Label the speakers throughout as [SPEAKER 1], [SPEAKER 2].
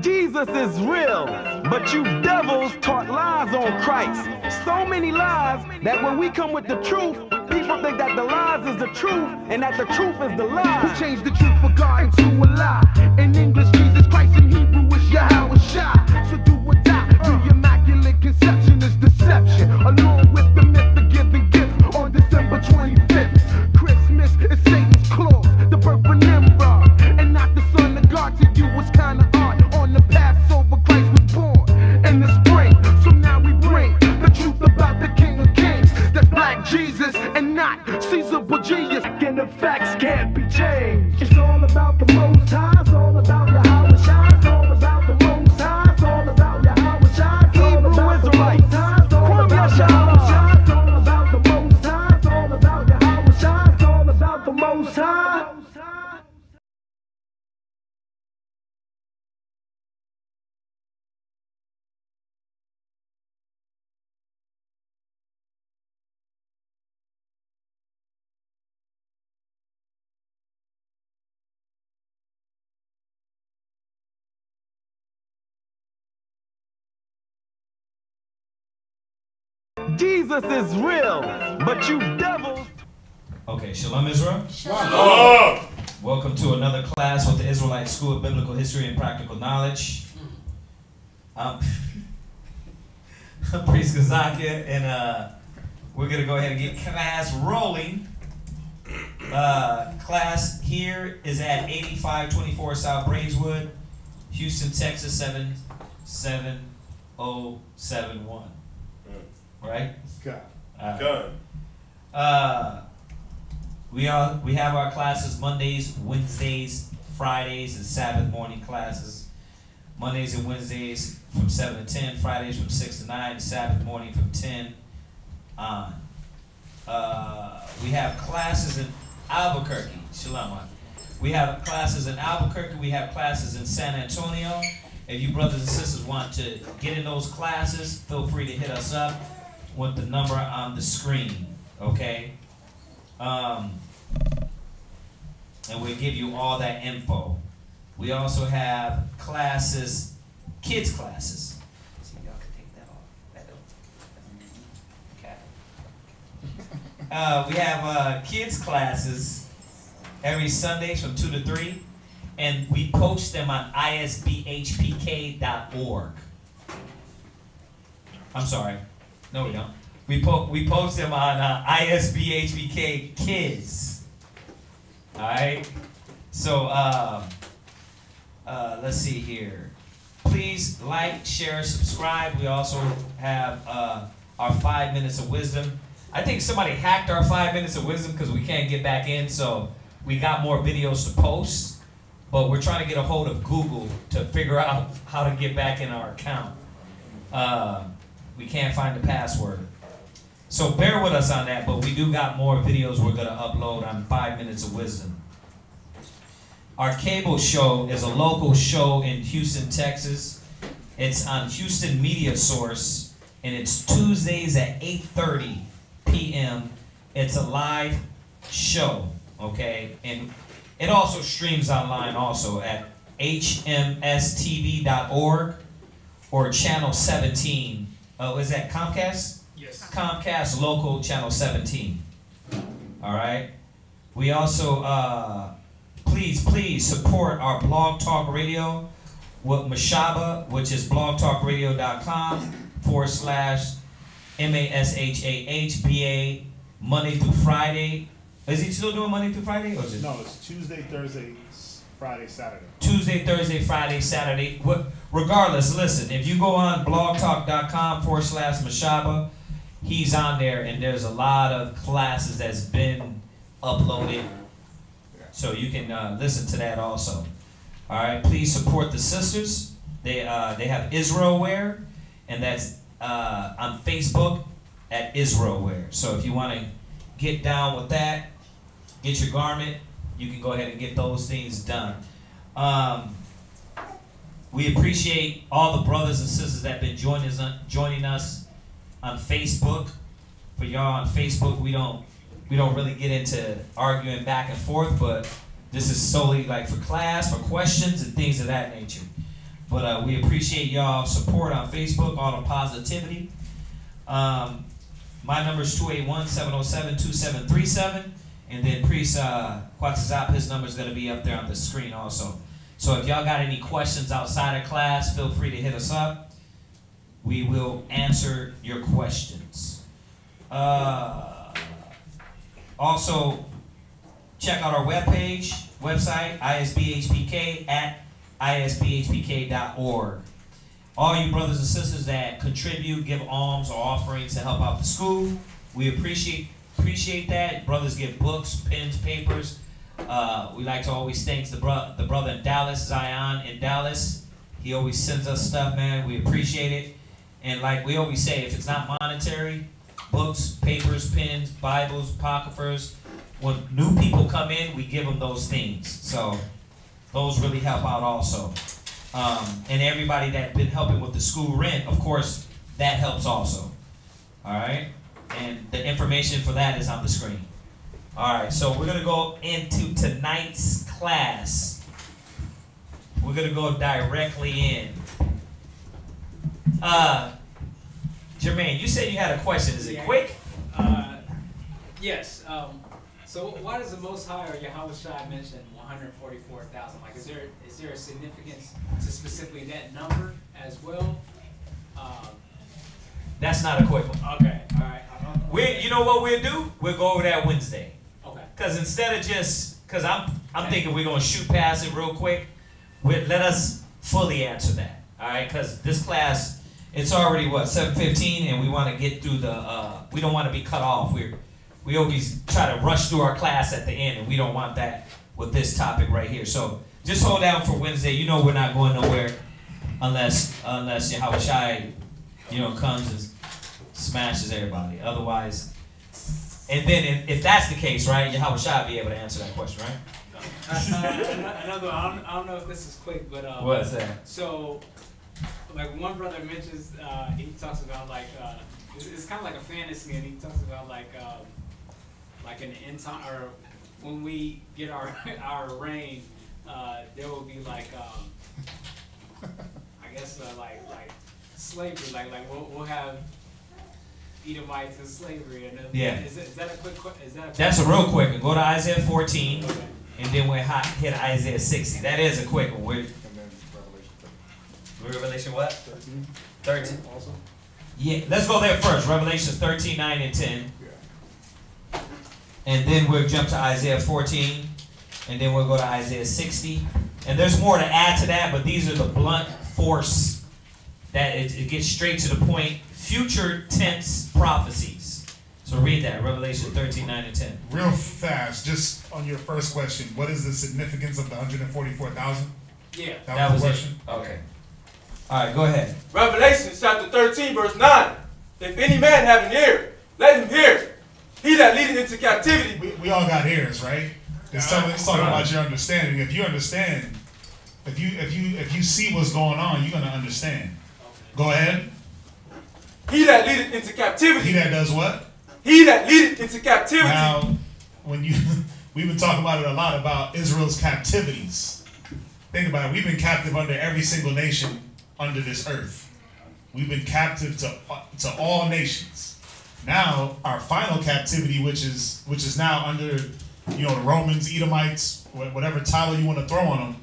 [SPEAKER 1] Jesus is real, but you devils taught lies on Christ. So many lies that when we come with the truth, people think that the lies is the truth and that the truth is the lie.
[SPEAKER 2] Who changed the truth for God into a lie? In English, Jesus Christ, in Hebrew, is Yahweh Shai. So do or die. The Immaculate Conception is deception, along with the myth of giving gifts on December 25th. Christmas is Satan's clause, the birth of Nimrod, and not the Son of God. To you was kind of odd. On the Passover, Christ was born in the spring. So now we bring the truth about the King of Kings. That's Black Jesus and not Caesar Borgias. And the facts can't be changed. It's all about the Most High. It's all about Yahweh Shai. It's all about the Most High. It's all about Yahweh Shai. It's all about the Most High. It's all about Yahweh Shai. It's all about the Most High. It's all about Yahweh Shai. It's all about the Most High.
[SPEAKER 1] Jesus is real, but you devils.
[SPEAKER 3] Okay, Shalom Israel.
[SPEAKER 4] Shalom.
[SPEAKER 3] Welcome to another class with the Israelite School of Biblical History and Practical Knowledge. I'm Priest Kazakia, and we're going to go ahead and get class rolling. Class here is at 8524 South Braeswood, Houston, Texas 77071. Right?
[SPEAKER 4] Good.
[SPEAKER 3] We have our classes Mondays, Wednesdays, Fridays, and Sabbath morning classes. Mondays and Wednesdays from 7 to 10, Fridays from 6 to 9, and Sabbath morning from 10 on. We have classes in Albuquerque. Shalom. We have classes in Albuquerque. We have classes in San Antonio. If you brothers and sisters want to get in those classes, feel free to hit us up with the number on the screen, okay? And we'll give you all that info. We also have classes, kids classes. So y'all can take that off. Okay. We have kids classes every Sundays from 2 to 3, and we post them on isbhpk.org. I'm sorry. No, we don't. We post them on ISBHPK Kids. All right. So let's see here. Please like, share, subscribe. We also have our 5 minutes of wisdom. I think somebody hacked our 5 minutes of wisdom because we can't get back in. So we got more videos to post, but we're trying to get a hold of Google to figure out how to get back in our account. We can't find the password. So bear with us on that, but we do got more videos we're going to upload on 5 minutes of wisdom. Our cable show is a local show in Houston, Texas. It's on Houston Media Source, and it's Tuesdays at 8:30 p.m. It's a live show, okay? And it also streams online also at hmstv.org or channel 17. Oh, is that Comcast?
[SPEAKER 4] Yes.
[SPEAKER 3] Comcast local channel 17. All right. We also, please support our Blog Talk Radio with Mashaba, which is blogtalkradio.com/MASHAHBA Monday through Friday. Is he still doing Monday through Friday? Or is it?
[SPEAKER 4] No, it's Tuesday, Thursday, Friday, Saturday.
[SPEAKER 3] Tuesday, Thursday, Friday, Saturday. Regardless, listen, if you go on blogtalk.com/Mashaba, he's on there, and there's a lot of classes that's been uploaded, so you can listen to that also. All right, please support the sisters. They have Israelware, and that's on Facebook at Israelware. So if you want to get down with that, get your garment, you can go ahead and get those things done. We appreciate all the brothers and sisters that have been joining us on Facebook. For y'all on Facebook, we don't really get into arguing back and forth, but this is solely like for class, for questions and things of that nature. But we appreciate y'all support on Facebook, all the positivity. My number is 281-707-2737, and then Priest Quatzazap, his number is going to be up there on the screen also. So if y'all got any questions outside of class, feel free to hit us up. We will answer your questions. Also, check out our website, ISBHPK at isbhpk.org. All you brothers and sisters that contribute, give alms or offerings to help out the school, we appreciate that. Brothers give books, pens, papers. We like to always thank the brother in Dallas, Zion in Dallas. He always sends us stuff, man. We appreciate it. And like we always say, if it's not monetary, books, papers, pens, Bibles, apocryphers, when new people come in, we give them those things. So those really help out also. And everybody that's been helping with the school rent, of course, that helps also. All right? And the information for that is on the screen. All right, so we're going to go into tonight's class. We're going to go directly in. Jermaine, you said you had a question. Is it quick?
[SPEAKER 5] Yes. So why does the Most High or Yahweh Shai mention 144,000? Like, is there a significance to specifically that number as well?
[SPEAKER 3] That's not a quick one.
[SPEAKER 5] Okay, all right.
[SPEAKER 3] You know what we'll do? We'll go over that Wednesday.
[SPEAKER 5] Okay.
[SPEAKER 3] Because instead of because I'm thinking we're going to shoot past it real quick, let us fully answer that. All right? Because this class, it's already, 7:15, and we want to get through we don't want to be cut off. We always try to rush through our class at the end, and we don't want that with this topic right here. So just hold down for Wednesday. You know we're not going nowhere unless Yahweh Shai, comes and smashes everybody. Otherwise, and then if that's the case, right, Yahweh Shai be able to answer that question, right?
[SPEAKER 5] Another, I don't know if this is quick, but
[SPEAKER 3] what is that?
[SPEAKER 5] So, like one brother mentions, he talks about like it's kind of like a fantasy, and he talks about like an end time, or when we get our reign, there will be like I guess like slavery, like we'll have Edomites in slavery, and
[SPEAKER 3] yeah.
[SPEAKER 5] Is that a quick?
[SPEAKER 3] That's a real quick one. Go to Isaiah 14,
[SPEAKER 5] okay.
[SPEAKER 3] And then we'll hit Isaiah 60. That is a quick one.
[SPEAKER 4] And then
[SPEAKER 3] Revelation what?
[SPEAKER 4] 13.
[SPEAKER 3] 13.
[SPEAKER 4] Also.
[SPEAKER 3] Yeah, let's go there first. Revelation 13, 9, and 10.
[SPEAKER 4] Yeah.
[SPEAKER 3] And then we'll jump to Isaiah 14. And then we'll go to Isaiah 60. And there's more to add to that, but these are the blunt force that it gets straight to the point. Future tense prophecies. So read that, Revelation 13, 9, and 10.
[SPEAKER 6] Real fast, just on your first question, what is the significance of the 144,000?
[SPEAKER 5] Yeah.
[SPEAKER 3] That was the question? Okay. All right, go ahead.
[SPEAKER 7] Revelation chapter 13, verse 9. If any man have an ear, let him hear. He that leadeth into captivity.
[SPEAKER 6] We all got ears, right? It's talking about your understanding. If you understand, if you see what's going on, you're gonna understand. Go ahead.
[SPEAKER 7] He that leadeth into captivity.
[SPEAKER 6] He that does what?
[SPEAKER 7] He that leadeth into captivity.
[SPEAKER 6] Now, we've been talking about it a lot about Israel's captivities. Think about it. We've been captive under every single nation under this earth. We've been captive to all nations. Now, our final captivity, which is now under, the Romans, Edomites, whatever title you want to throw on them,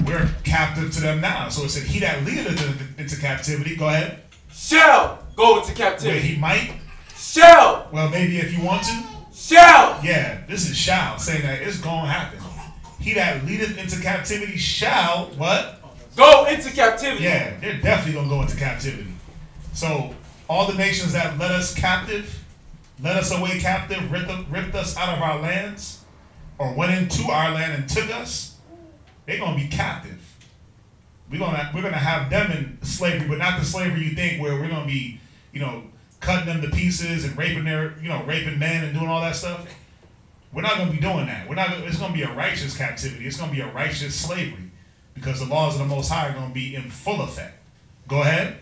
[SPEAKER 6] we're captive to them now. So it said, he that leadeth into captivity, go ahead.
[SPEAKER 7] Shall go into captivity.
[SPEAKER 6] Wait, he might?
[SPEAKER 7] Shall.
[SPEAKER 6] Well, maybe if you want to.
[SPEAKER 7] Shall.
[SPEAKER 6] Yeah, this is shall, saying that it's going to happen. He that leadeth into captivity shall, what?
[SPEAKER 7] Go into captivity.
[SPEAKER 6] Yeah, they're definitely going to go into captivity. So, all the nations that led us away captive, ripped us out of our lands, or went into our land and took us, they're going to be captive. We're gonna have them in slavery, but not the slavery you think, where we're going to be, cutting them to pieces and raping raping men and doing all that stuff. We're not going to be doing that. It's going to be a righteous captivity. It's going to be a righteous slavery, because the laws of the Most High are going to be in full effect. Go ahead.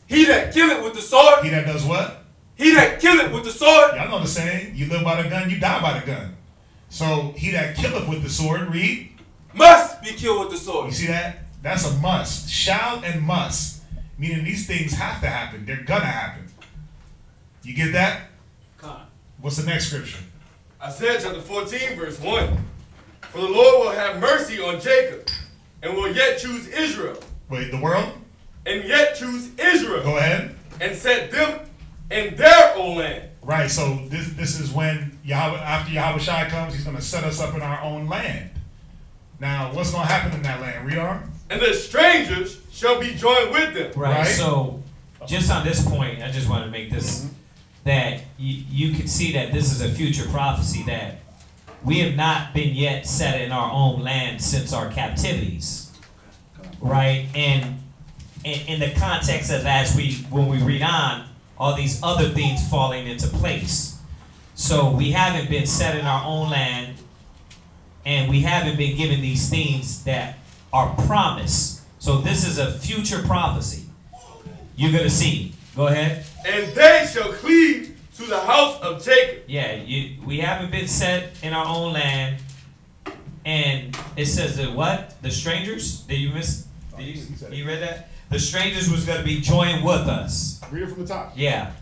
[SPEAKER 7] He that killeth with the sword.
[SPEAKER 6] He that does what?
[SPEAKER 7] He that killeth with the sword.
[SPEAKER 6] Y'all know the saying, you live by the gun, you die by the gun. So he that killeth with the sword, read,
[SPEAKER 7] must be killed with the sword.
[SPEAKER 6] You see that? That's a must. Shall and must. Meaning these things have to happen. They're gonna happen. You get that? What's the next scripture?
[SPEAKER 7] Isaiah chapter 14, verse 1. For the Lord will have mercy on Jacob, and will yet choose Israel.
[SPEAKER 6] Wait, the world?
[SPEAKER 7] And yet choose Israel.
[SPEAKER 6] Go ahead.
[SPEAKER 7] And set them in their own land.
[SPEAKER 6] Right, so this is when after Yahweh Shai comes, he's going to set us up in our own land. Now, what's going to happen in that land? Read on.
[SPEAKER 7] And the strangers shall be joined with them.
[SPEAKER 3] Right, so just on this point, I just want to make this, that you can see that this is a future prophecy, that we have not been yet set in our own land since our captivities. Right, and in the context of when we read on, all these other things falling into place. So we haven't been set in our own land, and we haven't been given these things that are promised. So this is a future prophecy. You're going to see. Go ahead.
[SPEAKER 7] And they shall cleave to the house of Jacob.
[SPEAKER 3] Yeah, we haven't been set in our own land. And it says that what? The strangers? Did you miss? You read that? The strangers was going to be joined with us.
[SPEAKER 4] Read it from the top.
[SPEAKER 3] Yeah.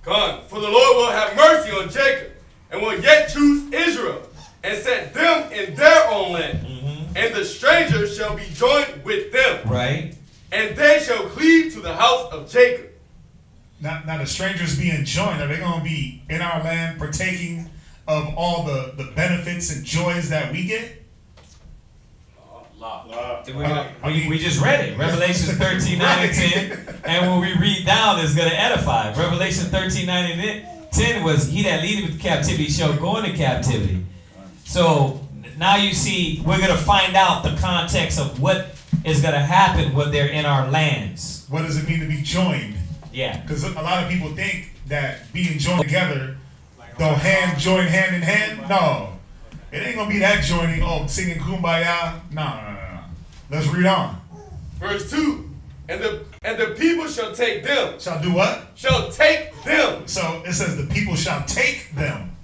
[SPEAKER 7] God, for the Lord will have mercy on Jacob, and will yet choose Israel, and set them in their own land. And the strangers shall be joined with them.
[SPEAKER 3] Right.
[SPEAKER 7] And they shall cleave to the house of Jacob.
[SPEAKER 6] Now the strangers being joined, are they going to be in our land partaking of all the benefits and joys that we get?
[SPEAKER 3] We just read it. Revelation 13, 9 and 10. And when we read down, it's going to edify. Revelation 13, 9 and 10 was, he that leadeth with captivity shall go into captivity. So now you see, we're going to find out the context of what is going to happen when they're in our lands.
[SPEAKER 6] What does it mean to be joined?
[SPEAKER 3] Yeah.
[SPEAKER 6] Because a lot of people think that being joined together, they'll join hand in hand. No. It ain't going to be that joining, singing Kumbaya. No. Let's read on.
[SPEAKER 7] Verse 2. And the people shall take them.
[SPEAKER 6] Shall do what?
[SPEAKER 7] Shall take them.
[SPEAKER 6] So it says the people shall take them.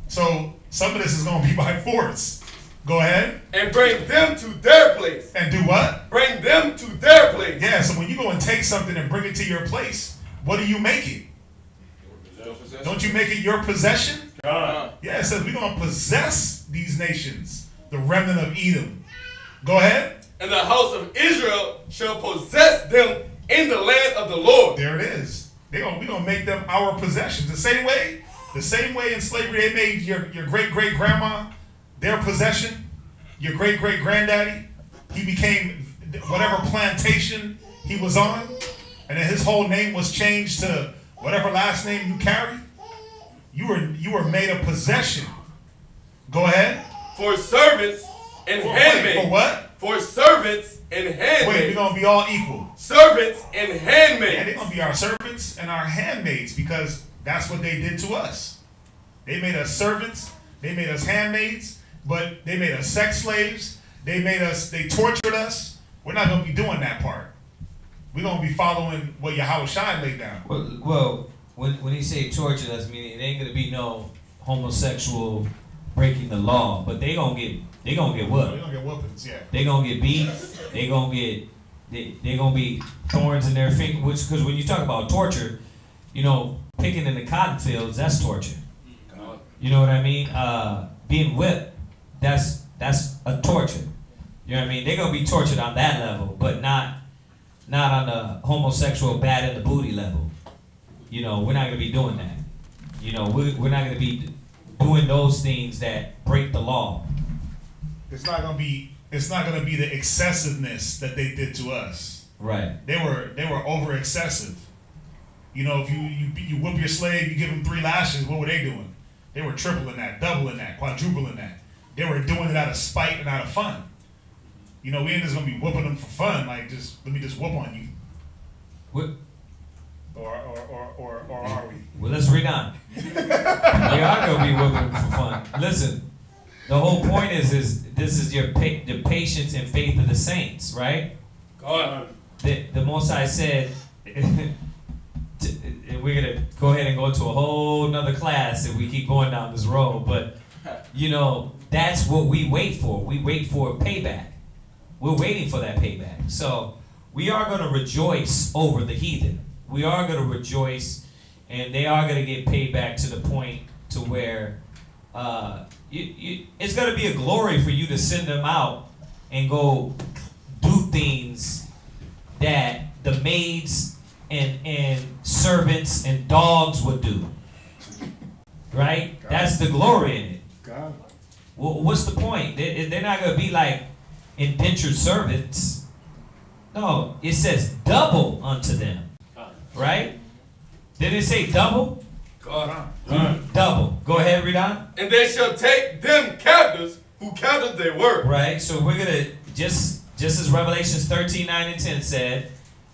[SPEAKER 6] So some of this is going to be by force. Go ahead.
[SPEAKER 7] And bring them to their place.
[SPEAKER 6] And do what?
[SPEAKER 7] Bring them to their place.
[SPEAKER 6] Yeah, so when you go and take something and bring it to your place, what do you make it? Don't you make it your possession?
[SPEAKER 7] God.
[SPEAKER 6] Yeah, it says we're going to possess these nations, the remnant of Edom. Go ahead.
[SPEAKER 7] And the house of Israel shall possess them in the land of the Lord.
[SPEAKER 6] There it is. We're going to make them our possessions. The same way in slavery they made your great-great-grandma their possession, your great-great-granddaddy. He became whatever plantation he was on, and then his whole name was changed to whatever last name you carry. You were made a possession. Go ahead.
[SPEAKER 7] For servants and handmaids.
[SPEAKER 6] For what?
[SPEAKER 7] For servants and handmaids.
[SPEAKER 6] Wait, we're going to be all equal.
[SPEAKER 7] Servants and handmaids.
[SPEAKER 6] Yeah, they're going to be our servants and our handmaids, because that's what they did to us. They made us servants. They made us handmaids. But they made us sex slaves. They tortured us. We're not going to be doing that part. We're going to be following what Yahweh Shai laid down.
[SPEAKER 3] Well, when he say torture, that's meaning it ain't going to be no homosexual breaking the law, but they gonna get whooped.
[SPEAKER 6] They're gonna get whoopings, yeah.
[SPEAKER 3] They gonna get beat. They gonna be thorns in their finger. Because when you talk about torture, picking in the cotton fields, that's torture. You know what I mean? Being whipped, that's a torture. You know what I mean? They're gonna be tortured on that level, but not on the homosexual bad in the booty level. We're not gonna be doing that. We're not gonna be doing those things that break the law.
[SPEAKER 6] It's not gonna be the excessiveness that they did to us.
[SPEAKER 3] Right.
[SPEAKER 6] They were over excessive. You know, if you whip your slave, you give him 3 lashes, what were they doing? They were tripling that, doubling that, quadrupling that. They were doing it out of spite and out of fun. You know, we ain't just gonna be whooping them for fun. Like, let me just whoop on you.
[SPEAKER 3] What?
[SPEAKER 6] Or are we?
[SPEAKER 3] Well, let's read on. We are gonna be whooping them for fun. Listen, the whole point is this is the patience and faith of the saints, right?
[SPEAKER 7] God.
[SPEAKER 3] The Most High said, and we're gonna go ahead and go to a whole nother class if we keep going down this road, but you know, that's what we wait for. We wait for payback. We're waiting for that payback. So we are going to rejoice over the heathen. We are going to rejoice, and they are going to get paid back to the point to where it's going to be a glory for you to send them out and go do things that the maids and servants and dogs would do. Right? That's the glory in it. Well, what's the point? They're not going to be like indentured servants. No, it says double unto them. Right? Did it say double?
[SPEAKER 7] God.
[SPEAKER 3] Double. Go ahead, read on.
[SPEAKER 7] And they shall take them captives who captives they were.
[SPEAKER 3] Right, so we're going to, just as Revelations 13, 9, and 10 said,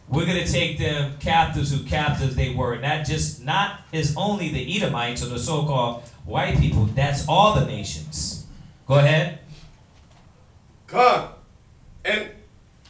[SPEAKER 3] we're going to take them captives who captives they were. And that not is only the Edomites or the so-called white people. That's all the nations. Go ahead.
[SPEAKER 7] God. And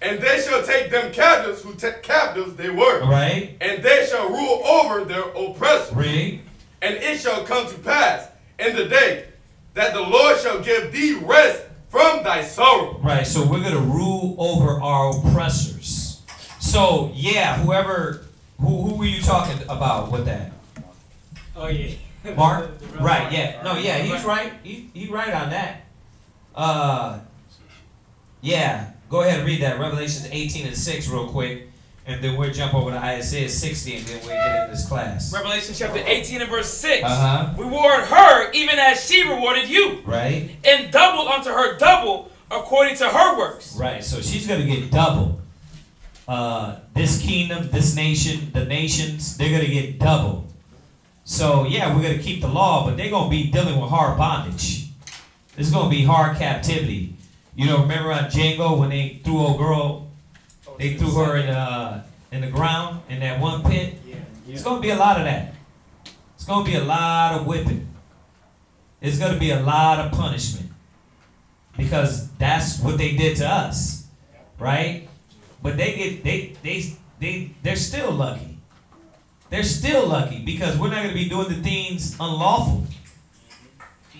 [SPEAKER 7] they shall take them captives who captives they were.
[SPEAKER 3] Right.
[SPEAKER 7] And they shall rule over their oppressors.
[SPEAKER 3] Read.
[SPEAKER 7] And it shall come to pass in the day that the Lord shall give thee rest from thy sorrow.
[SPEAKER 3] Right, so we're going to rule over our oppressors. So, yeah, who were you talking about with that?
[SPEAKER 5] Oh, yeah.
[SPEAKER 3] Mark? Right, yeah. No, yeah, he's right. He's right on that. Yeah, go ahead and read that. Revelations 18 and 6 real quick. And then we'll jump over to Isaiah 60 and then we'll get in this class.
[SPEAKER 8] Revelation chapter 18 and verse 6.
[SPEAKER 3] Reward
[SPEAKER 8] her even as she rewarded you.
[SPEAKER 3] Right.
[SPEAKER 8] And double unto her double according to her works.
[SPEAKER 3] Right, so she's going to get double. This kingdom, this nation, the nations, they're going to get double. So, yeah, we're going to keep the law, but they're going to be dealing with hard bondage. It's going to be hard captivity. You know, remember on Django when they threw old girl, they threw her in the ground in that one pit?
[SPEAKER 5] Yeah.
[SPEAKER 3] It's going to be a lot of that. It's going to be a lot of whipping. It's going to be a lot of punishment. Because that's what they did to us. Right? But they're still lucky. They're still lucky because we're not going to be doing the things unlawful.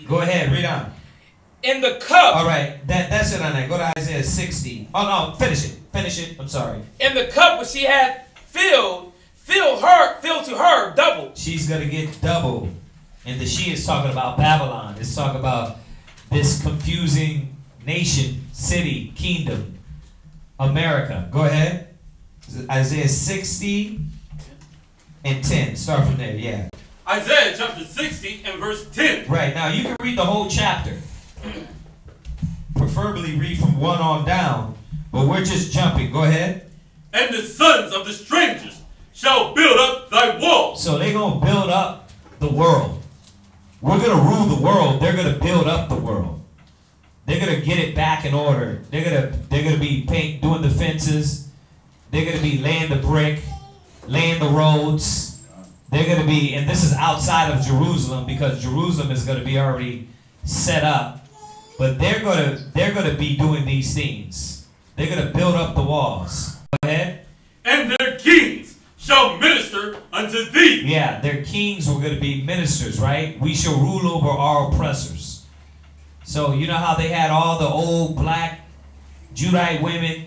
[SPEAKER 3] Go ahead, read on.
[SPEAKER 8] In the cup.
[SPEAKER 3] All right, that's it on that. Go to Isaiah 60. Oh, no, finish it. Finish it. I'm sorry.
[SPEAKER 8] In the cup which she had filled to her double.
[SPEAKER 3] She's going to get double. And the she is talking about Babylon. It's talking about this confusing nation, city, kingdom, America. Go ahead. Isaiah 60 and 10. Start from there, yeah.
[SPEAKER 9] Isaiah chapter 60 and verse 10.
[SPEAKER 3] Right, now you can read the whole chapter. Preferably read from 1 on down, but we're just jumping. Go ahead.
[SPEAKER 9] And the sons of the strangers shall build up thy walls.
[SPEAKER 3] So they're going to build up the world. We're going to rule the world. They're going to build up the world. They're going to get it back in order. They're going to be doing the fences. They're going to be laying the brick, laying the roads. They're going to be, and this is outside of Jerusalem because Jerusalem is going to be already set up. But they're going to be doing these things. They're going to build up the walls. Go ahead.
[SPEAKER 9] And their kings shall minister unto thee.
[SPEAKER 3] Yeah, their kings were going to be ministers, right? We shall rule over our oppressors. So you know how they had all the old black Judite women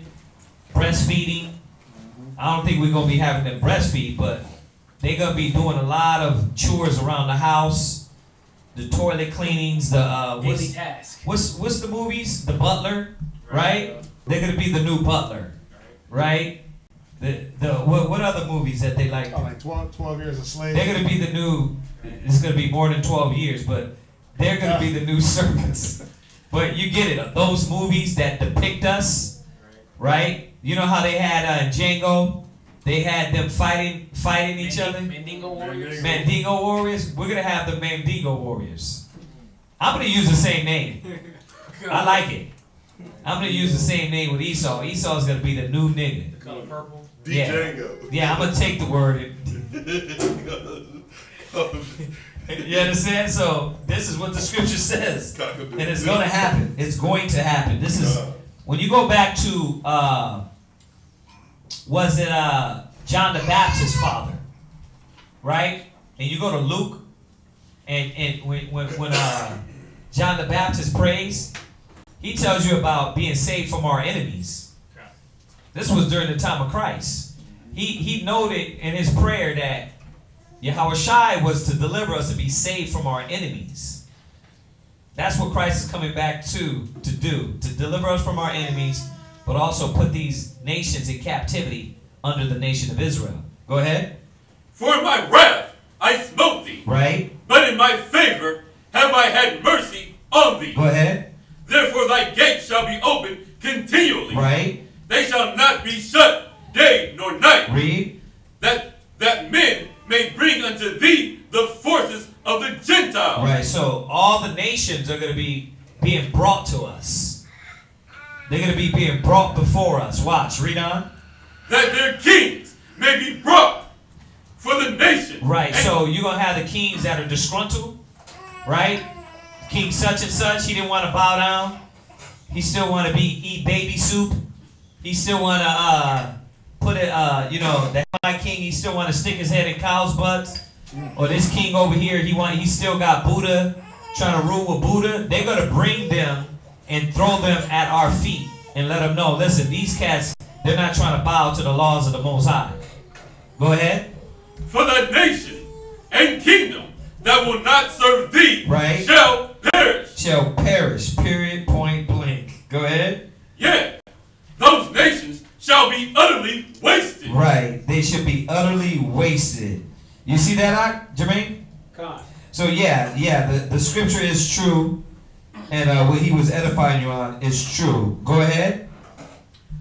[SPEAKER 3] breastfeeding? I don't think we're going to be having them breastfeed, but they're going to be doing a lot of chores around the house. The toilet cleanings, the
[SPEAKER 8] daily task.
[SPEAKER 3] What's the movies? The Butler, right? They're gonna be the new Butler, right? What other movies that they like?
[SPEAKER 6] Oh, like 12 years a slave.
[SPEAKER 3] They're gonna be the new. It's gonna be more than 12 years, but they're gonna be the new servants. But you get it. Those movies that depict us, right? You know how they had in Django, They had them fighting each other.
[SPEAKER 5] Mandingo warriors.
[SPEAKER 3] Mandingo warriors. We're gonna have the Mandingo warriors. I'm gonna use the same name. I like it. I'm gonna use the same name with Esau. Esau's gonna be the new nigga.
[SPEAKER 5] The color purple.
[SPEAKER 3] Yeah, I'm gonna take the word. You understand? So this is what the scripture says, and it's gonna happen. It's going to happen. This is when you go back to was it John the Baptist's father, right? And you go to Luke, and when John the Baptist prays, he tells you about being saved from our enemies. This was during the time of Christ. He noted in his prayer that Yahushua was to deliver us to be saved from our enemies. That's what Christ is coming back to do, to deliver us from our enemies, but also put these nations in captivity under the nation of Israel. Go ahead.
[SPEAKER 9] For in my wrath I smote thee.
[SPEAKER 3] Right.
[SPEAKER 9] But in my favor have I had mercy on thee.
[SPEAKER 3] Go ahead.
[SPEAKER 9] Therefore thy gates shall be open continually.
[SPEAKER 3] Right.
[SPEAKER 9] They shall not be shut day nor night.
[SPEAKER 3] Read.
[SPEAKER 9] That men may bring unto thee the forces of the Gentiles.
[SPEAKER 3] Right. So all the nations are going to be being brought to us. They're going to be being brought before us. Watch. Read on.
[SPEAKER 9] That their kings may be brought for the nation.
[SPEAKER 3] Right. So you're going to have the kings that are disgruntled. Right. King such and such. He didn't want to bow down. He still want to eat baby soup. He still want to put it, that my king, he still want to stick his head in cows' butts. Or this king over here, he still got Buddha, trying to rule with Buddha. They're going to bring them and throw them at our feet and let them know, listen, these cats, they're not trying to bow to the laws of the Most High. Go ahead.
[SPEAKER 9] For the nation and kingdom that will not serve thee,
[SPEAKER 3] right,
[SPEAKER 9] shall perish.
[SPEAKER 3] Shall perish, period, point blank. Go ahead.
[SPEAKER 9] Yeah. Those nations shall be utterly wasted.
[SPEAKER 3] Right. They should be utterly wasted. You see that, Jermaine?
[SPEAKER 5] God.
[SPEAKER 3] So the scripture is true, and what he was edifying you on is true. Go ahead.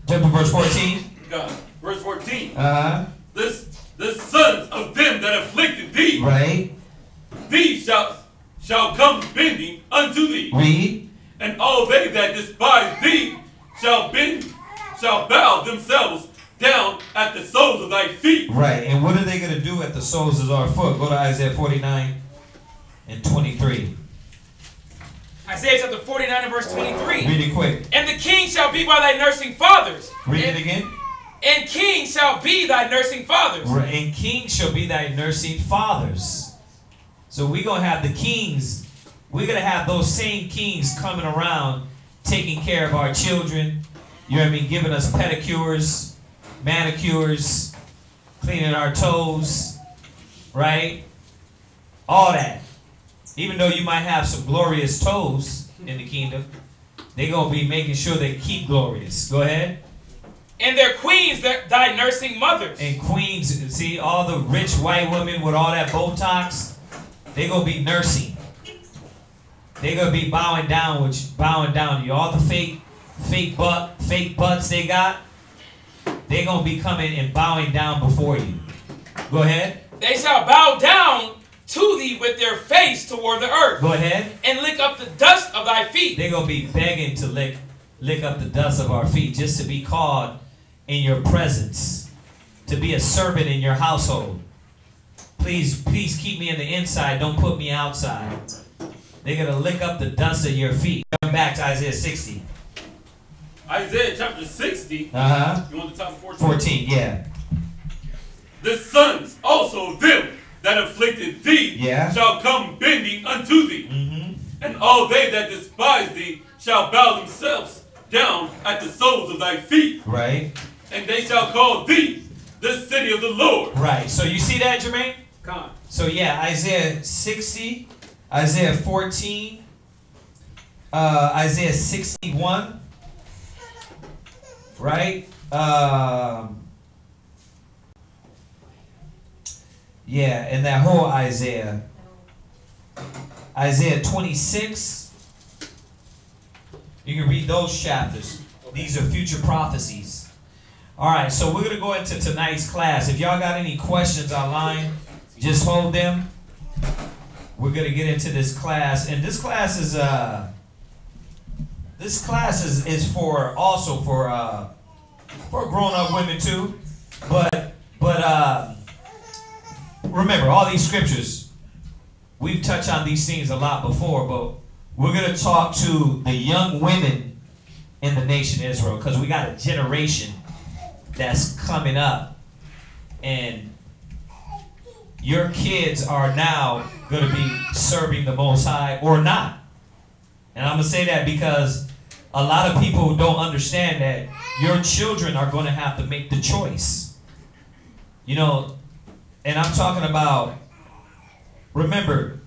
[SPEAKER 3] Jump to verse 14.
[SPEAKER 9] God. Verse 14.
[SPEAKER 3] The
[SPEAKER 9] sons of them that afflicted thee.
[SPEAKER 3] Right.
[SPEAKER 9] These shall come bending unto thee.
[SPEAKER 3] Read.
[SPEAKER 9] And all they that despise thee shall bow themselves down at the soles of thy feet.
[SPEAKER 3] Right. And what are they going to do at the soles of our foot? Go to Isaiah 49 and 23.
[SPEAKER 8] Isaiah chapter 49 and verse 23.
[SPEAKER 3] Read it quick.
[SPEAKER 8] And the king shall be by thy nursing fathers.
[SPEAKER 3] Read it again.
[SPEAKER 8] And king shall be thy nursing fathers.
[SPEAKER 3] And king shall be thy nursing fathers. So we're going to have the kings. We're going to have those same kings coming around taking care of our children. You know what I mean? Giving us pedicures, manicures, cleaning our toes, right? All that. Even though you might have some glorious toes in the kingdom, they're going to be making sure they keep glorious. Go ahead.
[SPEAKER 8] And their queens, thy nursing mothers.
[SPEAKER 3] And queens, see, all the rich white women with all that Botox, they're going to be nursing. They're going to be bowing down to you. All the fake butts they got, they're going to be coming and bowing down before you. Go ahead.
[SPEAKER 8] They shall bow down to thee with their face toward the earth.
[SPEAKER 3] Go ahead.
[SPEAKER 8] And lick up the dust of thy feet.
[SPEAKER 3] They're going to be begging to lick up the dust of our feet just to be called in your presence, to be a servant in your household. Please keep me in the inside. Don't put me outside. They're going to lick up the dust of your feet. Come back to Isaiah 60.
[SPEAKER 9] Isaiah chapter 60.
[SPEAKER 3] Uh-huh.
[SPEAKER 9] You want the top 14?
[SPEAKER 3] 14, yeah.
[SPEAKER 9] The sons also of them that afflicted thee shall come bending unto thee.
[SPEAKER 3] Mm-hmm.
[SPEAKER 9] And all they that despise thee shall bow themselves down at the soles of thy feet.
[SPEAKER 3] Right.
[SPEAKER 9] And they shall call thee the city of the Lord.
[SPEAKER 3] Right. So you see that, Jermaine?
[SPEAKER 5] Come on.
[SPEAKER 3] So yeah, Isaiah 60, Isaiah 14, Isaiah 61. Right? Yeah, and that whole Isaiah. Isaiah 26. You can read those chapters. These are future prophecies. All right, so we're going to go into tonight's class. If y'all got any questions online, just hold them. We're going to get into this class. And this class is for also for grown-up women too. But remember, all these scriptures, we've touched on these things a lot before, but we're going to talk to the young women in the nation Israel, because we got a generation that's coming up, and your kids are now going to be serving the Most High or not. And I'm going to say that because a lot of people don't understand that your children are going to have to make the choice. You know, and I'm talking about, remember,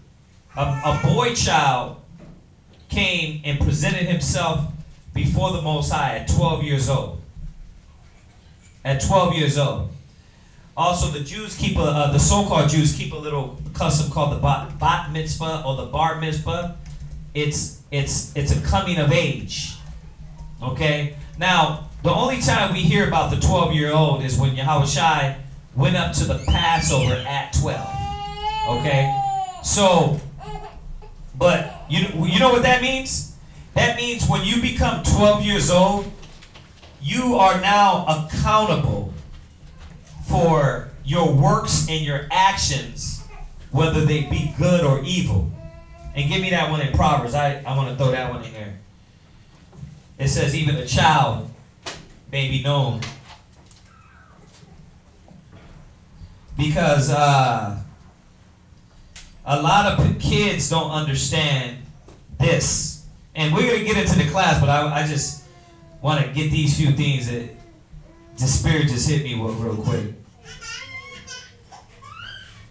[SPEAKER 3] a boy child came and presented himself before the Most High at 12 years old. At 12 years old. Also, the Jews keep the so-called Jews keep a little custom called the bat mitzvah or the bar mitzvah. It's a coming of age. Okay. Now, the only time we hear about the 12-year-old is when Yahushua went up to the Passover at 12. Okay. So, but you know what that means? That means when you become 12 years old, you are now accountable for your works and your actions, whether they be good or evil. And give me that one in Proverbs. I want to throw that one in there. It says, even a child may be known. Because a lot of kids don't understand this. And we're going to get into the class, but I just want to get these few things that the Spirit just hit me with real quick.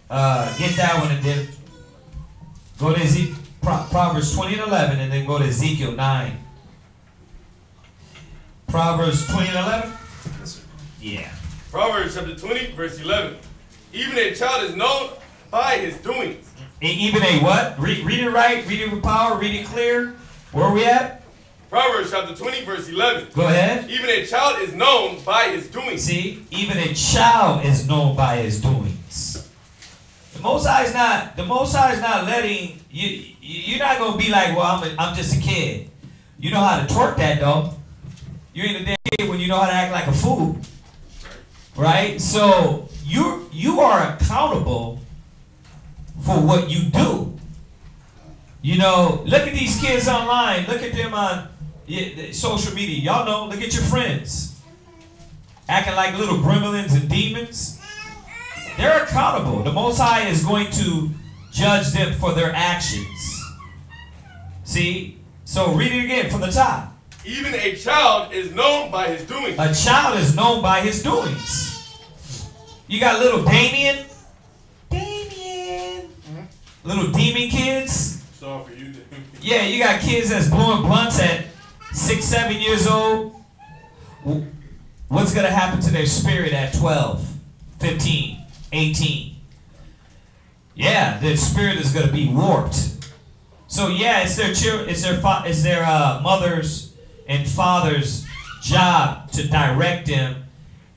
[SPEAKER 3] Get that one and then go to Proverbs 20 and 11 and then go to Ezekiel 9. Proverbs 20 and 11? Yeah.
[SPEAKER 7] Proverbs chapter 20, verse 11. Even a child is known by his doings.
[SPEAKER 3] Even a what? Read it right, read it with power, read it clear. Where are we at?
[SPEAKER 7] Proverbs chapter 20, verse 11.
[SPEAKER 3] Go ahead.
[SPEAKER 7] Even a child is known by his doings.
[SPEAKER 3] See, even a child is known by his doings. The Most High is not letting you. You're not gonna be like, well, I'm just a kid. You know how to twerk that though. You ain't a damn kid when you know how to act like a fool, right? So you are accountable for what you do. You know, look at these kids online. Look at them on social media. Y'all know, look at your friends. Acting like little gremlins and demons. They're accountable. The Most High is going to judge them for their actions. See? So read it again from the top.
[SPEAKER 7] Even a child is known by his doings.
[SPEAKER 3] A child is known by his doings. You got little Damien. Little demon kids.
[SPEAKER 9] Sorry for you.
[SPEAKER 3] Yeah, you got kids that's blowing blunts at 6, 7 years old. What's going to happen to their spirit at 12, 15, 18? Yeah, their spirit is going to be warped. So yeah, it's their mothers and fathers' job to direct them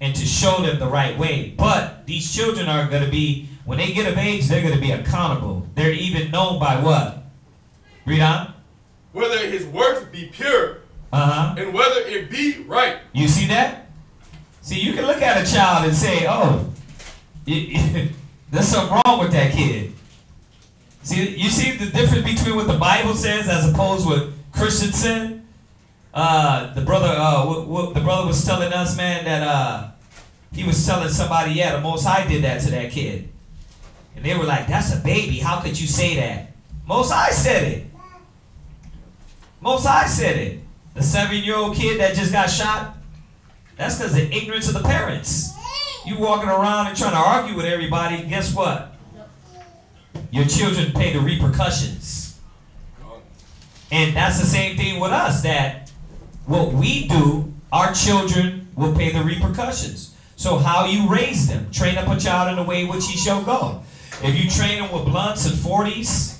[SPEAKER 3] and to show them the right way. But these children are going to be, when they get of age, they're going to be accountable. They're even known by what? Read on.
[SPEAKER 7] Whether his works be pure, and whether it be right.
[SPEAKER 3] You see that? See, you can look at a child and say, oh, there's something wrong with that kid. See, you see the difference between what the Bible says as opposed to what Christians said? The brother was telling us, man, that he was telling somebody, yeah, the Most High did that to that kid. And they were like, that's a baby. How could you say that? Most High said it. Most High said it. The 7-year-old kid that just got shot, that's because of the ignorance of the parents. You walking around and trying to argue with everybody, guess what? Your children pay the repercussions. And that's the same thing with us, that what we do, our children will pay the repercussions. So how you raise them, train up a child in the way which he shall go. If you train them with blunts and 40s,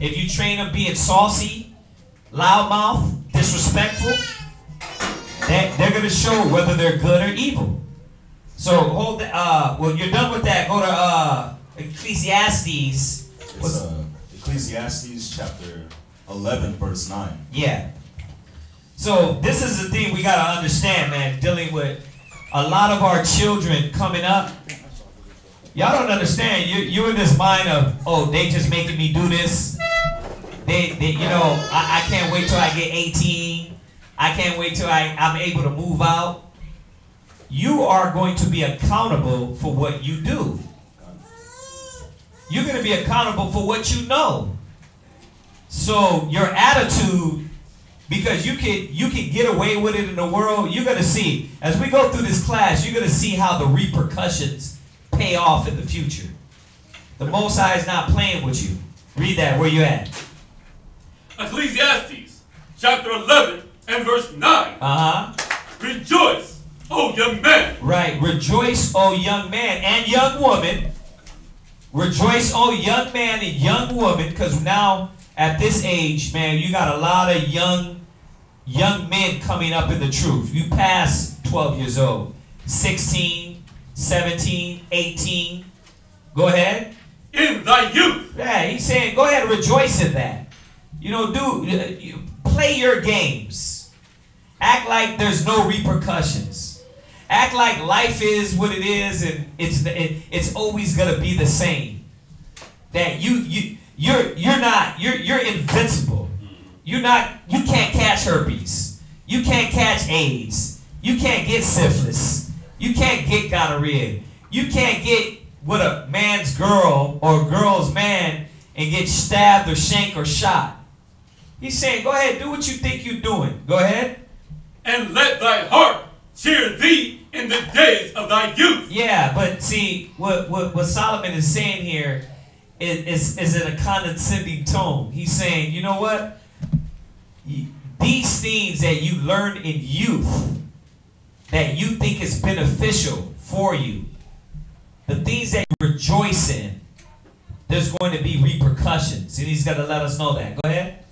[SPEAKER 3] if you train them being saucy, loudmouth, disrespectful, They're going to show whether they're good or evil. So hold well, you're done with that. Go to Ecclesiastes.
[SPEAKER 10] It's Ecclesiastes chapter 11, verse 9.
[SPEAKER 3] Yeah. So this is the thing we got to understand, man, dealing with a lot of our children coming up. Y'all don't understand. You're in this mind of, oh, they just making me do this. They you know, I can't wait till I get 18. I can't wait till I'm able to move out. You are going to be accountable for what you do. You're going to be accountable for what you know. So your attitude, because you can get away with it in the world, you're going to see, as we go through this class, you're going to see how the repercussions pay off in the future. The Most High is not playing with you. Read that. Where you at?
[SPEAKER 9] Ecclesiastes chapter 11 and verse 9. Rejoice, O young man.
[SPEAKER 3] Right. Rejoice, O young man and young woman. Rejoice, O young man and young woman, because now at this age, man, you got a lot of young men coming up in the truth. You pass 12 years old, 16, 17, 18. Go ahead.
[SPEAKER 9] In thy youth.
[SPEAKER 3] Yeah, he's saying, go ahead and rejoice in that. You know, play your games. Act like there's no repercussions. Act like life is what it is, and it's always gonna be the same. That you're invincible. You can't catch herpes. You can't catch AIDS. You can't get syphilis. You can't get gonorrhea. You can't get with a man's girl or a girl's man and get stabbed or shanked or shot. He's saying, go ahead, do what you think you're doing. Go ahead.
[SPEAKER 9] And let thy heart cheer thee in the days of thy youth.
[SPEAKER 3] Yeah, but see, what Solomon is saying here is in a condescending tone. He's saying, you know what? These things that you learn in youth that you think is beneficial for you, the things that you rejoice in, there's going to be repercussions. And he's going to let us know that. Go ahead.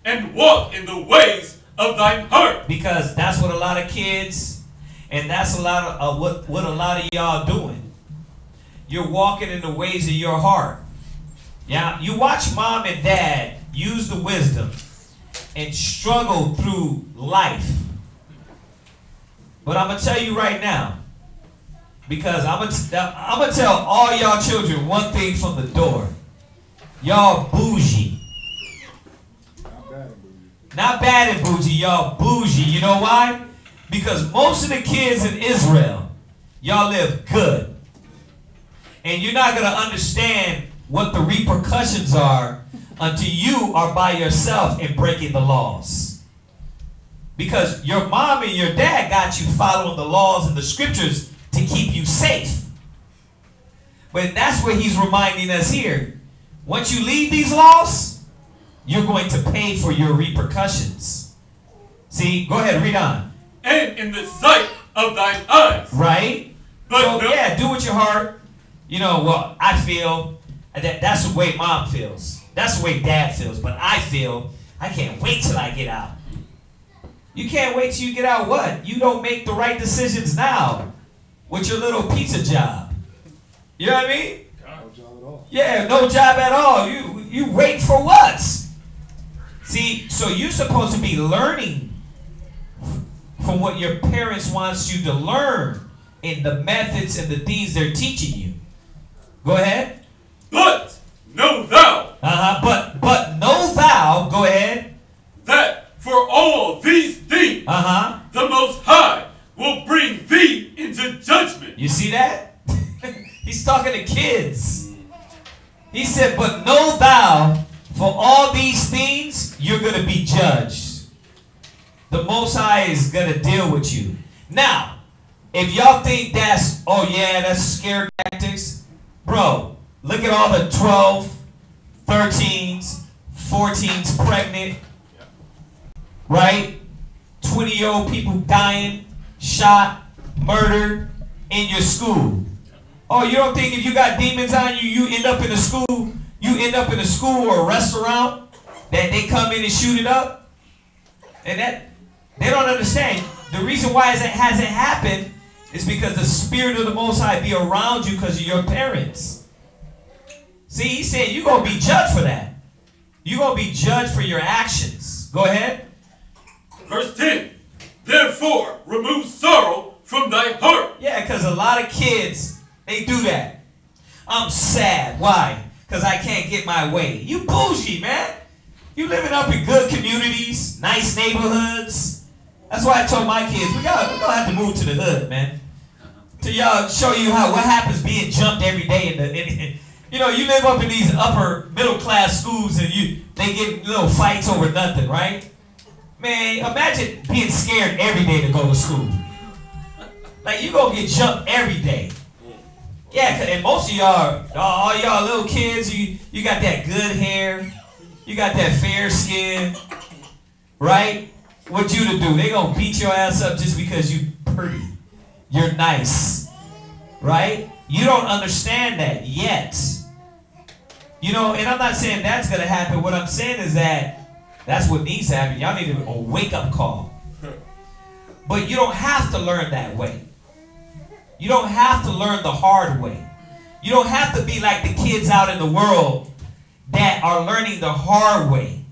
[SPEAKER 9] And walk in the ways of thine heart.
[SPEAKER 3] Because that's what a lot of kids, and that's a lot of what a lot of y'all doing. You're walking in the ways of your heart. Yeah, you watch mom and dad use the wisdom and struggle through life. But I'm going to tell you right now, because I'm going to tell all y'all children one thing from the door. Y'all bougie. Not bad and bougie, y'all bougie. You know why? Because most of the kids in Israel, y'all live good. And you're not going to understand what the repercussions are until you are by yourself and breaking the laws. Because your mom and your dad got you following the laws and the scriptures to keep you safe. But that's what he's reminding us here. Once you leave these laws, you're going to pay for your repercussions. See, go ahead, read on.
[SPEAKER 9] And in the sight of thine eyes.
[SPEAKER 3] Right?
[SPEAKER 9] But
[SPEAKER 3] so,
[SPEAKER 9] no.
[SPEAKER 3] Yeah, do with your heart. You know, well, I feel that's the way mom feels. That's the way dad feels. But I feel I can't wait till I get out. You can't wait till you get out what? You don't make the right decisions now with your little pizza job. You know what I mean?
[SPEAKER 4] No job at all.
[SPEAKER 3] Yeah, no job at all. You wait for what? See, so you're supposed to be learning from what your parents wants you to learn in the methods and the things they're teaching you. Go ahead.
[SPEAKER 9] But know thou.
[SPEAKER 3] But know thou. Go ahead.
[SPEAKER 9] That for all these things, the Most High will bring thee into judgment.
[SPEAKER 3] You see that? He's talking to kids. He said, but know thou, for all these things, you're going to be judged. The Most High is going to deal with you. Now, if y'all think that's, oh yeah, that's scare tactics, bro, look at all the 12, 13s, 14s pregnant, right? 20-year-old people dying, shot, murdered in your school. Oh, you don't think if you got demons on you, you end up in a school or a restaurant that they come in and shoot it up? And that they don't understand. The reason why it hasn't happened is because the Spirit of the Most High be around you because of your parents. See, he said you're going to be judged for that. You're going to be judged for your actions. Go ahead.
[SPEAKER 9] Verse 10. Therefore, remove sorrow from thy heart.
[SPEAKER 3] Yeah, because a lot of kids, they do that. I'm sad. Why? Because I can't get my way. You bougie, man. You living up in good communities, nice neighborhoods. That's why I told my kids, we're going to have to move to the hood, man. To y'all show you what happens being jumped every day. You know, you live up in these upper middle class schools and they get little fights over nothing, right? Man, imagine being scared every day to go to school. Like, you gonna get jumped every day. Yeah, and most of y'all, all y'all little kids, you got that good hair. You got that fair skin. Right? What you to do? They gonna beat your ass up just because you pretty. You're nice. Right? You don't understand that yet. You know, and I'm not saying that's gonna happen. What I'm saying is that that's what needs to happen. Y'all need a wake-up call. But you don't have to learn that way. You don't have to learn the hard way. You don't have to be like the kids out in the world that are learning the hard way.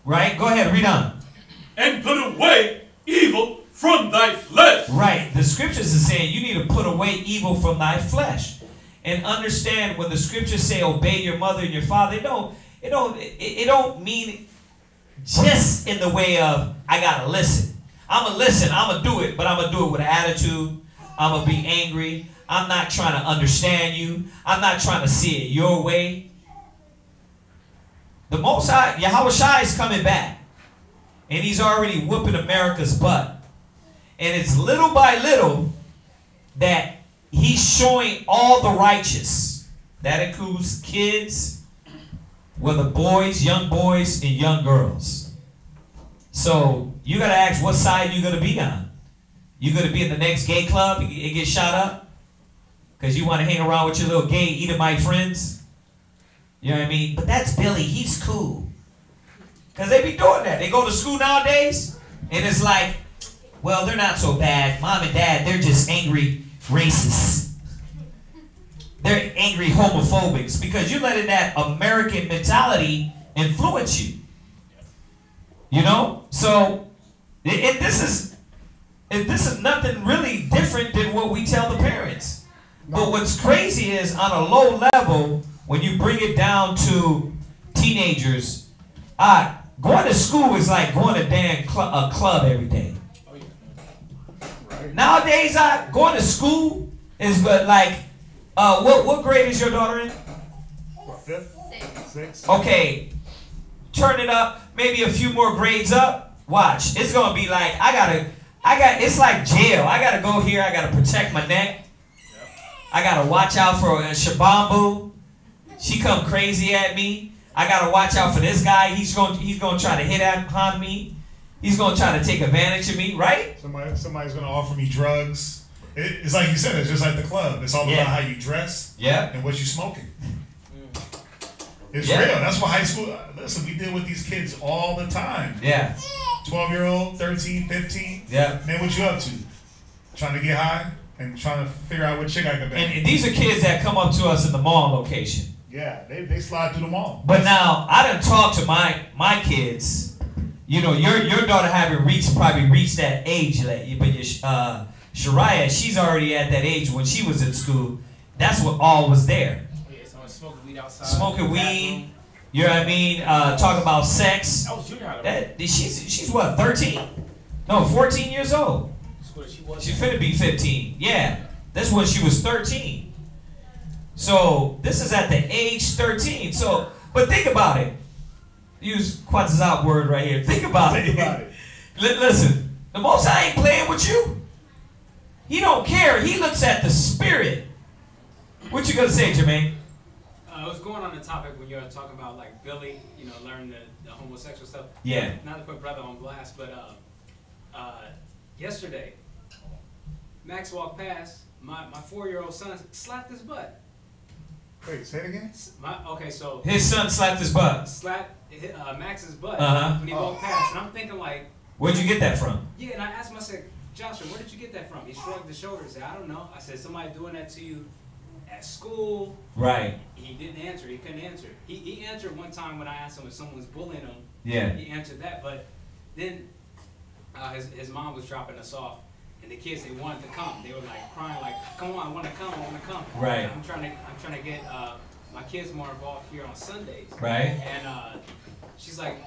[SPEAKER 3] Right? Go ahead, read on.
[SPEAKER 9] And put away evil from thy flesh.
[SPEAKER 3] Right. The scriptures are saying you need to put away evil from thy flesh. And understand when the scriptures say obey your mother and your father, it don't mean just in the way of I gotta listen. I'm gonna listen, I'm gonna do it, but I'm gonna do it with an attitude. I'm gonna be angry. I'm not trying to understand you. I'm not trying to see it your way. The Most High, Yahweh Shai is coming back. And he's already whooping America's butt. And it's little by little that he's showing all the righteous. That includes kids, whether boys, and young girls. So you got to ask what side you're going to be on. You going to be in the next gay club and get shot up? Because you want to hang around with your little gay Edomite friends? You know what I mean? But that's Billy. He's cool. Because they be doing that. They go to school nowadays, and it's like, well, they're not so bad. Mom and dad, they're just angry racists. They're angry homophobics because you're letting that American mentality influence you. You know? So, this is nothing really different than what we tell the parents. But what's crazy is on a low level, when you bring it down to teenagers, going to school is like going to a club every day. Nowadays, going to school is like, what grade is your daughter in?
[SPEAKER 4] Fifth? Sixth.
[SPEAKER 3] Okay, turn it up, maybe a few more grades up. Watch, it's gonna be like it's like jail. I gotta go here. I gotta protect my neck. I gotta watch out for Shabambu. She come crazy at me. I gotta watch out for this guy. He's gonna try to hit on me. He's gonna try to take advantage of me, right?
[SPEAKER 6] Somebody's gonna offer me drugs. It's like you said. It's just like the club. It's all about how you dress, and what you smoking. It's real. That's what high school. Listen, we deal with these kids all the time.
[SPEAKER 3] Yeah.
[SPEAKER 6] 12-year-old, 13, 15.
[SPEAKER 3] Yeah.
[SPEAKER 6] Man, what you up to? Trying to get high and trying to figure out what chick I can bang.
[SPEAKER 3] And these are kids that come up to us in the mall location.
[SPEAKER 6] Yeah, they slide through the mall.
[SPEAKER 3] But now I done talked to my kids. You know, your daughter probably reached that age, but Shariah, she's already at that age when she was in school. That's what all was there.
[SPEAKER 5] Smoking weed outside.
[SPEAKER 3] Smoking weed. You know what I mean? Talk about sex.
[SPEAKER 5] That was junior high.
[SPEAKER 3] She's what, 13? No, 14 years old. She's finna be 15. Yeah. That's when she was 13. So this is at the age 13. So, but think about it. Use Quetzalcoatl word right here. Think about it. Listen, the Most High ain't playing with you. He don't care. He looks at the spirit. What you gonna say, Jermaine?
[SPEAKER 5] I was going on the topic when you were talking about like Billy, you know, learning the homosexual stuff.
[SPEAKER 3] Yeah.
[SPEAKER 5] Not to put brother on blast, but yesterday, Max walked past. My 4-year-old son slapped his butt.
[SPEAKER 6] Wait, say it again.
[SPEAKER 3] His son slapped his butt.
[SPEAKER 5] Slapped Max's butt
[SPEAKER 3] Uh-huh.
[SPEAKER 5] when he walked past, and I'm thinking like,
[SPEAKER 3] Where'd you get that from?
[SPEAKER 5] Yeah, and I asked him, I said, Joshua, where did you get that from? He shrugged his shoulders and said, I don't know. I said, somebody doing that to you at school?
[SPEAKER 3] Right.
[SPEAKER 5] He didn't answer. He couldn't answer. He answered one time when I asked him if someone was bullying him.
[SPEAKER 3] Yeah.
[SPEAKER 5] He answered that, but then his mom was dropping us off, and the kids, they wanted to come. They were like crying, like, "Come on, I want to come, I want to come."
[SPEAKER 3] Right.
[SPEAKER 5] I'm trying to get my kids more involved here on Sundays.
[SPEAKER 3] Right.
[SPEAKER 5] And she's like,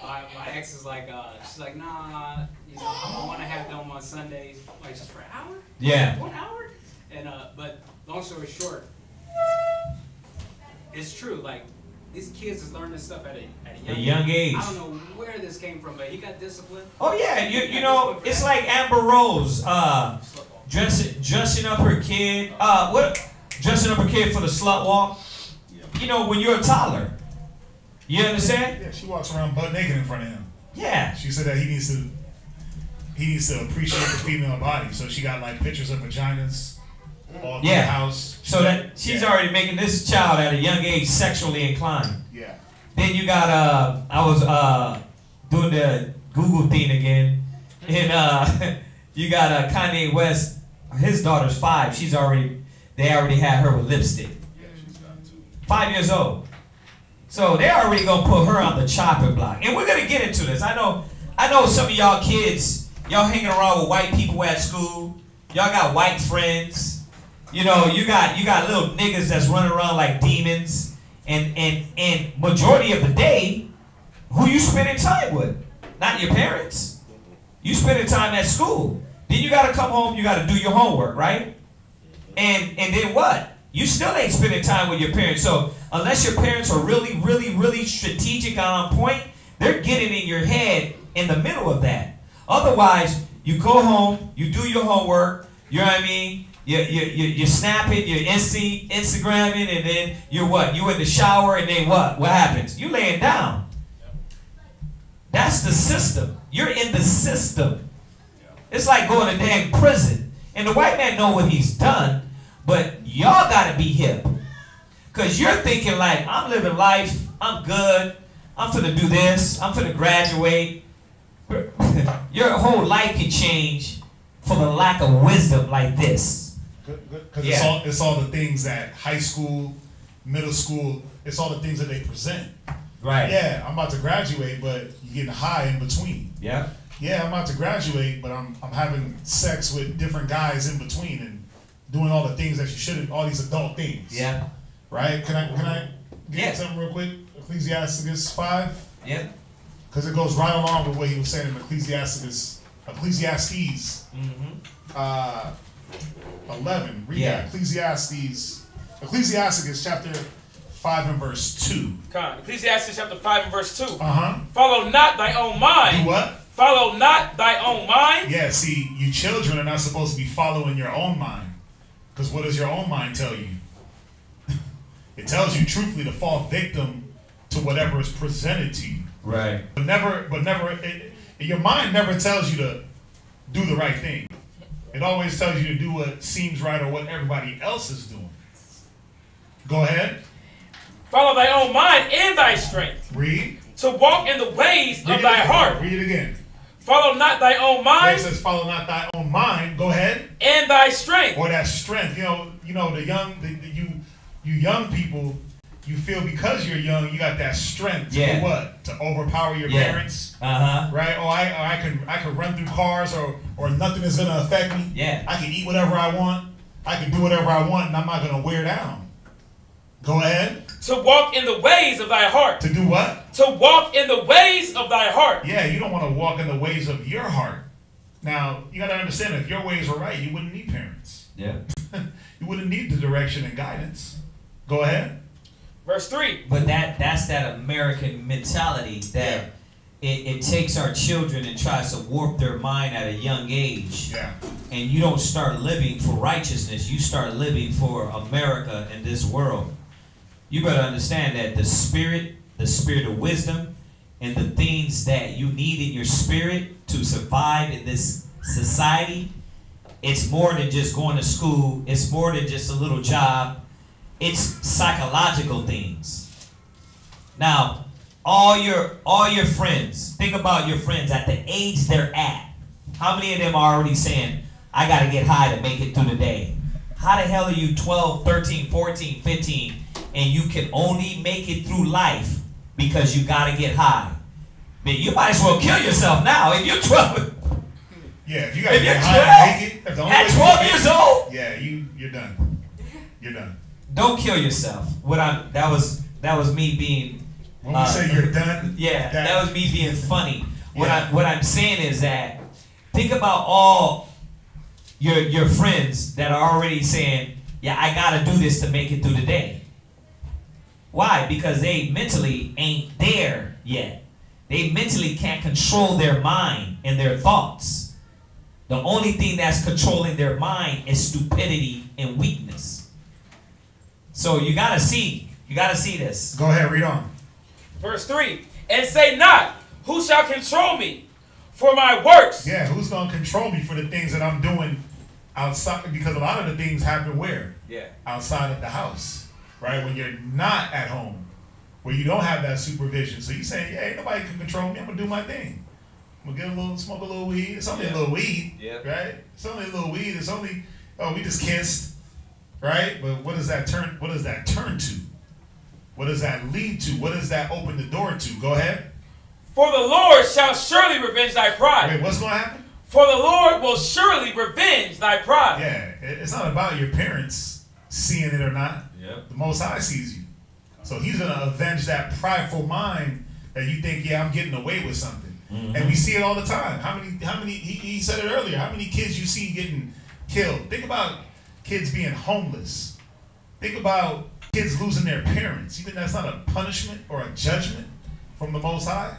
[SPEAKER 5] my ex is like, she's like, nah, you know, I want to have them on Sundays, like just for an hour.
[SPEAKER 3] Yeah.
[SPEAKER 5] 1 hour. And but long story short, it's true. Like these kids is learning this stuff at a
[SPEAKER 3] young age.
[SPEAKER 5] I don't know where this came from, but he got disciplined.
[SPEAKER 3] Oh yeah, you know, it's like Amber Rose dressing up her kid. Dressing up her kid for the slut walk. You know, when you're a toddler. You understand?
[SPEAKER 6] Yeah, she walks around butt naked in front of him.
[SPEAKER 3] Yeah.
[SPEAKER 6] She said that he needs to appreciate the female body. So she got like pictures of vaginas all through the house.
[SPEAKER 3] So that she's already making this child at a young age sexually inclined.
[SPEAKER 6] Yeah.
[SPEAKER 3] Then you got I was doing the Google thing again, and you got Kanye West. His daughter's 5. They already had her with lipstick. 5 years old. So they're already gonna put her on the chopping block, and we're gonna get into this. I know some of y'all kids, y'all hanging around with white people at school. Y'all got white friends. You know, you got little niggas that's running around like demons, and majority of the day, who you spending time with? Not your parents. You spending time at school. Then you gotta come home. You gotta do your homework, right? And then what? You still ain't spending time with your parents. So unless your parents are really, really, really strategic and on point, they're getting in your head in the middle of that. Otherwise, you go home, you do your homework, you know what I mean? You're snapping, you're Instagramming, and then you're what? You in the shower, and then what? What happens? You laying down. That's the system. You're in the system. It's like going to dang prison. And the white man know what he's done, but y'all gotta be hip. Cause you're thinking like, I'm living life, I'm good, I'm finna do this, I'm finna graduate. Your whole life can change for the lack of wisdom like this.
[SPEAKER 6] Because it's all the things that high school, middle school, it's all the things that they present.
[SPEAKER 3] Right.
[SPEAKER 6] Yeah, I'm about to graduate, but you're getting high in between.
[SPEAKER 3] Yeah.
[SPEAKER 6] Yeah, I'm about to graduate, but I'm having sex with different guys in between and doing all the things that you shouldn't, all these adult things.
[SPEAKER 3] Yeah.
[SPEAKER 6] Right? Can I get something real quick? Ecclesiastes 5?
[SPEAKER 3] Yeah.
[SPEAKER 6] Because it goes right along with what he was saying in Ecclesiastes 11. Read that. Ecclesiastes chapter 5 and verse 2.
[SPEAKER 8] Ecclesiastes chapter 5 and verse 2.
[SPEAKER 6] Uh-huh.
[SPEAKER 8] Follow not thy own mind.
[SPEAKER 6] Do what?
[SPEAKER 8] Follow not thy own mind.
[SPEAKER 6] Yeah, see, you children are not supposed to be following your own mind. Because what does your own mind tell you? It tells you truthfully to fall victim to whatever is presented to you.
[SPEAKER 3] Right.
[SPEAKER 6] But your mind never tells you to do the right thing. It always tells you to do what seems right or what everybody else is doing. Go ahead.
[SPEAKER 8] Follow thy own mind and thy strength.
[SPEAKER 6] Read.
[SPEAKER 8] To walk in the ways of thy heart.
[SPEAKER 6] Read it again.
[SPEAKER 8] Follow not thy own mind.
[SPEAKER 6] It says, follow not thy own mind. Go ahead.
[SPEAKER 8] And thy strength.
[SPEAKER 6] Or that strength. You know, you young people, you feel because you're young, you got that strength to do what? To overpower your parents. Right? Oh, I can run through cars or nothing is gonna affect me.
[SPEAKER 3] Yeah.
[SPEAKER 6] I can eat whatever I want. I can do whatever I want, and I'm not gonna wear down. Go ahead.
[SPEAKER 8] To walk in the ways of thy heart.
[SPEAKER 6] To do what?
[SPEAKER 8] To walk in the ways of thy heart.
[SPEAKER 6] Yeah, you don't want to walk in the ways of your heart. Now, you got to understand, if your ways were right, you wouldn't need parents.
[SPEAKER 3] Yeah.
[SPEAKER 6] You wouldn't need the direction and guidance. Go ahead.
[SPEAKER 8] Verse 3.
[SPEAKER 3] But that's that American mentality that it takes our children and tries to warp their mind at a young age.
[SPEAKER 6] Yeah.
[SPEAKER 3] And you don't start living for righteousness. You start living for America and this world. You better understand that the spirit of wisdom, and the things that you need in your spirit to survive in this society, it's more than just going to school. It's more than just a little job. It's psychological things. Now, all your friends, think about your friends at the age they're at. How many of them are already saying, I got to get high to make it through the day? How the hell are you 12, 13, 14, 15, and you can only make it through life because you got to get high? Man, you might as well kill yourself now. If you're 12.
[SPEAKER 6] Yeah, if you got to get high and make it.
[SPEAKER 3] At 12 years old.
[SPEAKER 6] Yeah, you're done. You're done.
[SPEAKER 3] Don't kill yourself. That was me being.
[SPEAKER 6] When we say you're done.
[SPEAKER 3] Yeah, that was me being funny. What I'm saying is that think about all your friends that are already saying, yeah, I gotta do this to make it through the day. Why? Because they mentally ain't there yet. They mentally can't control their mind and their thoughts. The only thing that's controlling their mind is stupidity and weakness. So you gotta see this.
[SPEAKER 6] Go ahead, read on.
[SPEAKER 8] Verse 3, and say not, who shall control me for my works?
[SPEAKER 6] Yeah, who's going to control me for the things that I'm doing outside? Because a lot of the things happen where?
[SPEAKER 3] Yeah.
[SPEAKER 6] Outside of the house, right? When you're not at home, where you don't have that supervision. So you saying, yeah, ain't nobody can control me. I'm going to do my thing. I'm going to smoke a little weed. It's only a little weed, right? It's only a little weed. It's only, we just kissed, right? But what does that turn to? What does that lead to? What does that open the door to? Go ahead.
[SPEAKER 8] For the Lord shall surely revenge thy pride.
[SPEAKER 6] Wait, what's going to happen?
[SPEAKER 8] For the Lord will surely revenge thy pride.
[SPEAKER 6] Yeah, it's not about your parents seeing it or not.
[SPEAKER 3] Yep.
[SPEAKER 6] The Most High sees you. So he's going to avenge that prideful mind that you think, yeah, I'm getting away with something. Mm-hmm. And we see it all the time. How many, he said it earlier, how many kids you see getting killed? Think about kids being homeless. Think about kids losing their parents. You think that's not a punishment or a judgment from the Most High?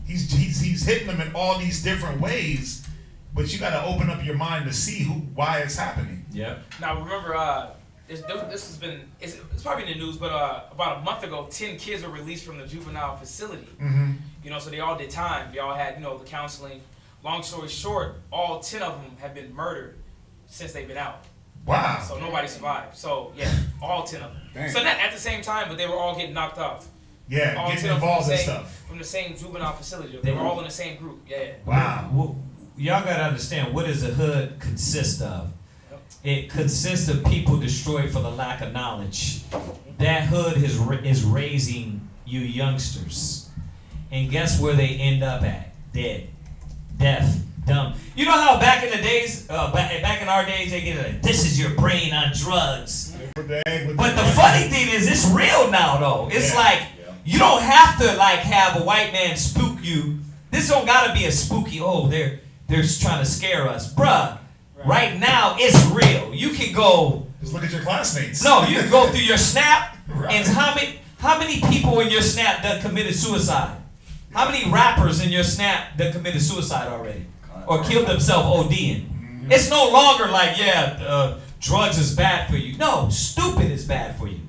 [SPEAKER 6] He's hitting them in all these different ways, but you got to open up your mind to see why it's happening.
[SPEAKER 3] Yeah.
[SPEAKER 8] This has been it's probably in the news, but about a month ago, 10 kids were released from the juvenile facility.
[SPEAKER 6] Mm-hmm.
[SPEAKER 8] You know, so they all did time. They all had the counseling. Long story short, all 10 of them have been murdered since they've been out.
[SPEAKER 6] Wow.
[SPEAKER 8] So nobody survived. So yeah, all 10 of them.
[SPEAKER 6] Dang.
[SPEAKER 8] So not at the same time, but they were all getting knocked off.
[SPEAKER 6] Yeah,
[SPEAKER 8] all
[SPEAKER 6] getting involved in stuff.
[SPEAKER 8] From the same juvenile facility. They were all in the same group. Yeah.
[SPEAKER 6] Wow.
[SPEAKER 3] Well, y'all got to understand, what does a hood consist of? It consists of people destroyed for the lack of knowledge. That hood is raising you youngsters. And guess where they end up at? Dead. Deaf. Dumb. You know how back in the days, back in our days, they get this is your brain on drugs. But the funny thing is, it's real now, though. It's like, you don't have to have a white man spook you. This don't gotta be a spooky, they're trying to scare us. Bruh, right now, it's real. You can go.
[SPEAKER 6] Just look at your classmates.
[SPEAKER 3] No, you can go through your Snap, and how many people in your Snap that committed suicide? How many rappers in your Snap that committed suicide already? Or killed themselves ODing? Mm-hmm. It's no longer like, drugs is bad for you. No, stupid is bad for you.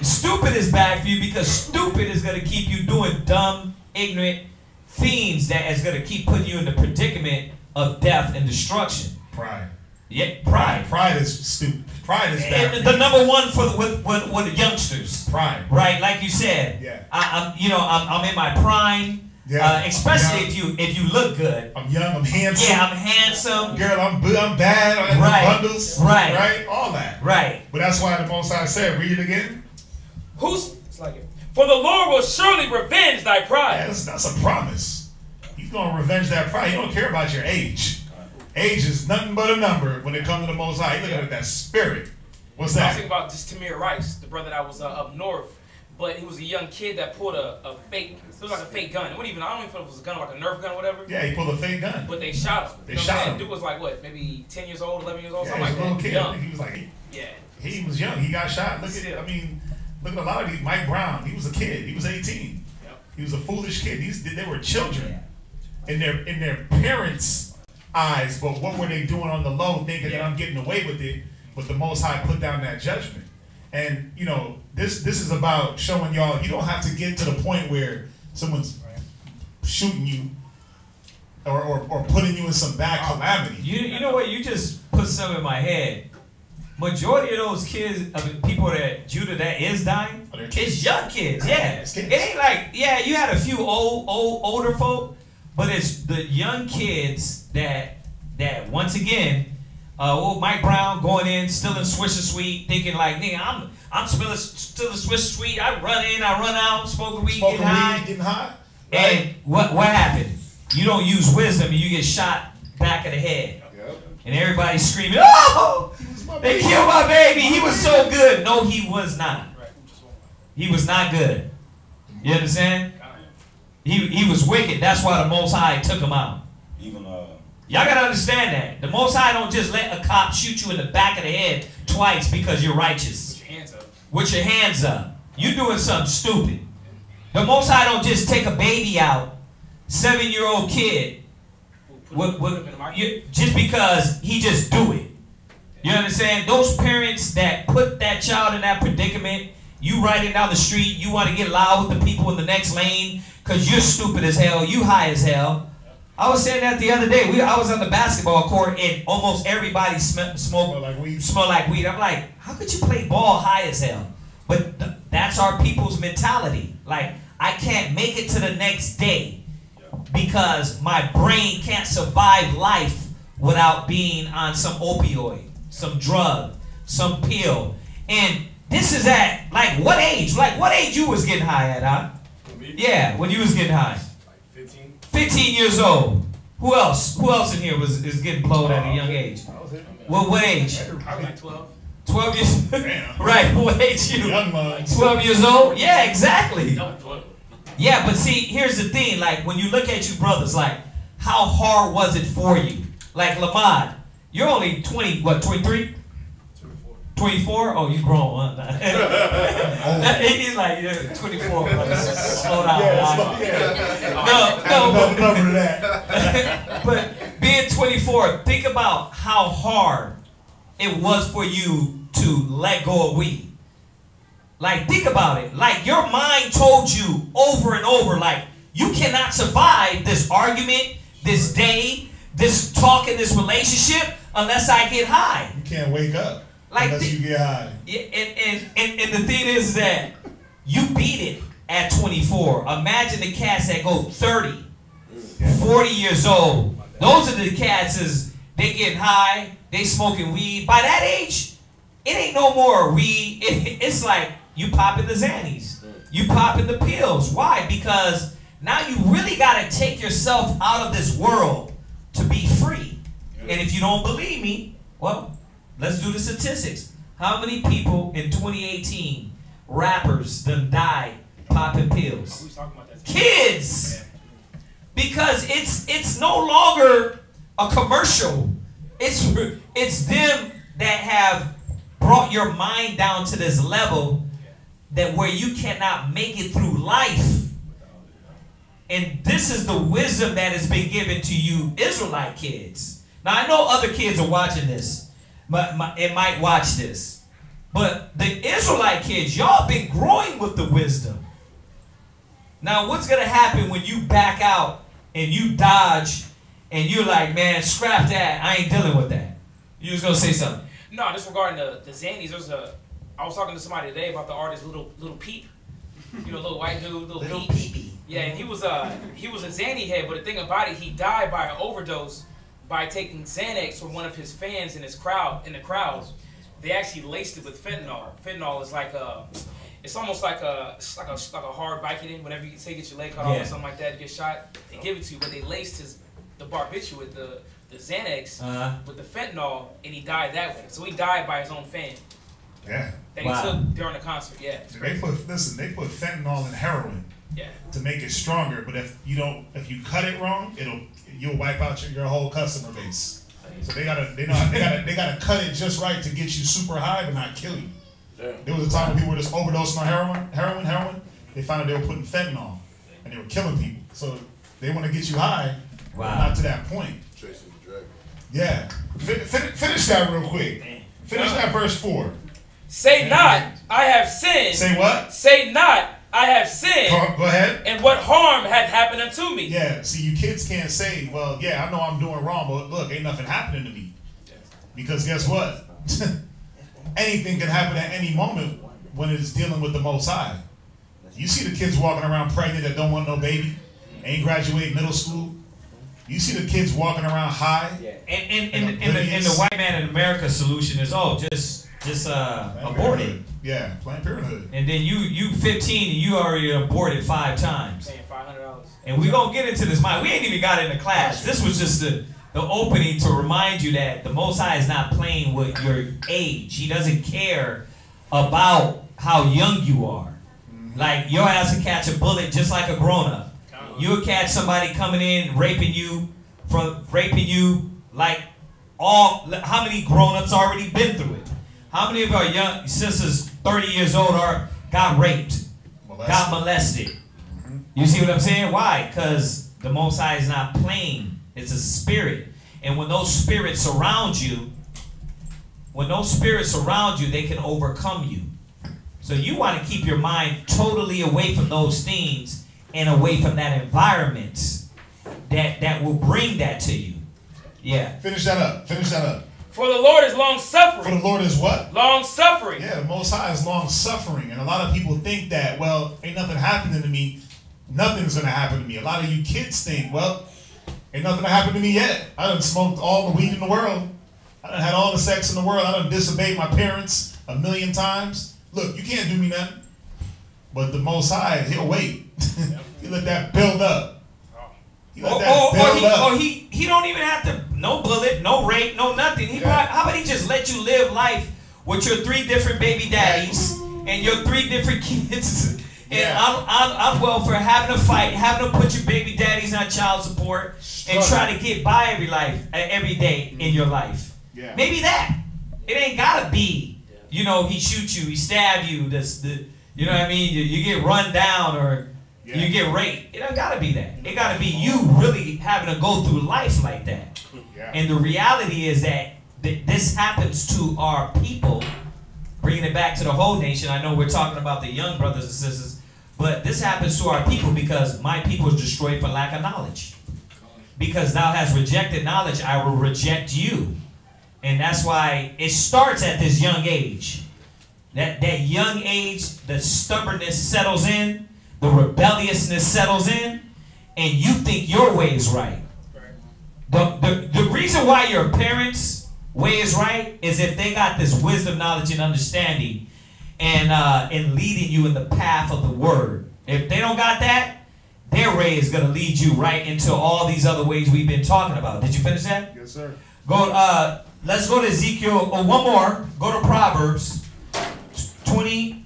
[SPEAKER 3] Stupid is bad for you because stupid is going to keep you doing dumb, ignorant things that is going to keep putting you in the predicament of death and destruction.
[SPEAKER 6] Pride.
[SPEAKER 3] Yeah, pride.
[SPEAKER 6] Pride is stupid. Pride is bad.
[SPEAKER 3] And the number one with the youngsters.
[SPEAKER 6] Pride.
[SPEAKER 3] Right, like you said.
[SPEAKER 6] Yeah.
[SPEAKER 3] I'm in my prime.
[SPEAKER 6] Yeah.
[SPEAKER 3] Especially if you look good.
[SPEAKER 6] I'm young. I'm handsome.
[SPEAKER 3] Yeah, I'm handsome.
[SPEAKER 6] Girl, I'm bad. I have bundles.
[SPEAKER 3] Right.
[SPEAKER 6] Right. All that.
[SPEAKER 3] Right.
[SPEAKER 6] But that's why the Most High said, read it again.
[SPEAKER 8] For the Lord will surely revenge thy pride.
[SPEAKER 6] Yeah, that's a promise. He's going to revenge that pride. He don't care about your age. Age is nothing but a number when it comes to the Most High. He looking at that spirit. What's that?
[SPEAKER 8] I was thinking about this Tamir Rice, the brother that was up north, but he was a young kid that pulled a fake. It was like a fake gun. I don't even know if it was a gun, like a Nerf gun or whatever.
[SPEAKER 6] Yeah, he pulled a fake gun.
[SPEAKER 8] But they shot him.
[SPEAKER 6] They shot him.
[SPEAKER 8] Dude was like what, maybe 10 years old, 11 years old,
[SPEAKER 6] yeah,
[SPEAKER 8] something like
[SPEAKER 6] little
[SPEAKER 8] that.
[SPEAKER 6] Kid.
[SPEAKER 8] Young.
[SPEAKER 6] I think he was like, he was young. He got shot. Look at a lot of these. Mike Brown, he was a kid. He was 18. Yep. He was a foolish kid. They were children in their parents' eyes, but what were they doing on the low, thinking that I'm getting away with it? But the Most High put down that judgment. And this is about showing y'all you don't have to get to the point where someone's shooting you or putting you in some bad calamity.
[SPEAKER 3] You know what? You just put something in my head. majority of those kids, people that Judah that is dying, it's young kids. Yeah, it ain't like you had a few older folk, but it's the young kids that once again, Mike Brown going in, stealing Swisher Sweet, thinking like, nigga, I'm stealing Swisher Sweet. I run in, I run out, smoking weed, getting high. Right? And what happened? You don't use wisdom, and you get shot back of the head. Yep. And everybody's screaming, "Oh, they killed my baby. He was so good." No, he was not. He was not good. You understand? He was wicked. That's why the Most High took him out.
[SPEAKER 10] Even
[SPEAKER 3] y'all gotta understand that. The Most High don't just let a cop shoot you in the back of the head twice because you're righteous.
[SPEAKER 8] With your hands up. With
[SPEAKER 3] your hands up. You doing something stupid. The Most High don't just take a baby out, 7-year-old kid, just because he just do it. You understand? Those parents that put that child in that predicament, you riding down the street, you want to get loud with the people in the next lane because you're stupid as hell, you high as hell. I was saying that the other day. I was on the basketball court and almost everybody smelled like weed. I'm like, how could you play ball high as hell? But that's our people's mentality. Like, I can't make it to the next day because my brain can't survive life without being on some opioid, some drug, some pill. And this is at, like, what age? Like, what age you was getting high at, huh? Yeah, when you was getting high. 15 years old. Who else? Who else in here is getting blowed at a young age? What age?
[SPEAKER 8] I was like 12.
[SPEAKER 3] 12 years? Right, what age you? 12 years old? Yeah, exactly. Yeah, but see, here's the thing. Like, when you look at you brothers, like, how hard was it for you? Like, Lamad, you're only 20, what, 23? 24? Oh, you grown, huh? He's like, yeah, 24. Slow down. No. But being 24, think about how hard it was for you to let go of weed. Like, think about it. Like, your mind told you over and over, like, you cannot survive this argument, this day, this talk in this relationship unless I get high.
[SPEAKER 6] You can't wake up. Like unless you get high.
[SPEAKER 3] And the thing is that you beat it at 24. Imagine the cats that go 30, 40 years old. Those are the cats they getting high, they smoking weed. By that age, it ain't no more weed. It's like you popping the Xannies. You popping the pills. Why? Because now you really got to take yourself out of this world to be free. And if you don't believe me, well, let's do the statistics. How many people in 2018, rappers, done died popping pills?
[SPEAKER 8] Who's talking about that?
[SPEAKER 3] Kids! Because it's no longer a commercial. It's them that have brought your mind down to this level that where you cannot make it through life. And this is the wisdom that has been given to you Israelite kids. Now, I know other kids are watching this. It might watch this. But the Israelite kids, y'all been growing with the wisdom. Now, what's going to happen when you back out and you dodge and you're like, man, scrap that. I ain't dealing with that. You was going to say something.
[SPEAKER 8] No, just regarding the Xannies, I was talking to somebody today about the artist Little Peep. You know, little white dude, Little Peep. Yeah, and he was a Xanny head, but the thing about it, he died by an overdose by taking Xanax from one of his fans in the crowd. They actually laced it with fentanyl. Fentanyl is like it's almost like a hard Vicodin. Whenever you say get your leg cut off or something like that, you get shot, they give it to you. But they laced the barbiturate, the Xanax with the fentanyl, and he died that way. So he died by his own fan.
[SPEAKER 6] Yeah.
[SPEAKER 8] That he took during the concert. Yeah.
[SPEAKER 6] They put fentanyl in heroin.
[SPEAKER 8] Yeah.
[SPEAKER 6] To make it stronger, but if you cut it wrong, you'll wipe out your whole customer base. So they gotta cut it just right to get you super high but not kill you. Yeah. There was a time when people were just overdosing on heroin. They found out they were putting fentanyl and they were killing people. So they want to get you high, but not to that point.
[SPEAKER 7] Chasing the dragon.
[SPEAKER 6] Yeah. Finish that real quick. Finish that verse 4.
[SPEAKER 8] Say not, I have sinned.
[SPEAKER 6] Say what?
[SPEAKER 8] Say not, I have sinned.
[SPEAKER 6] Go ahead.
[SPEAKER 8] And what harm had happened unto me?
[SPEAKER 6] Yeah, see, you kids can't say, well, yeah, I know I'm doing wrong, but look, ain't nothing happening to me. Because guess what? anything can happen at any moment when it's dealing with the Most High. You see the kids walking around pregnant that don't want no baby, ain't graduated middle school. You see the kids walking around high.
[SPEAKER 3] Yeah. And the white man in America solution is, just abort it.
[SPEAKER 6] Yeah, Planned Parenthood.
[SPEAKER 3] And then you 15 and you already aborted 5 times.
[SPEAKER 8] Paying $500.
[SPEAKER 3] And we gonna get into this mind. We ain't even got into class. This was just the opening to remind you that the Most High is not playing with your age. He doesn't care about how young you are. Like, your ass will catch a bullet just like a grown-up. You'll catch somebody coming in raping you like how many grown-ups already been through it? How many of our young sisters 30 years old got raped, got molested? You see what I'm saying? Why? Because the Most High is not playing. It's a spirit. And when those spirits surround you, they can overcome you. So you want to keep your mind totally away from those things and away from that environment that will bring that to you. Yeah.
[SPEAKER 6] Finish that up.
[SPEAKER 8] For the Lord is long-suffering.
[SPEAKER 6] For the Lord is what?
[SPEAKER 8] Long-suffering.
[SPEAKER 6] Yeah, the Most High is long-suffering. And a lot of people think that, well, ain't nothing happening to me. Nothing's going to happen to me. A lot of you kids think, well, ain't nothing happened to me yet. I done smoked all the weed in the world. I done had all the sex in the world. I done disobeyed my parents 1,000,000 times. Look, you can't do me nothing. But the Most High, he'll wait. He let that build up. He
[SPEAKER 3] don't even have to, no bullet, no rape, no nothing. How about he just let you live life with your 3 different baby daddies and your 3 different kids? And I'm well for having a fight, having to put your baby daddies on child support and try to get by every day in your life. Yeah. Maybe that. It ain't gotta be, he shoot you, he stab you, you know what I mean? You get run down or you get raped. It don't gotta be that. It gotta be you really having to go through life like that. Yeah. And the reality is that this happens to our people, bringing it back to the whole nation. I know we're talking about the young brothers and sisters, but this happens to our people because my people is destroyed for lack of knowledge. Because thou hast rejected knowledge, I will reject you. And that's why it starts at this young age. That young age, the stubbornness settles in, the rebelliousness settles in, and you think your way is right. The reason why your parents' way is right is if they got this wisdom, knowledge, and understanding and leading you in the path of the word. If they don't got that, their way is going to lead you right into all these other ways we've been talking about. Did you finish that?
[SPEAKER 6] Yes, sir.
[SPEAKER 3] Let's go to Ezekiel. One more. Go to Proverbs 20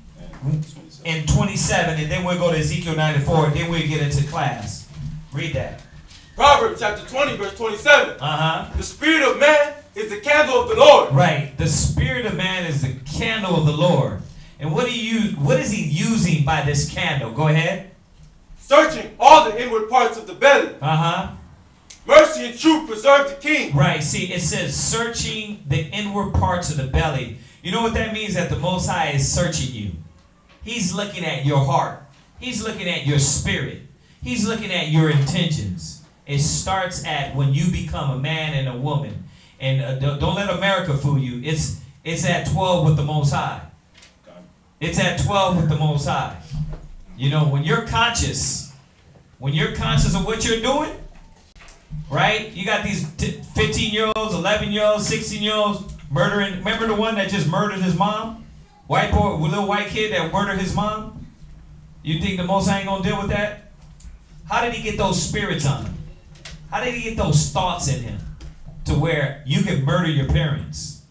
[SPEAKER 3] and 27, and then we'll go to Ezekiel 94, and then we'll get into class. Read that.
[SPEAKER 7] Proverbs chapter 20, verse 27.
[SPEAKER 3] Uh-huh.
[SPEAKER 7] The spirit of man is the candle of the Lord.
[SPEAKER 3] Right. The spirit of man is the candle of the Lord. And what is he using by this candle? Go ahead.
[SPEAKER 7] Searching all the inward parts of the belly.
[SPEAKER 3] Uh-huh.
[SPEAKER 7] Mercy and truth preserve the king.
[SPEAKER 3] Right. See, it says searching the inward parts of the belly. You know what that means? That the Most High is searching you. He's looking at your heart. He's looking at your spirit. He's looking at your intentions. It starts at when you become a man and a woman. And don't let America fool you. It's at 12 with the Most High. It's at 12 with the Most High. You know, when you're conscious of what you're doing, right? You got these 15-year-olds, 11-year-olds, 16-year-olds murdering. Remember the one that just murdered his mom? White boy, little white kid that murdered his mom? You think the Most High ain't gonna deal with that? How did he get those spirits on him? How did he get those thoughts in him to where you can murder your parents?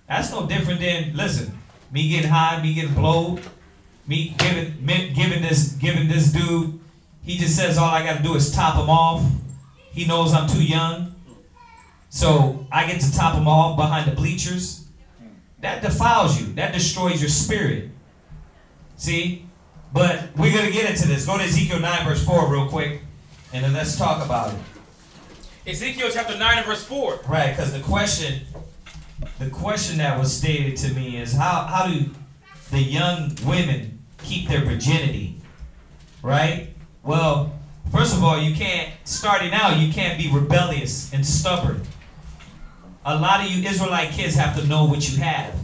[SPEAKER 3] That's no different than, listen, me getting high, me getting blowed, me giving this dude, he just says all I gotta do is top him off. He knows I'm too young. So I get to top him off behind the bleachers. That defiles you. That destroys your spirit. See? But we're going to get into this. Go to Ezekiel 9 verse 4 real quick. And then let's talk about it.
[SPEAKER 8] Ezekiel chapter 9 and verse 4.
[SPEAKER 3] Right, because the question that was stated to me is how do the young women keep their virginity? Right? Well, first of all, you can't be rebellious and stubborn. A lot of you Israelite kids have to know what you have.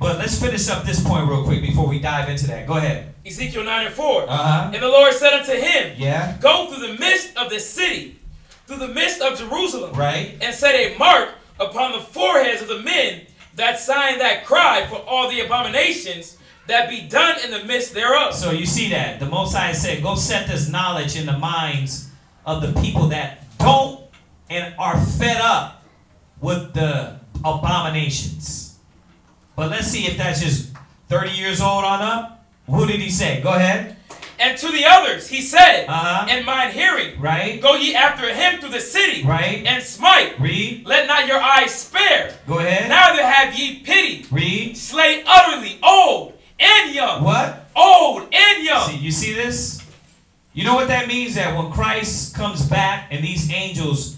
[SPEAKER 3] But let's finish up this point real quick before we dive into that. Go ahead.
[SPEAKER 8] Ezekiel 9:4.
[SPEAKER 3] Uh-huh.
[SPEAKER 8] And the Lord said unto him,
[SPEAKER 3] Yeah.
[SPEAKER 8] Go through the midst of the city, through the midst of Jerusalem,
[SPEAKER 3] Right.
[SPEAKER 8] and set a mark upon the foreheads of the men that sign that cry for all the abominations that be done in the midst thereof.
[SPEAKER 3] So you see that. The Most High said, go set this knowledge in the minds of the people that don't and are fed up with the abominations. But let's see if that's just 30 years old on up. Who did he say? Go ahead.
[SPEAKER 8] And to the others he said,
[SPEAKER 3] Uh-huh.
[SPEAKER 8] in mine hearing,
[SPEAKER 3] Right.
[SPEAKER 8] Go ye after him through the city,
[SPEAKER 3] Right.
[SPEAKER 8] and smite.
[SPEAKER 3] Read.
[SPEAKER 8] Let not your eyes spare.
[SPEAKER 3] Go ahead.
[SPEAKER 8] Neither have ye pity.
[SPEAKER 3] Read.
[SPEAKER 8] Slay utterly old and young.
[SPEAKER 3] What?
[SPEAKER 8] Old and young.
[SPEAKER 3] See, you see this? You know what that means? That when Christ comes back and these angels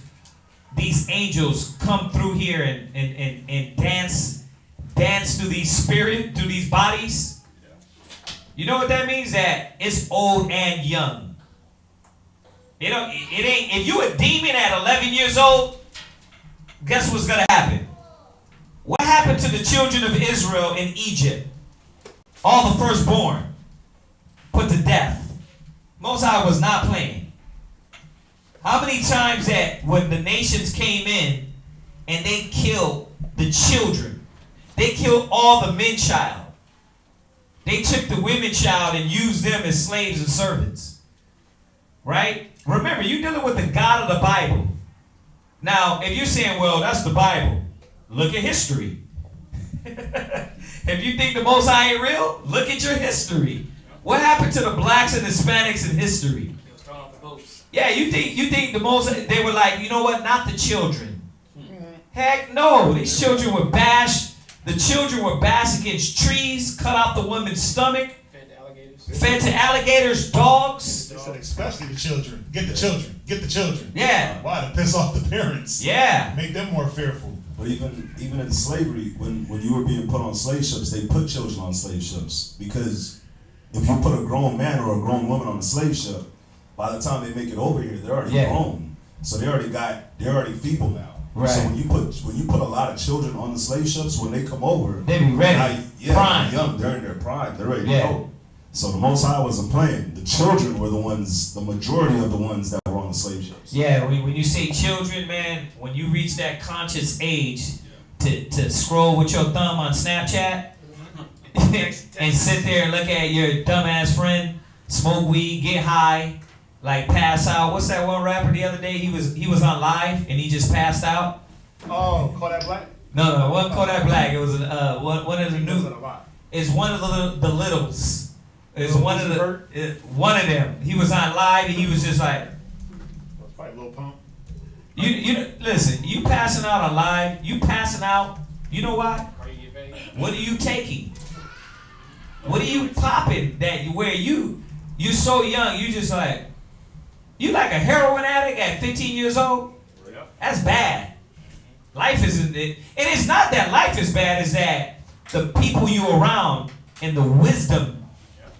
[SPEAKER 3] come through here and dance through through these bodies. You know what that means? That it's old and young. It ain't. If you a demon at 11 years old, guess what's gonna happen? What happened to the children of Israel in Egypt? All the firstborn put to death. Most High was not playing. How many times that when the nations came in and they killed the children, they killed all the men child. They took the women child and used them as slaves and servants. Right? Remember, you're dealing with the God of the Bible. Now, if you're saying, well, that's the Bible, look at history. If you think the Most High ain't real, look at your history. What happened to the blacks and Hispanics in history? Yeah, you think the Most, they were like, you know what, not the children. Heck no, these children were bashed. The children were bashed against trees, cut out the woman's stomach, fed to alligators, dogs.
[SPEAKER 6] They said especially the children. Get the children. Get the children.
[SPEAKER 3] Yeah.
[SPEAKER 6] Why? To piss off the parents.
[SPEAKER 3] Yeah.
[SPEAKER 6] Make them more fearful.
[SPEAKER 10] But even in slavery, when you were being put on slave ships, they put children on slave ships. Because if you put a grown man or a grown woman on a slave ship, by the time they make it over here, they're already grown. So they're already feeble now.
[SPEAKER 3] Right.
[SPEAKER 10] So when you put a lot of children on the slave ships, when they come over,
[SPEAKER 3] they be ready.
[SPEAKER 10] Prime. They're young, they're in their prime, they're ready to go. So the Most High wasn't playing. The children were the ones, the majority of the ones that were on the slave ships.
[SPEAKER 3] Yeah, when you say children, man, when you reach that conscious age to scroll with your thumb on Snapchat and sit there and look at your dumbass friend, smoke weed, get high, like pass out. What's that one rapper the other day? He was on live and he just passed out.
[SPEAKER 4] Oh, Kodak Black?
[SPEAKER 3] No, it wasn't Kodak Black. It was one of the new. It's one of the littles. It's one of them. He was on live and he was just like.
[SPEAKER 4] Probably Lil Pump.
[SPEAKER 3] You listen. You passing out on live. You passing out. You know why? What are you taking? What are you popping where you're so young? You just like. You like a heroin addict at 15 years old? That's bad. Life isn't it. And it's not that life is bad, it's that the people you around and the wisdom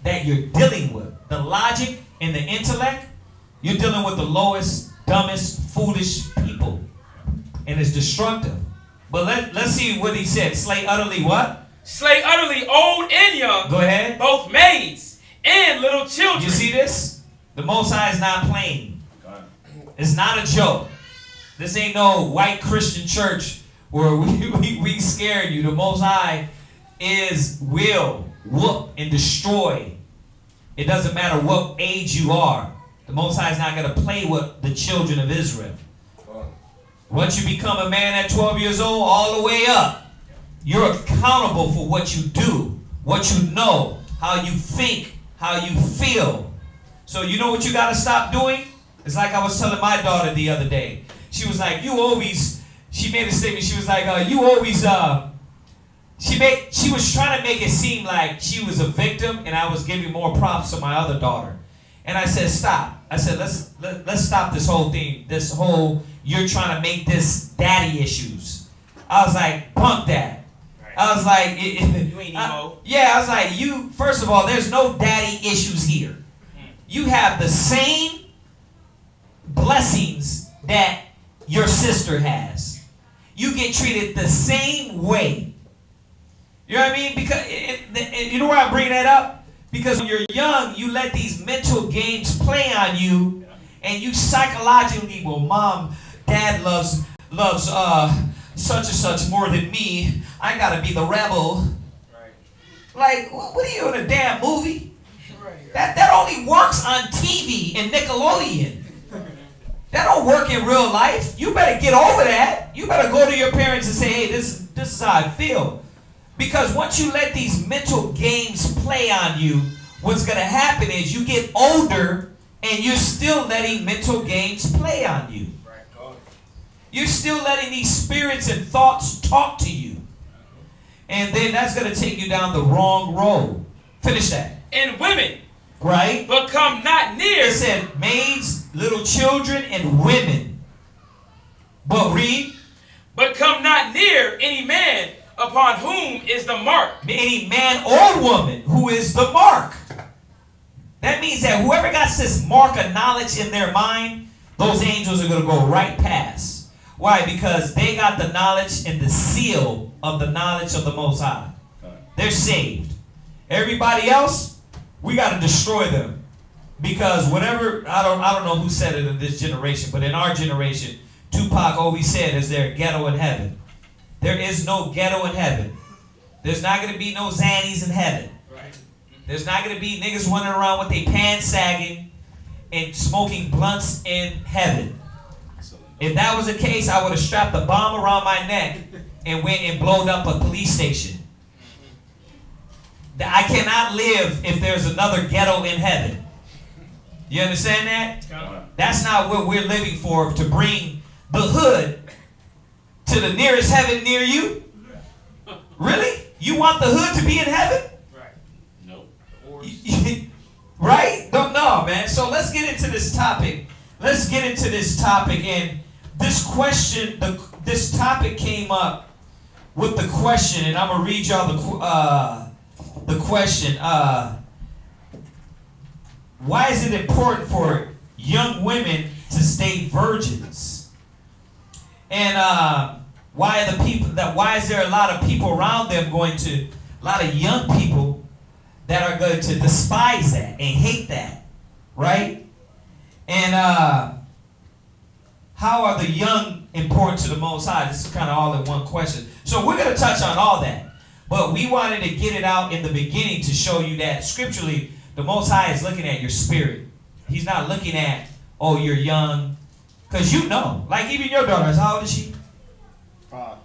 [SPEAKER 3] that you're dealing with, the logic and the intellect, you're dealing with the lowest, dumbest, foolish people. And it's destructive. But let's see what he said. Slay utterly what?
[SPEAKER 8] Slay utterly old and young.
[SPEAKER 3] Go ahead.
[SPEAKER 8] Both maids and little children.
[SPEAKER 3] You see this? The Most High is not playing. It's not a joke. This ain't no white Christian church where we scared you. The Most High will whoop and destroy. It doesn't matter what age you are. The Most High is not going to play with the children of Israel. Once you become a man at 12 years old, all the way up, you're accountable for what you do, what you know, how you think, how you feel. So you know what you got to stop doing? It's like I was telling my daughter the other day. She was like, she made a statement. She was like, she was trying to make it seem like she was a victim and I was giving more props to my other daughter. And I said, stop. I said, let's stop this whole thing. This whole, you're trying to make this daddy issues. I was like, bump that. I was like,
[SPEAKER 8] you ain't emo.
[SPEAKER 3] I was like, first of all, there's no daddy issues here. You have the same blessings that your sister has. You get treated the same way. You know what I mean? Because you know why I bring that up? Because when you're young, you let these mental games play on you, and you psychologically, well, mom, dad loves such and such more than me. I gotta be the rebel. Right. Like, what are you in a damn movie? Right. That only works on TV and Nickelodeon. That don't work in real life. You better get over that. You better go to your parents and say, hey, this is how I feel. Because once you let these mental games play on you, what's going to happen is you get older and you're still letting mental games play on you. You're still letting these spirits and thoughts talk to you. And then that's going to take you down the wrong road. Finish that.
[SPEAKER 8] And women.
[SPEAKER 3] Right?
[SPEAKER 8] But come not near.
[SPEAKER 3] It said maids, little children, and women. But read.
[SPEAKER 8] But come not near any man upon whom is the mark.
[SPEAKER 3] Any man or woman who is the mark. That means that whoever got this mark of knowledge in their mind, those angels are going to go right past. Why? Because they got the knowledge and the seal of the knowledge of the Most High. They're saved. Everybody else, we got to destroy them. Because whatever, I don't know who said it in this generation, but in our generation, Tupac always said, is there a ghetto in heaven? There is no ghetto in heaven. There's not going to be no zannies in heaven. Right. There's not going to be niggas running around with their pants sagging and smoking blunts in heaven. If that was the case, I would have strapped a bomb around my neck and went and blowed up a police station. I cannot live if there's another ghetto in heaven. You understand that? That's not what we're living for, to bring the hood to the nearest heaven near you? Really? You want the hood to be in heaven?
[SPEAKER 8] Right. Nope.
[SPEAKER 3] Right? No, man. So let's get into this topic. Let's get into this topic. And this question, this topic came up with the question, and I'm going to read y'all the question. Why is it important for young women to stay virgins? And why is there a lot of people around them a lot of young people that are going to despise that and hate that, right? And how are the young important to the Most High? This is kind of all in one question. So we're going to touch on all that. But we wanted to get it out in the beginning to show you that scripturally, the Most High is looking at your spirit. He's not looking at, oh, you're young. Because you know. Like even your daughter, how old is she? I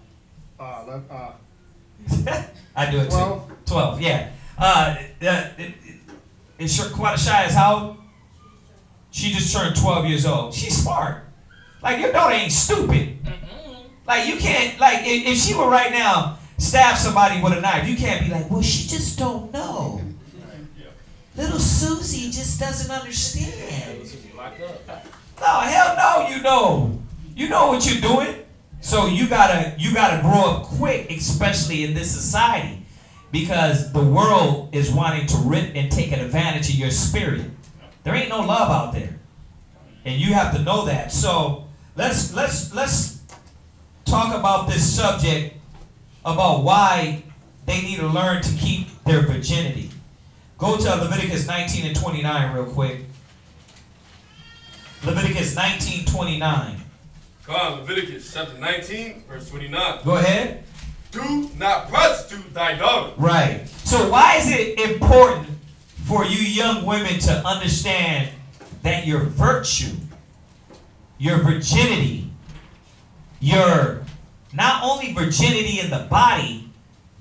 [SPEAKER 3] do it
[SPEAKER 4] 12.
[SPEAKER 3] too. 12, yeah. Quite shy is how old? She just turned 12 years old. She's smart. Like your daughter ain't stupid. Like you can't, like if she were right now, stab somebody with a knife, you can't be like, well, she just don't know. Little Susie just doesn't understand. No, hell no, you know. You know what you're doing. So you gotta grow up quick, especially in this society. Because the world is wanting to rip and take advantage of your spirit. There ain't no love out there. And you have to know that. So let's talk about this subject about why they need to learn to keep their virginity. Go to Leviticus 19 and 29 real quick. Leviticus 19:29.
[SPEAKER 7] Go on, Leviticus chapter 19, verse 29.
[SPEAKER 3] Go ahead.
[SPEAKER 7] Do not prostitute thy daughter.
[SPEAKER 3] Right. So why is it important for you young women to understand that your virtue, your virginity, your not only virginity in the body,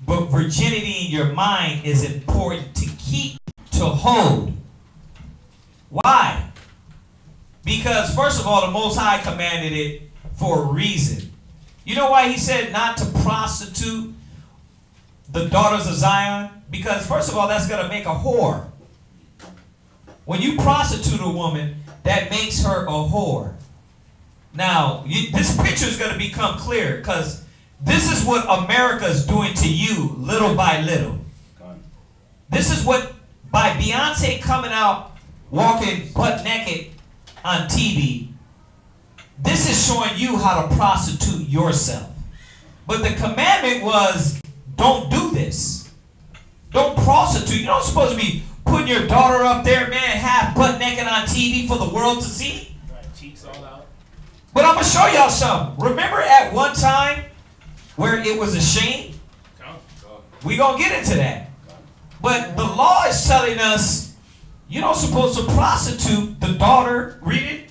[SPEAKER 3] but virginity in your mind is important to keep, to hold. Why? Because first of all, the Most High commanded it for a reason. You know why he said not to prostitute the daughters of Zion? Because first of all, that's going to make a whore. When you prostitute a woman, that makes her a whore. Now, this picture is going to become clear because this is what America is doing to you little by little. This is what, by Beyonce coming out walking butt naked on TV, this is showing you how to prostitute yourself. But the commandment was, don't do this. prostitute. You're not supposed to be putting your daughter up there, man, half butt naked on TV for the world to see.
[SPEAKER 8] Right, cheeks all out.
[SPEAKER 3] But I'm going to show y'all something. Remember at one time where it was a shame? We're going to get into that. But the law is telling us you're not supposed to prostitute the daughter. Read it.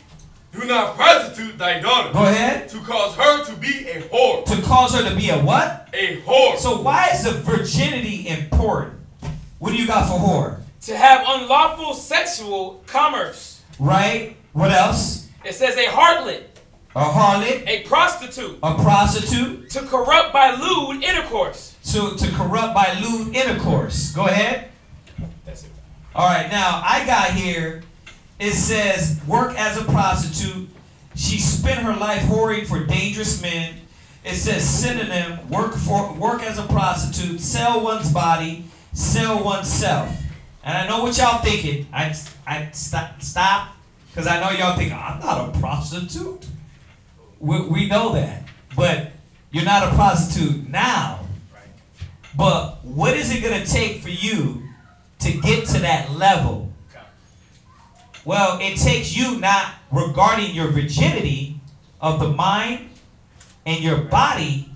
[SPEAKER 7] Do not prostitute thy daughter.
[SPEAKER 3] Go ahead.
[SPEAKER 7] To cause her to be a whore.
[SPEAKER 3] To cause her to be a what?
[SPEAKER 7] A whore.
[SPEAKER 3] So why is the virginity important? What do you got for whore?
[SPEAKER 8] To have unlawful sexual commerce.
[SPEAKER 3] Right. What else?
[SPEAKER 8] It says a harlot.
[SPEAKER 3] A harlot.
[SPEAKER 8] A prostitute.
[SPEAKER 3] A prostitute.
[SPEAKER 8] To corrupt by lewd intercourse.
[SPEAKER 3] So to corrupt by lewd intercourse. Go ahead.
[SPEAKER 8] That's it.
[SPEAKER 3] All right. Now I got here. It says work as a prostitute. She spent her life whoring for dangerous men. It says synonym work as a prostitute, sell one's body, sell oneself. And I know what y'all thinking. I stop because I know y'all think I'm not a prostitute. We know that, but you're not a prostitute now. But what is it going to take for you to get to that level? Well, it takes you not regarding your virginity of the mind and your body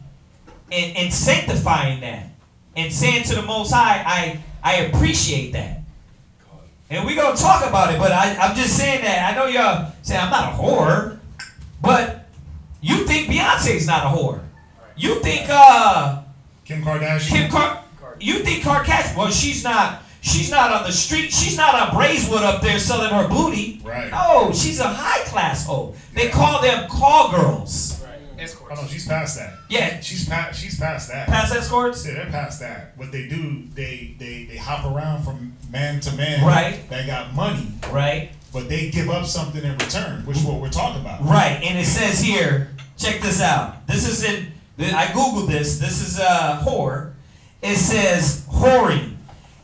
[SPEAKER 3] and sanctifying that and saying to the Most High, I appreciate that. And we're going to talk about it, but I'm just saying that. I know y'all say I'm not a whore, but you think Beyonce's not a whore. You think
[SPEAKER 6] Kim Kardashian.
[SPEAKER 3] You think Kardashian? Well, she's not on the street. She's not on Braeswood up there selling her booty.
[SPEAKER 6] Right.
[SPEAKER 3] No, she's a high class hoe. They call them call girls.
[SPEAKER 8] Right. Escorts.
[SPEAKER 6] Oh no, she's past that.
[SPEAKER 3] Yeah.
[SPEAKER 6] She's past that.
[SPEAKER 3] Past escorts?
[SPEAKER 6] Yeah, they're past that. What they do, they hop around from man to man.
[SPEAKER 3] Right.
[SPEAKER 6] They got money.
[SPEAKER 3] Right.
[SPEAKER 6] But they give up something in return, which is what we're talking about.
[SPEAKER 3] Right. And it says here, check this out. This is I Googled this. This is whore. It says whoring.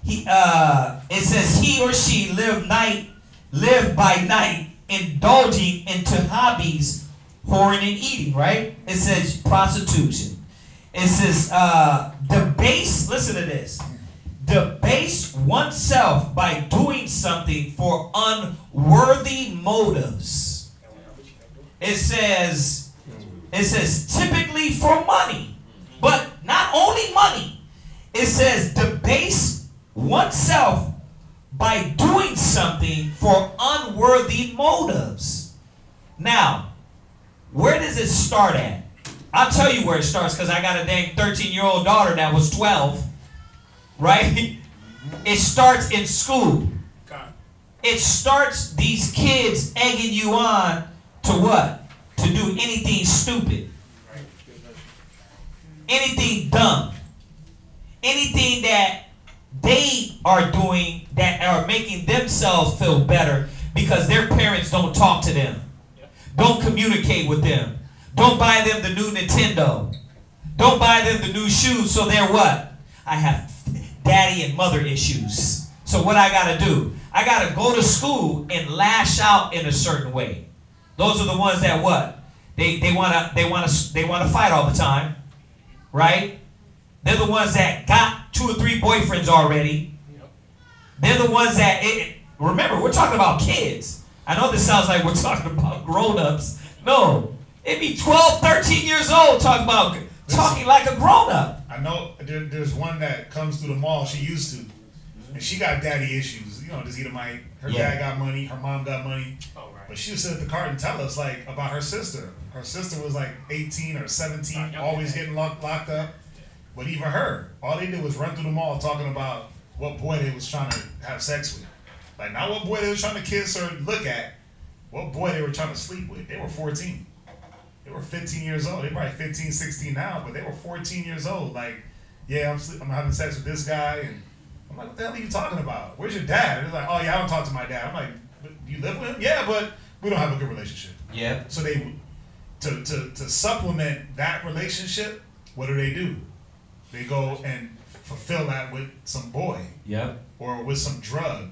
[SPEAKER 3] It says he or she live by night indulging into hobbies, whoring and eating, right? It says prostitution. It says listen to this, debase oneself by doing something for unworthy motives. It says typically for money, but not only money. It says debase oneself by doing something for unworthy motives. Now, where does it start at? I'll tell you where it starts because I got a dang 13-year-old daughter that was 12, right? It starts in school. It starts these kids egging you on to what? To do anything stupid. Anything dumb. Anything that they are doing that are making themselves feel better because their parents don't talk to them. Don't communicate with them. Don't buy them the new Nintendo. Don't buy them the new shoes. So they're what? I have daddy and mother issues. So what I got to do? I got to go to school and lash out in a certain way. Those are the ones that what? They want to fight all the time. Right? They're the ones that got 2 or 3 boyfriends already. They're the ones that, remember, we're talking about kids. I know this sounds like we're talking about grown-ups. No, it'd be 12, 13 years old talking like a grown-up.
[SPEAKER 6] I know there's one that comes through the mall, she used to, and she got daddy issues. You know, this Edomite, her dad got money, her mom got money. Oh, right. But she would sit at the cart and tell us like about her sister. Her sister was like 18 or 17, always getting locked up. But even her, all they did was run through the mall talking about what boy they was trying to have sex with. Like, not what boy they was trying to kiss or look at, what boy they were trying to sleep with. They were 14. They were 15 years old. They're probably 15, 16 now, but they were 14 years old. Like, yeah, I'm having sex with this guy. And I'm like, what the hell are you talking about? Where's your dad? And they're like, oh, yeah, I don't talk to my dad. I'm like, do you live with him? Yeah, but we don't have a good relationship. Yeah. So they, to supplement that relationship, what do? They go and fulfill that with some boy. Yep. Or with some drug.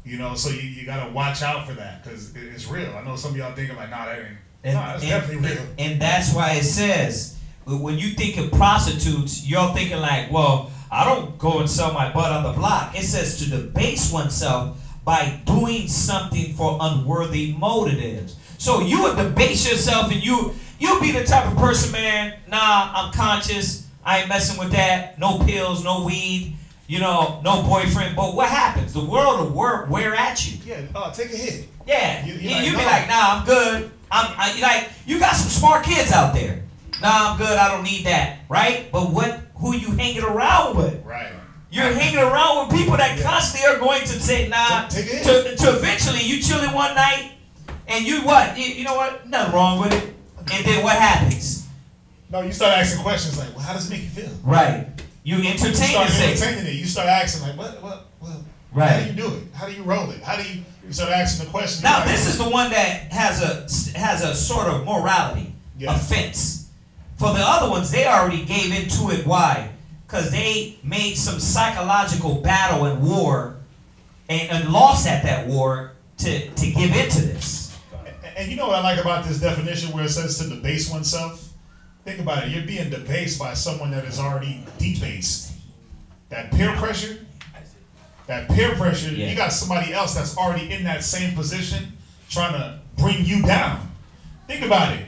[SPEAKER 6] You know, so you got to watch out for that because it's real. I know some of y'all thinking like, nah, that ain't. Nah, that's definitely real.
[SPEAKER 3] And that's why it says, when you think of prostitutes, you're thinking like, well, I don't go and sell my butt on the block. It says to debase oneself by doing something for unworthy motives. So you would debase yourself, and you'll be the type of person, man, nah, I'm conscious. I ain't messing with that. No pills, no weed, you know, no boyfriend. But what happens? The world will wear at you.
[SPEAKER 6] Yeah, take a hit.
[SPEAKER 3] Yeah, you be like, nah, I'm good. You got some smart kids out there. Nah, I'm good. I don't need that, right? But who you hanging around with?
[SPEAKER 6] Right.
[SPEAKER 3] You're hanging around with people that constantly are going to say, nah, to eventually you chilling one night, and you what? You know what? Nothing wrong with it. And then what happens?
[SPEAKER 6] No, you start asking questions like, well, how does it make you feel?
[SPEAKER 3] Right. You entertain
[SPEAKER 6] it. You start asking like, what?
[SPEAKER 3] Right.
[SPEAKER 6] How do you do it? How do you roll it? How do you start asking the question?
[SPEAKER 3] Now, this is the one that has a sort of morality offense. For the other ones, they already gave into it. Why? Because they made some psychological battle and war and lost at that war to give into this.
[SPEAKER 6] And you know what I like about this definition where it says to debase oneself? Think about it. You're being debased by someone that is already debased. That peer pressure, you got somebody else that's already in that same position trying to bring you down. Think about it.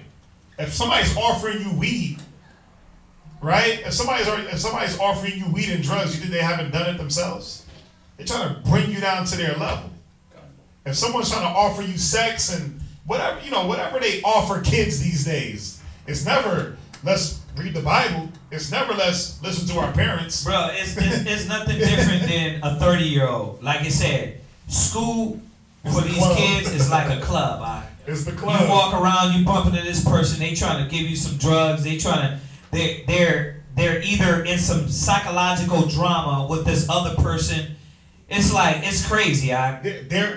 [SPEAKER 6] If somebody's offering you weed, right? If somebody's offering you weed and drugs, you think they haven't done it themselves? They're trying to bring you down to their level. If someone's trying to offer you sex and whatever they offer kids these days, it's never let's read the Bible. It's never let's listen to our parents.
[SPEAKER 3] Bro, it's nothing different than a 30-year-old. Like I said, school for these kids is like a club.
[SPEAKER 6] It's the club.
[SPEAKER 3] You walk around, you bump into this person, they trying to give you some drugs. They're either in some psychological drama with this other person. It's like, it's crazy.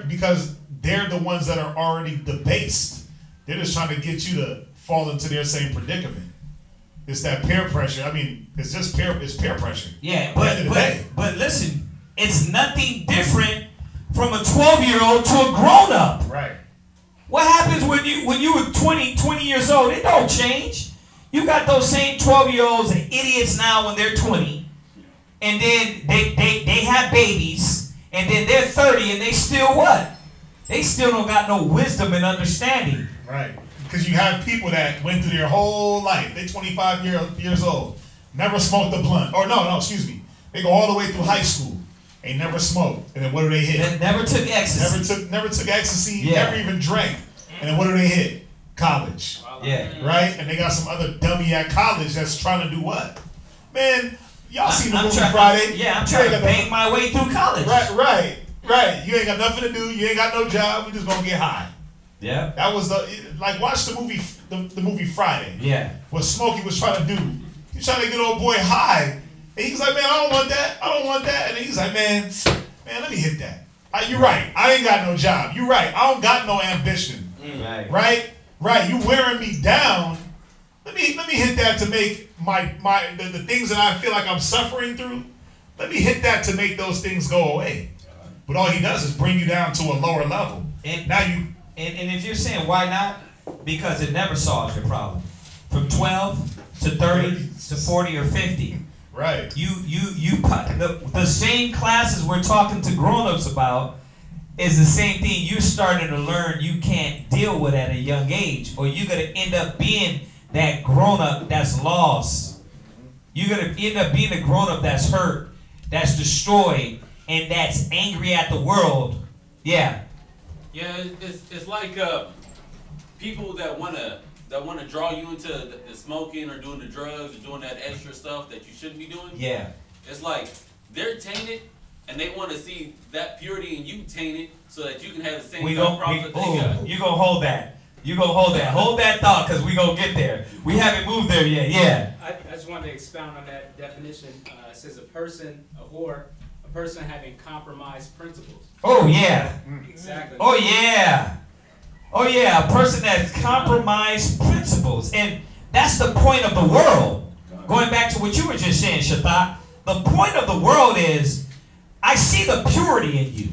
[SPEAKER 6] Because they're the ones that are already debased. They're just trying to get you to fall into their same predicament. It's that peer pressure. I mean, it's peer pressure.
[SPEAKER 3] Yeah, but listen, it's nothing different from a 12-year-old to a grown-up.
[SPEAKER 6] Right.
[SPEAKER 3] What happens when you were 20 years old? It don't change. You got those same 12-year-olds and idiots now when they're 20, and then they have babies, and then they're 30, and they still what? They still don't got no wisdom and understanding.
[SPEAKER 6] Right. Because you have people that went through their whole life. They're 25 years old. Never smoked a blunt. Or no, excuse me. They go all the way through high school. They never smoked. And then what do they hit?
[SPEAKER 3] They never took ecstasy.
[SPEAKER 6] Never took ecstasy. Yeah. Never even drank. And then what do they hit? College.
[SPEAKER 3] Yeah.
[SPEAKER 6] Right? And they got some other dummy at college that's trying to do what? Man, y'all seen the movie Friday?
[SPEAKER 3] Yeah, I'm trying to bang my way through college.
[SPEAKER 6] Right. You ain't got nothing to do. You ain't got no job. We just gonna get high.
[SPEAKER 3] Yeah.
[SPEAKER 6] That was watch the movie, the movie Friday.
[SPEAKER 3] Yeah.
[SPEAKER 6] What Smokey was trying to do. He's trying to get old boy high. And he's like, man, I don't want that. And then he's like, man, let me hit that. You're right. I ain't got no job. You're right. I don't got no ambition. Right. You wearing me down. Let me hit that to make the things that I feel like I'm suffering through. Let me hit that to make those things go away. But all he does is bring you down to a lower level.
[SPEAKER 3] And
[SPEAKER 6] now you.
[SPEAKER 3] And if you're saying why not, because it never solves your problem. From 12 to 30 to 40 or 50.
[SPEAKER 6] Right.
[SPEAKER 3] The same classes we're talking to grown-ups about is the same thing you're starting to learn you can't deal with at a young age, or you're gonna end up being that grown-up that's lost. You're gonna end up being a grown-up that's hurt, that's destroyed, and that's angry at the world. Yeah.
[SPEAKER 9] Yeah, it's like people that wanna draw you into the smoking or doing the drugs or doing that extra stuff that you shouldn't be doing.
[SPEAKER 3] Yeah.
[SPEAKER 9] It's like they're tainted and they want to see that purity in you tainted so that you can have the same profit they got.
[SPEAKER 3] You gonna hold that. Hold that thought, because we gonna get there. We haven't moved there yet. Yeah.
[SPEAKER 5] I just wanted to expound on that definition. It says a person, a whore, a person having compromised principles.
[SPEAKER 3] Oh yeah.
[SPEAKER 5] Exactly.
[SPEAKER 3] Oh yeah. A person that compromised principles. And that's the point of the world. Going back to what you were just saying, Shatat, the point of the world is I see the purity in you.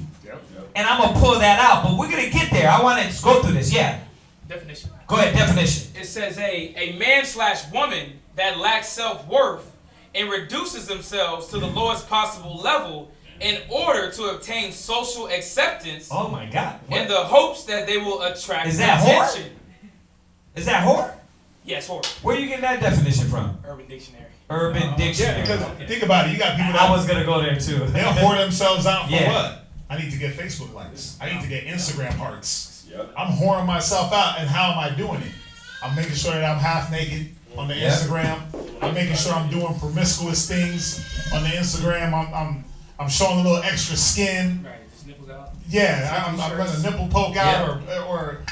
[SPEAKER 3] And I'm going to pull that out. But we're going to get there. I want to go through this. Yeah.
[SPEAKER 8] Definition.
[SPEAKER 3] Go ahead, definition.
[SPEAKER 8] It says a man/woman that lacks self-worth and reduces themselves to the lowest possible level in order to obtain social acceptance.
[SPEAKER 3] Oh my God!
[SPEAKER 8] In the hopes that they will attract
[SPEAKER 3] Is that
[SPEAKER 8] attention.
[SPEAKER 3] whore? Is that whore?
[SPEAKER 8] Yes, whore.
[SPEAKER 3] Where you getting that definition from?
[SPEAKER 8] Urban Dictionary.
[SPEAKER 3] Urban Dictionary.
[SPEAKER 6] Yeah, because think about it. You got people that
[SPEAKER 3] I was gonna go there too.
[SPEAKER 6] They'll whore themselves out for
[SPEAKER 3] Yeah.
[SPEAKER 6] what? I need to get Facebook likes. I need to get Instagram hearts.
[SPEAKER 7] Yep.
[SPEAKER 6] I'm whoring myself out, and how am I doing it? I'm making sure that I'm half naked on the Instagram. I'm making sure I'm doing promiscuous things on the Instagram. I'm showing a little extra skin.
[SPEAKER 8] Right, just nipples out.
[SPEAKER 6] Yeah, I'm letting a nipple poke out, or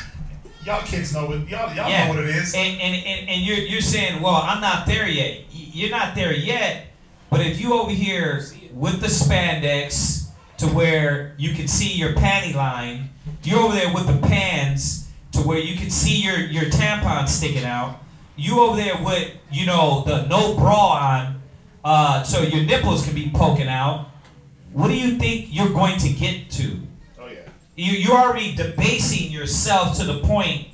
[SPEAKER 6] y'all kids know it. Y'all know what it is.
[SPEAKER 3] And you're saying, well, I'm not there yet. You're not there yet. But if you over here with the spandex to where you can see your panty line, you're over there with the pants to where you can see your tampon sticking out. You over there with, you know, the no bra on, so your nipples can be poking out. What do you think you're going to get to?
[SPEAKER 6] Oh yeah.
[SPEAKER 3] You're already debasing yourself to the point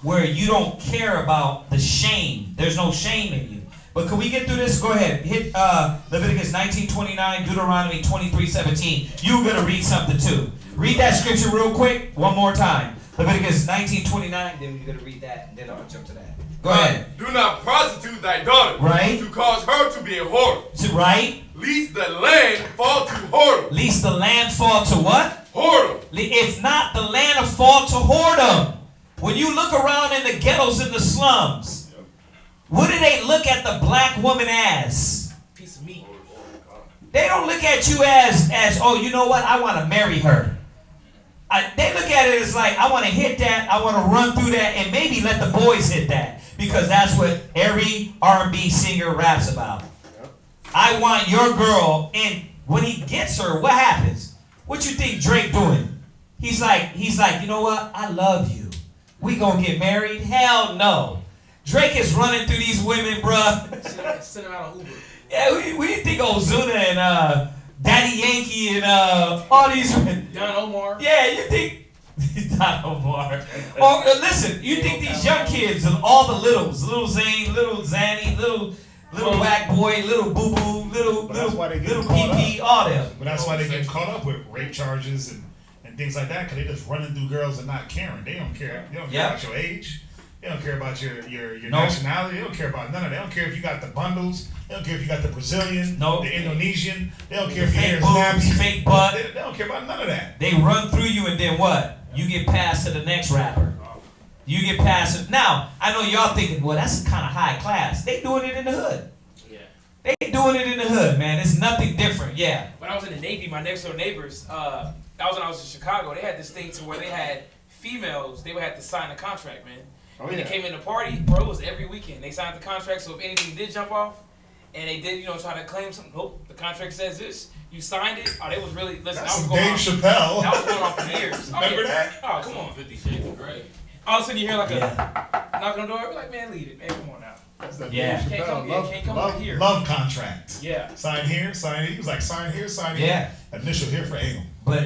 [SPEAKER 3] where you don't care about the shame. There's no shame in you. But can we get through this? Go ahead. Hit Leviticus 19:29, Deuteronomy 23:17. You're going to read something too. Read that scripture real quick, one more time. Leviticus 19:29, then you're going to read that, and then I'll jump to that. Go ahead.
[SPEAKER 7] Do not prostitute thy daughter,
[SPEAKER 3] Right.
[SPEAKER 7] to cause her to be a whore.
[SPEAKER 3] Right?
[SPEAKER 7] Lest the land fall to whoredom.
[SPEAKER 3] Lest the land fall to what?
[SPEAKER 7] Whoredom.
[SPEAKER 3] It's not the land of fall to whoredom. When you look around in the ghettos and the slums, what do they look at the black woman as?
[SPEAKER 8] Piece of meat.
[SPEAKER 3] They don't look at you as oh, you know what? I want to marry her. They look at it as like, I want to hit that, I want to run through that, and maybe let the boys hit that. Because that's what every R&B singer raps about. I want your girl, and when he gets her, what happens? What you think Drake doing? He's like, you know what? I love you. We gonna get married? Hell no. Drake is running through these women, bruh.
[SPEAKER 8] Send him out on Uber.
[SPEAKER 3] Yeah, what do you think Ozuna and Daddy Yankee and all these women?
[SPEAKER 8] Don Omar.
[SPEAKER 3] Yeah, you think Don Omar. Oh, listen, you think these young kids and all the littles, little Zane, little Zanny, little whack boy, little boo boo, little PP, all them.
[SPEAKER 6] But that's why they get caught up with rape charges and things like that, because they just running through girls and not caring. They don't care. They don't care about your age. They don't care about your nationality. They don't care about none of that. They don't care if you got the bundles. They don't care if you got the Brazilian, the Indonesian. They don't care if your hair is nappy.
[SPEAKER 3] Fake butt.
[SPEAKER 6] They don't care about none of that.
[SPEAKER 3] They run through you and then what? You get passed to the next rapper. You get passed to, now, I know y'all thinking, well, that's kind of high class. They doing it in the hood.
[SPEAKER 8] Yeah.
[SPEAKER 3] They doing it in the hood, man. It's nothing different, yeah.
[SPEAKER 8] When I was in the Navy, my next door neighbors, that was when I was in Chicago, they had this thing to where they had females, they would have to sign a contract, man. When they came in the party, bro, it was every weekend. They signed the contract, so if anything did jump off, and they did, try to claim something, nope, the contract says this. You signed it. Oh, they was really, listen,
[SPEAKER 6] That's
[SPEAKER 8] I was going
[SPEAKER 6] Dave
[SPEAKER 8] on.
[SPEAKER 6] Chappelle.
[SPEAKER 8] That was going on for years.
[SPEAKER 6] Remember that?
[SPEAKER 8] Oh, come on.
[SPEAKER 9] 50 Shades of Grey.
[SPEAKER 8] All of a sudden you hear like a knock on the door, we're like, man, leave it. Man, come on now.
[SPEAKER 6] That's the
[SPEAKER 3] Yeah.
[SPEAKER 6] Dave Chappelle
[SPEAKER 8] Can't come over here.
[SPEAKER 6] love contract.
[SPEAKER 8] Yeah.
[SPEAKER 6] Sign here, sign here. He was like, sign here, sign here.
[SPEAKER 3] Yeah.
[SPEAKER 6] Initial here for anal.
[SPEAKER 3] But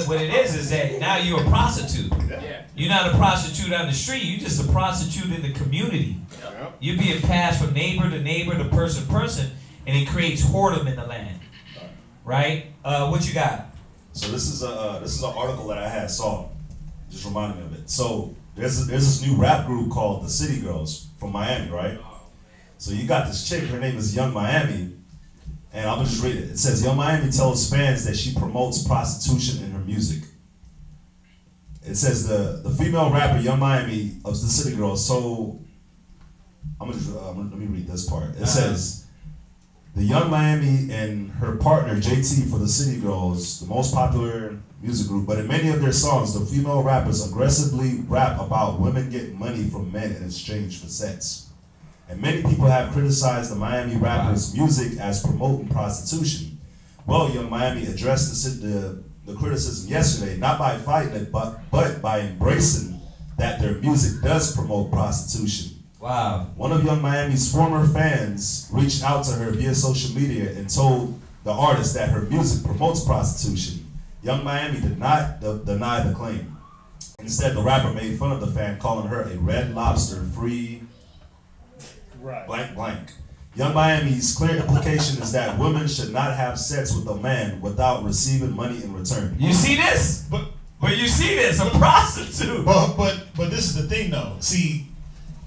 [SPEAKER 3] what it is that now you're a prostitute.
[SPEAKER 8] Yeah.
[SPEAKER 3] You're not a prostitute on the street. You're just a prostitute in the community.
[SPEAKER 6] Yep.
[SPEAKER 3] You're being passed from neighbor to neighbor to person to person, and it creates whoredom in the land. Right? What you got?
[SPEAKER 10] So this is an article that I had saw. Just reminded me of it. So there's this new rap group called the City Girls from Miami, right? So you got this chick. Her name is Young Miami, and I'm gonna just read it. It says Young Miami tells fans that she promotes prostitution in her music. It says the female rapper Young Miami of the City Girls. So let me read this part. It says. The Young Miami and her partner JT for the City Girls, the most popular music group, but in many of their songs, the female rappers aggressively rap about women getting money from men in exchange for sex. And many people have criticized the Miami rappers' music as promoting prostitution. Well, Young Miami addressed the criticism yesterday, not by fighting it, but by embracing that their music does promote prostitution.
[SPEAKER 3] Wow.
[SPEAKER 10] One of Young Miami's former fans reached out to her via social media and told the artist that her music promotes prostitution. Young Miami did not deny the claim. Instead, the rapper made fun of the fan, calling her a red lobster free blank blank. Young Miami's clear implication is that women should not have sex with a man without receiving money in return.
[SPEAKER 3] You see this? But you see this, a prostitute.
[SPEAKER 6] But this is the thing though. See,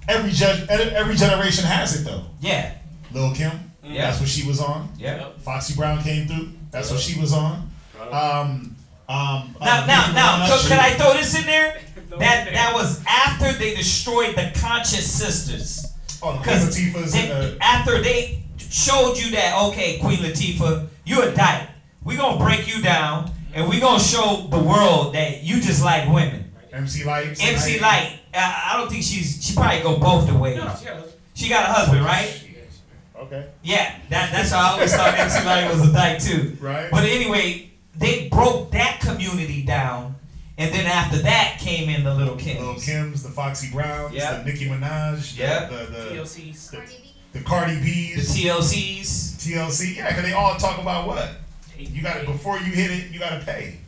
[SPEAKER 6] every generation has it though.
[SPEAKER 3] Yeah.
[SPEAKER 6] Lil' Kim, that's what she was on.
[SPEAKER 3] Yeah.
[SPEAKER 6] Foxy Brown came through. That's what she was on.
[SPEAKER 3] Now, can I throw this in there? That was after they destroyed the Conscious Sisters.
[SPEAKER 6] Oh, the Queen Latifah's
[SPEAKER 3] after they showed you that, okay, Queen Latifah, you a dyke. We're going to break you down, and we're going to show the world that you just like women.
[SPEAKER 6] MC Light.
[SPEAKER 3] MC Light. I don't think she probably go both the ways.
[SPEAKER 8] No,
[SPEAKER 3] she got a husband, right?
[SPEAKER 6] Okay.
[SPEAKER 3] Yeah, that's how I always thought MC Light was a dyke too.
[SPEAKER 6] Right.
[SPEAKER 3] But anyway, they broke that community down, and then after that came in the Little Kims.
[SPEAKER 6] Little Kims, the Foxy Browns, the Nicki Minaj, the
[SPEAKER 8] TLCs,
[SPEAKER 6] the Cardi B's,
[SPEAKER 3] the TLCs.
[SPEAKER 6] TLC, yeah, because they all talk about what? You got to, before you hit it, you got to pay.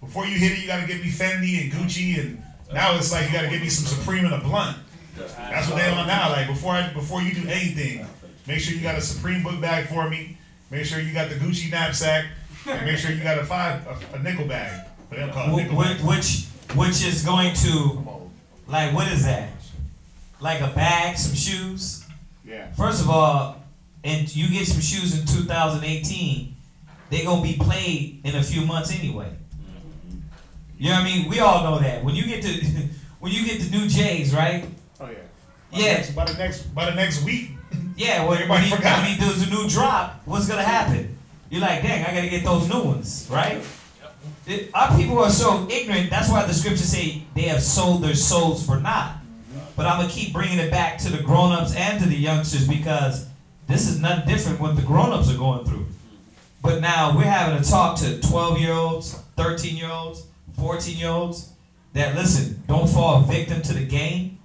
[SPEAKER 6] Before you hit it, you got to give me Fendi and Gucci, and now it's like you got to give me some Supreme and a blunt. That's what they on now. Like before you do anything, make sure you got a Supreme book bag for me. Make sure you got the Gucci knapsack, and make sure you got a nickel bag. But they'll call it nickel bag.
[SPEAKER 3] Which is going to, like, what is that? Like a bag, some shoes.
[SPEAKER 6] Yeah.
[SPEAKER 3] First of all, and you get some shoes in 2018, they're gonna be played in a few months anyway. You know what I mean? We all know that. When you get to new J's, right?
[SPEAKER 6] Oh yeah.
[SPEAKER 3] Yeah.
[SPEAKER 6] By the next week.
[SPEAKER 3] Yeah, when he does a new drop, what's gonna happen? You're like, dang, I gotta get those new ones, right? Our people are so ignorant. That's why the scriptures say they have sold their souls for naught. But I'm gonna keep bringing it back to the grown-ups and to the youngsters, because this is nothing different what the grown-ups are going through. But now we're having to talk to 12-year-olds, 13-year-olds, 14-year-olds that, listen, don't fall victim to the game,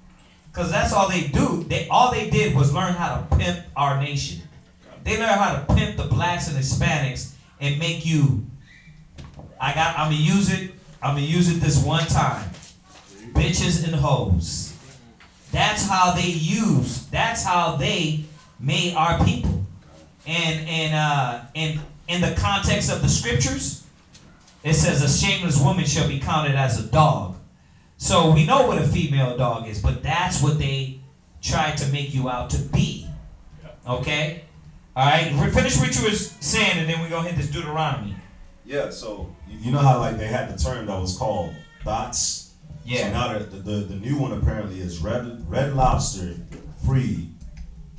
[SPEAKER 3] because that's all they do. All they did was learn how to pimp our nation. They learned how to pimp the blacks and Hispanics and make you. I'm gonna use it this one time. Bitches and hoes. That's how they made our people. And in the context of the scriptures, it says a shameless woman shall be counted as a dog. So we know what a female dog is, but that's what they tried to make you out to be. Okay? Alright, finish what you were saying, and then we're gonna hit this Deuteronomy.
[SPEAKER 10] Yeah, so you know how like they had the term that was called thoughts?
[SPEAKER 3] Yeah.
[SPEAKER 10] So now the new one apparently is red lobster, free,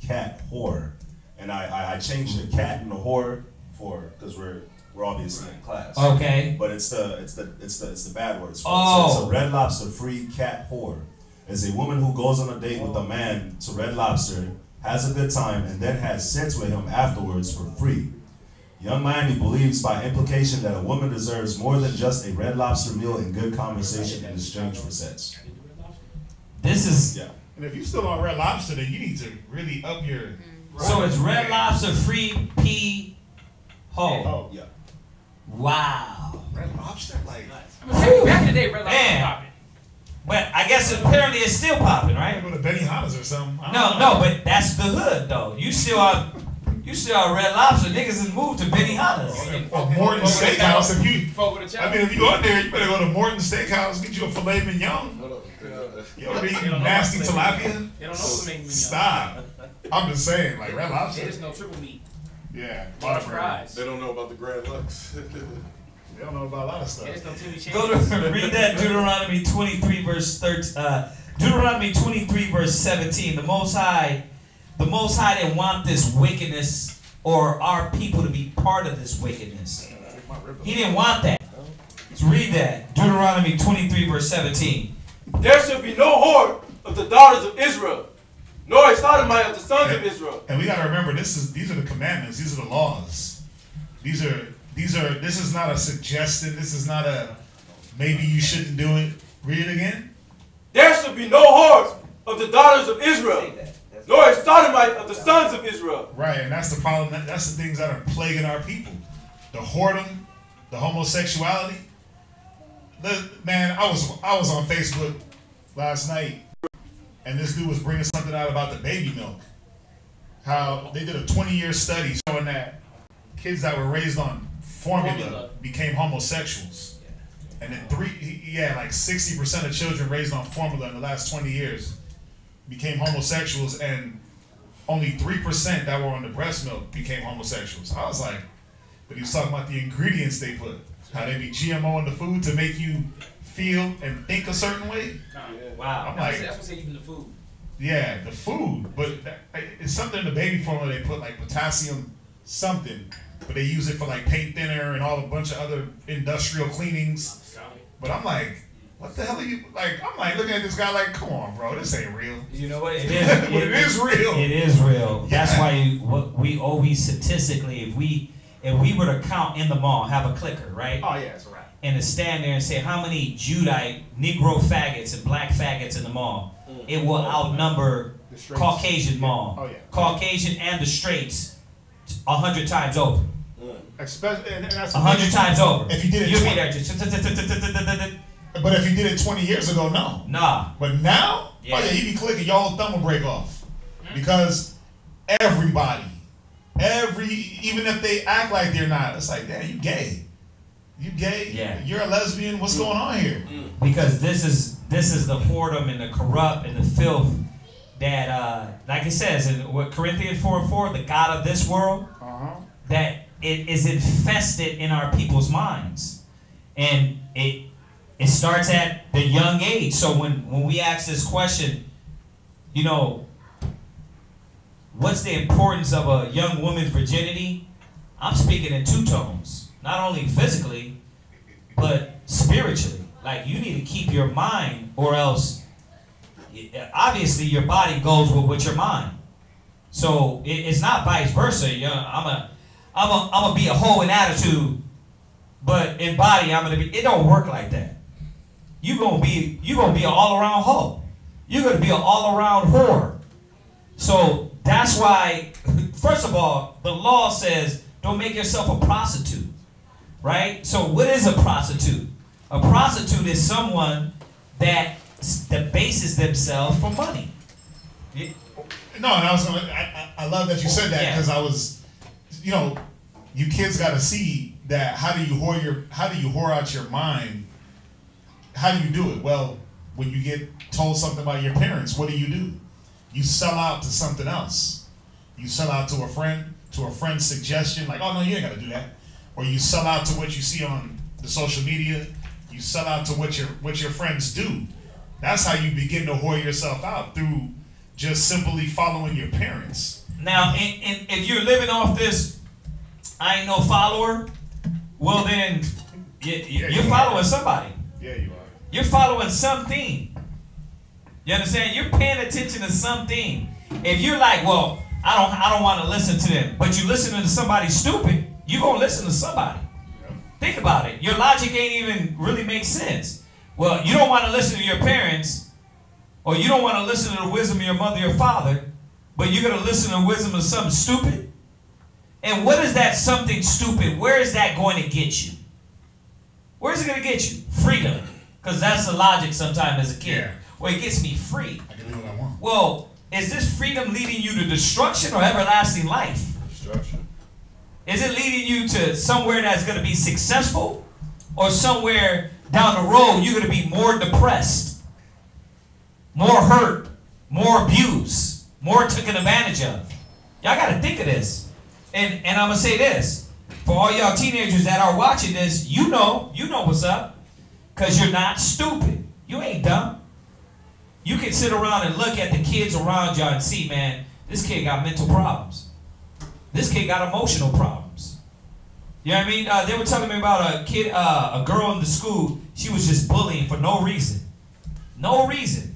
[SPEAKER 10] cat, whore. And I changed the cat and the whore because we're obviously in class.
[SPEAKER 3] Okay.
[SPEAKER 10] But it's the bad words.
[SPEAKER 3] Oh.
[SPEAKER 10] So it's a red lobster, free, cat, whore. Is a woman who goes on a date with a man to Red Lobster, has a good time, and then has sex with him afterwards for free. Young Miami believes by implication that a woman deserves more than just a Red Lobster meal and good conversation in exchange for sex.
[SPEAKER 3] This is...
[SPEAKER 10] Yeah.
[SPEAKER 6] And if you're still on Red Lobster, then you need to really up your...
[SPEAKER 3] So it's Red Lobster, free, P, ho.
[SPEAKER 6] Oh,
[SPEAKER 10] yeah.
[SPEAKER 3] Wow.
[SPEAKER 6] Red Lobster? Like...
[SPEAKER 8] Back in the day, Red Lobster was popping.
[SPEAKER 3] But I guess apparently it's still popping, right?
[SPEAKER 6] Go to Benihana's or something.
[SPEAKER 3] No, but that's the hood, though. You still are Red Lobster. Niggas has moved to Benihana's.
[SPEAKER 6] Or Morton Steakhouse. If you go out there, you better go to Morton Steakhouse, get you a filet mignon. You ever eat nasty tilapia?
[SPEAKER 8] They don't know what make mignon.
[SPEAKER 6] Stop. I'm just saying, like Red Lobster.
[SPEAKER 8] They just know triple meat.
[SPEAKER 6] Yeah.
[SPEAKER 8] Large fries.
[SPEAKER 7] They don't know about the Grand Lux.
[SPEAKER 6] They don't know about a lot of stuff.
[SPEAKER 3] Go to read that Deuteronomy 23 verse 13. Deuteronomy 23 verse 17. The Most High didn't want this wickedness or our people to be part of this wickedness. He didn't want that. Let's read that. Deuteronomy 23 verse 17.
[SPEAKER 7] There shall be no whore of the daughters of Israel, nor a sodomite of the sons of Israel.
[SPEAKER 6] And we got to remember, these are the commandments. These are the laws. This is not a suggestion. This is not a maybe you shouldn't do it. Read it again.
[SPEAKER 7] There shall be no whore of the daughters of Israel, nor a sodomite of the sons of Israel.
[SPEAKER 6] Right, and that's the problem. That's the things that are plaguing our people. The whoredom, the homosexuality. Man, I was on Facebook last night, and this dude was bringing something out about the baby milk. how they did a 20-year study showing that kids that were raised on formula became homosexuals. And then like 60% of children raised on formula in the last 20 years became homosexuals, and only 3% that were on the breast milk became homosexuals. I was like, but he was talking about the ingredients they put, how they be GMO in the food to make you feel and think a certain way.
[SPEAKER 8] Wow.
[SPEAKER 6] I'm like,
[SPEAKER 8] that's what they even the food.
[SPEAKER 6] Yeah, the food, but it's something in the baby formula they put, like potassium something, but they use it for like paint thinner and all a bunch of other industrial cleanings. But I'm like, what the hell are you, like, I'm like looking at this guy like, come on, bro, this ain't real.
[SPEAKER 3] You know what, it is. But
[SPEAKER 6] it is real.
[SPEAKER 3] It is real.
[SPEAKER 6] Yeah.
[SPEAKER 3] That's why what we always statistically, if we were to count in the mall, have a clicker, right?
[SPEAKER 4] Oh yeah, that's right.
[SPEAKER 3] And to stand there and say how many Judite, Negro faggots and black faggots in the mall, it will outnumber Caucasian mall.
[SPEAKER 4] Oh yeah.
[SPEAKER 3] Caucasian and the straights 100 times over.
[SPEAKER 6] Especially, and that's
[SPEAKER 3] 100 times over.
[SPEAKER 6] If you did it,
[SPEAKER 3] you'll be there just.
[SPEAKER 6] But if you did it 20 years ago, no.
[SPEAKER 3] Nah.
[SPEAKER 6] But now,
[SPEAKER 3] Yeah.
[SPEAKER 6] oh yeah, you be clicking, your whole thumb will break off. Because everybody, even if they act like they're not, it's like, damn, you gay. You gay?
[SPEAKER 3] Yeah.
[SPEAKER 6] You're a lesbian? What's going on here?
[SPEAKER 3] Because this is the whoredom and the corrupt and the filth that, like it says in what Corinthians 4:4, the God of this world, that it is infested in our people's minds. And it starts at the young age. So when we ask this question, you know, what's the importance of a young woman's virginity? I'm speaking in two tones. Not only physically, but spiritually. Like, you need to keep your mind, or else, obviously, your body goes with your mind. So it's not vice versa. You know, I'm gonna be a hoe in attitude, but in body I'm gonna be. It don't work like that. You're gonna be an all-around hoe. You're gonna be an all-around whore. So that's why, first of all, the law says don't make yourself a prostitute. Right? So what is a prostitute? A prostitute is someone that bases themselves for money.
[SPEAKER 6] No, and I love that you said that, because I was, you know, you kids got to see that how do you whore out your mind? How do you do it? Well, when you get told something by your parents, what do? You sell out to something else. You sell out to a friend's suggestion, like, oh no, you ain't got to do that. Or you sell out to what you see on the social media. You sell out to what your friends do. That's how you begin to whore yourself out, through just simply following your parents.
[SPEAKER 3] Now, and if you're living off this, I ain't no follower, well then, you're following somebody.
[SPEAKER 6] Yeah, you are.
[SPEAKER 3] You're following something. You understand? You're paying attention to something. If you're like, well, I don't want to listen to them, but you listen to somebody stupid, you're going to listen to somebody. Think about it. Your logic ain't even really make sense. Well, you don't want to listen to your parents, or you don't want to listen to the wisdom of your mother or father, but you're going to listen to the wisdom of something stupid? And what is that something stupid? Where is that going to get you? Where is it going to get you? Freedom. Because that's the logic sometimes as a kid.
[SPEAKER 6] Yeah.
[SPEAKER 3] Well, it gets me free.
[SPEAKER 6] I can do what I want.
[SPEAKER 3] Well, is this freedom leading you to destruction or everlasting life?
[SPEAKER 6] Destruction.
[SPEAKER 3] Is it leading you to somewhere that's going to be successful, or somewhere down the road you're going to be more depressed, more hurt, more abused, more taken advantage of? Y'all got to think of this. And I'm going to say this. For all y'all teenagers that are watching this, you know what's up, because you're not stupid. You ain't dumb. You can sit around and look at the kids around y'all and see, man, this kid got mental problems. This kid got emotional problems. You know what I mean? They were telling me about a kid, a girl in the school. She was just bullying for no reason. No reason.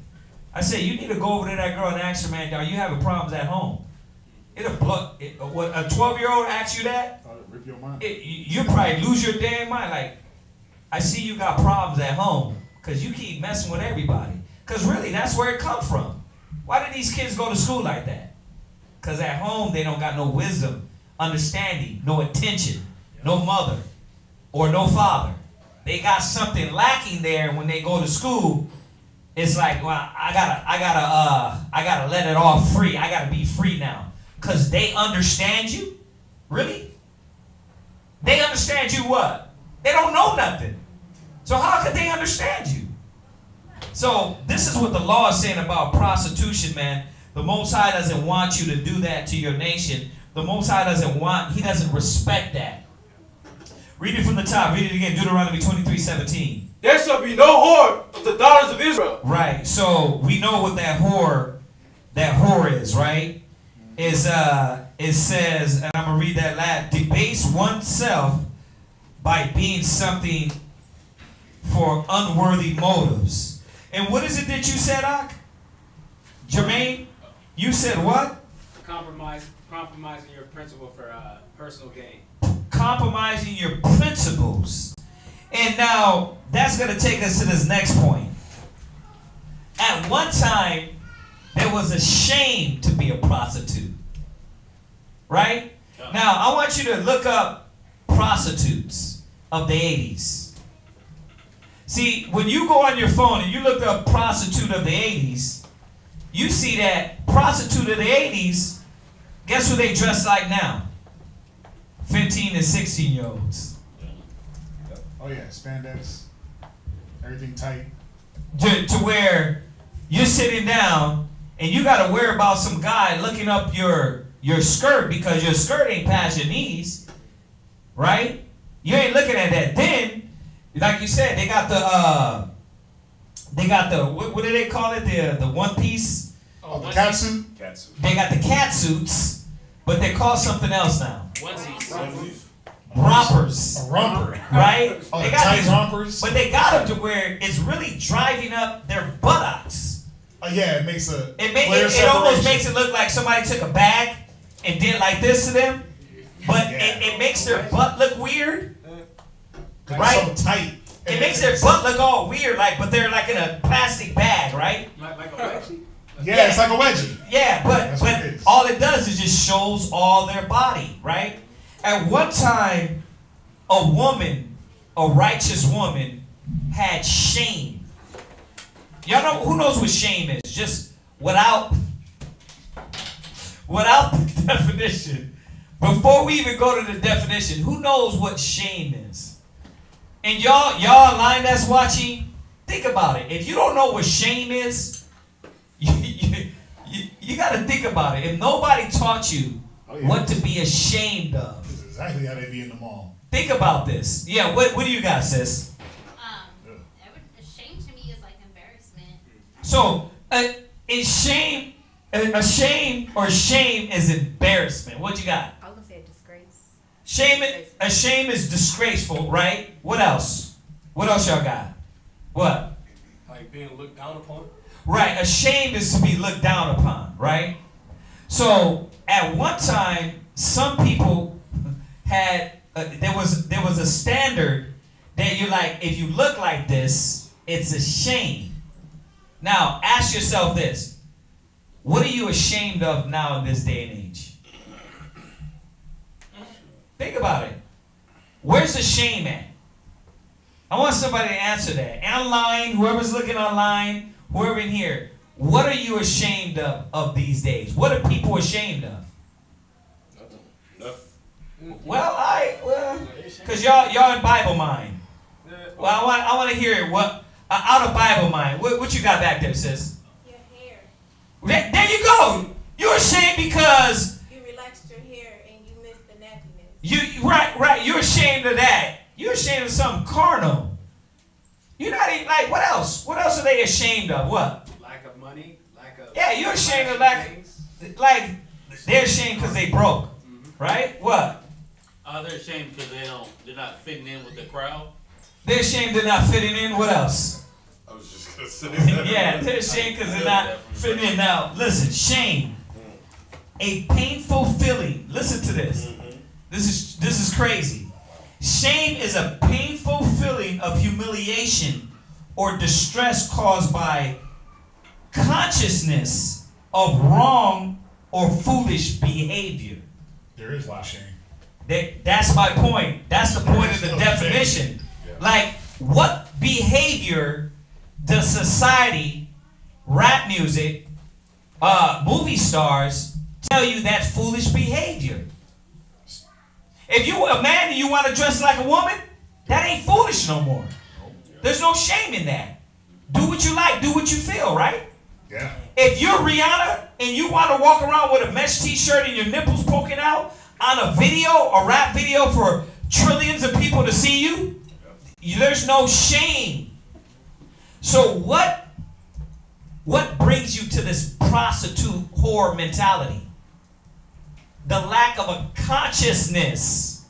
[SPEAKER 3] I said, you need to go over to that girl and ask her, man, are you having problems at home? What a 12-year-old asks you that,
[SPEAKER 6] Rip your mind.
[SPEAKER 3] You probably lose your damn mind. Like, I see you got problems at home because you keep messing with everybody. Because really, that's where it comes from. Why did these kids go to school like that? Because at home, they don't got no wisdom, understanding, no attention, no mother, or no father. They got something lacking there. When they go to school, it's like, well, I gotta let it all free. I gotta be free now. Because they understand you? Really? They understand you what? They don't know nothing. So how could they understand you? So this is what the law is saying about prostitution, man. The Most High doesn't want you to do that to your nation. The Most High he doesn't respect that. Read it from the top. Read it again. Deuteronomy 23:17.
[SPEAKER 7] There shall be no whore of the daughters of Israel.
[SPEAKER 3] Right. So we know what that whore is, right? It says, and I'm gonna read that last, debase oneself by being something for unworthy motives. And what is it that you said, Ak? Jermaine? You said what?
[SPEAKER 5] Compromising your principle for personal gain.
[SPEAKER 3] Compromising your principles. And now, that's going to take us to this next point. At one time, there was a shame to be a prostitute. Right? Now, I want you to look up prostitutes of the 80s. See, when you go on your phone and you look up prostitute of the 80s, you see that prostitute of the 80s, guess who they dress like now? 15 and 16-year-olds.
[SPEAKER 6] Oh yeah, spandex, everything tight.
[SPEAKER 3] To where you're sitting down and you got to worry about some guy looking up your skirt because your skirt ain't past your knees, right? You ain't looking at that. Then, like you said, they got the what do they call it? The one piece.
[SPEAKER 6] Oh, the cat suit.
[SPEAKER 3] They got the cat suits, but they call something else now.
[SPEAKER 9] Onesies.
[SPEAKER 3] Rompers.
[SPEAKER 6] A romper.
[SPEAKER 3] Right?
[SPEAKER 6] Oh,
[SPEAKER 3] they
[SPEAKER 6] the
[SPEAKER 3] got
[SPEAKER 6] tight
[SPEAKER 3] these
[SPEAKER 6] rompers.
[SPEAKER 3] but they got them to where it's really driving up their buttocks.
[SPEAKER 6] Oh yeah, it makes a
[SPEAKER 3] It almost makes it look like somebody took a bag and did like this to them, but it makes their butt look weird, right?
[SPEAKER 6] So tight.
[SPEAKER 3] It makes their butt look all weird, but they're like in a plastic bag, right?
[SPEAKER 5] Like a wedgie.
[SPEAKER 6] Yeah, it's like a wedgie.
[SPEAKER 3] Yeah, but
[SPEAKER 6] it
[SPEAKER 3] all it does is just shows all their body, right? At one time, a woman, a righteous woman, had shame. Y'all know who knows what shame is? Just without the definition. Before we even go to the definition, who knows what shame is? And y'all online that's watching, think about it. If you don't know what shame is, you got to think about it. If nobody taught you what to be ashamed of,
[SPEAKER 6] this is exactly how they be in the mall.
[SPEAKER 3] Think about this. Yeah, what do you got, sis?
[SPEAKER 11] Shame to me is like embarrassment.
[SPEAKER 3] So, shame is embarrassment. What you got?
[SPEAKER 11] I was gonna say a disgrace.
[SPEAKER 3] Shame is disgraceful, right? What else? What else y'all got? What?
[SPEAKER 12] Like being looked down upon.
[SPEAKER 3] Right, ashamed is to be looked down upon, right? So at one time, some people had there was a standard that you're like, if you look like this, it's a shame. Now ask yourself this: what are you ashamed of now in this day and age? Think about it. Where's the shame at? I want somebody to answer that. Online, whoever's looking online, whoever in here, what are you ashamed of these days? What are people ashamed of?
[SPEAKER 12] Nothing.
[SPEAKER 3] Well, because y'all in Bible mind. Well, I want to hear it. What out of Bible mind? What you got back there, sis?
[SPEAKER 11] Your hair.
[SPEAKER 3] There you go. You're ashamed because
[SPEAKER 11] You relaxed your hair and you missed the nappiness.
[SPEAKER 3] right. You're ashamed of that. You're ashamed of something carnal. You're not even like, what else? What else are they ashamed of? What?
[SPEAKER 5] Lack of money. Lack of.
[SPEAKER 3] Yeah, you're ashamed of like they're ashamed because they broke, right? What?
[SPEAKER 9] They're ashamed because they're not fitting in with the crowd.
[SPEAKER 3] They're ashamed they're not fitting in. What else?
[SPEAKER 12] I was just gonna say that.
[SPEAKER 3] Yeah, they're ashamed because they're not fitting in. Now, listen, shame, a painful feeling. Listen to this. This is crazy. Shame is a painful feeling of humiliation or distress caused by consciousness of wrong or foolish behavior.
[SPEAKER 6] There is a lot of shame.
[SPEAKER 3] That's my point. That's the point of the definition. Like, what behavior does society, rap music, movie stars tell you that's foolish behavior. If you a man and you want to dress like a woman, that ain't foolish no more. There's no shame in that. Do what you like, do what you feel, right?
[SPEAKER 6] Yeah.
[SPEAKER 3] If you're Rihanna and you want to walk around with a mesh t-shirt and your nipples poking out on a video, a rap video for trillions of people to see you, there's no shame. So what brings you to this prostitute whore mentality? The lack of a consciousness.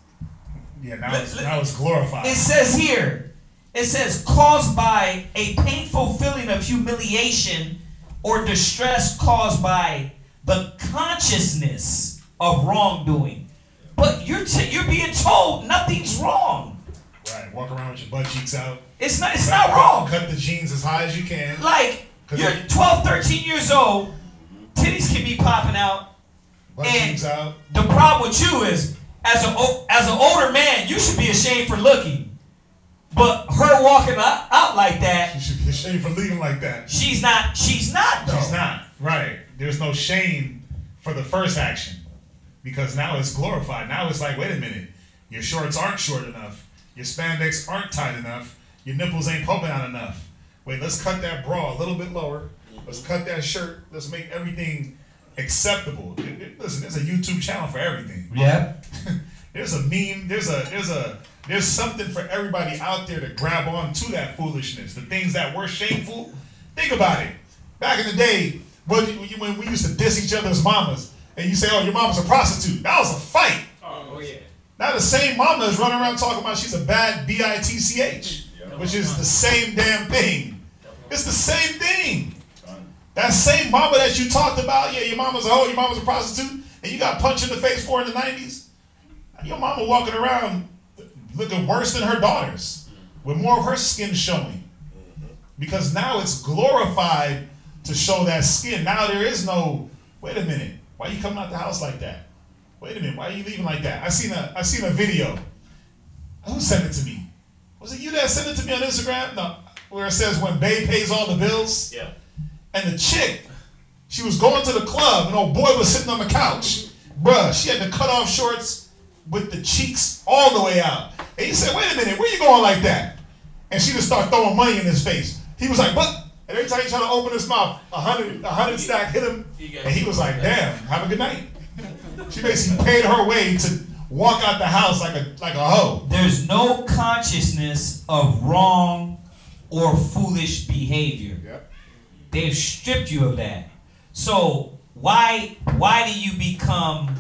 [SPEAKER 6] Yeah, now it's glorified.
[SPEAKER 3] It says here, it says caused by a painful feeling of humiliation or distress caused by the consciousness of wrongdoing. But you're being told nothing's wrong.
[SPEAKER 6] Right, walk around with your butt cheeks out.
[SPEAKER 3] It's not wrong.
[SPEAKER 6] Cut the jeans as high as you can.
[SPEAKER 3] Like, you're 12, 13 years old, titties can be popping out.
[SPEAKER 6] Butt cheeks out.
[SPEAKER 3] The problem with you is, as an older man, you should be ashamed for looking. But her walking out like that,
[SPEAKER 6] she should be ashamed for leaving like that.
[SPEAKER 3] She's not though.
[SPEAKER 6] She's not. Right. There's no shame for the first action. Because now it's glorified. Now it's like, wait a minute. Your shorts aren't short enough. Your spandex aren't tight enough. Your nipples ain't pumping out enough. Wait, let's cut that bra a little bit lower. Let's cut that shirt. Let's make everything acceptable. Listen, there's a YouTube channel for everything.
[SPEAKER 3] Yeah.
[SPEAKER 6] There's a meme. There's something for everybody out there to grab on to that foolishness. The things that were shameful. Think about it. Back in the day, when we used to diss each other's mamas, and you say, "Oh, your mama's a prostitute." That was a fight.
[SPEAKER 5] Oh yeah.
[SPEAKER 6] Now the same mama is running around talking about she's a bad bitch, which is the same damn thing. It's the same thing. That same mama that you talked about, yeah, your mama's a hoe, your mama's a prostitute, and you got punched in the face for in the 90s. Your mama walking around looking worse than her daughters, with more of her skin showing. Because now it's glorified to show that skin. Now there is no, wait a minute, why are you coming out the house like that? Wait a minute, why are you leaving like that? I seen a video. Who sent it to me? Was it you that sent it to me on Instagram? No, where it says when Babe pays all the bills. Yeah. And the chick, she was going to the club and old boy was sitting on the couch. Bruh, she had the cut off shorts with the cheeks all the way out. And he said, wait a minute, where you going like that? And she just started throwing money in his face. He was like, what? And every time he tried to open his mouth, 100 stack hit him. And he was like, damn, have a good night. She basically paid her way to walk out the house like a hoe.
[SPEAKER 3] There's no consciousness of wrong or foolish behavior.
[SPEAKER 6] Yep.
[SPEAKER 3] They've stripped you of that. So why do you become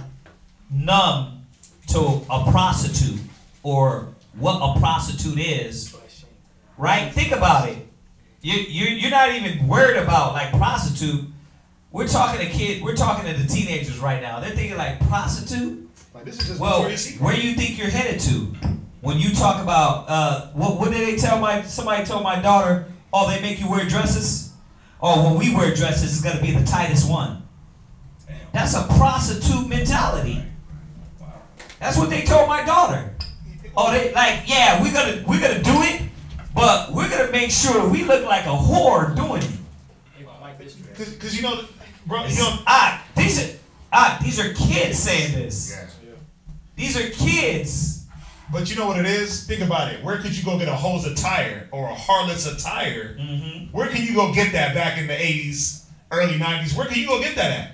[SPEAKER 3] numb to a prostitute or what a prostitute is? Right? Think about it. You're not even worried about like prostitute. We're talking to kids. We're talking to the teenagers right now. They're thinking like prostitute.
[SPEAKER 6] Like, this is just
[SPEAKER 3] where do you think you're headed to? When you talk about what did they tell somebody told my daughter? Oh, they make you wear dresses. Oh, when we wear dresses, it's gonna be the tightest one. That's a prostitute mentality. That's what they told my daughter. Oh, they like, yeah, we're gonna do it, but we're gonna make sure we look like a whore doing it.
[SPEAKER 6] Because you know, bro,
[SPEAKER 3] these are kids saying this.
[SPEAKER 6] Yeah.
[SPEAKER 3] These are kids.
[SPEAKER 6] But you know what it is? Think about it. Where could you go get a hoe's attire or a harlot's attire?
[SPEAKER 3] Mm-hmm.
[SPEAKER 6] Where can you go get that back in the 80s, early 90s? Where can you go get that at?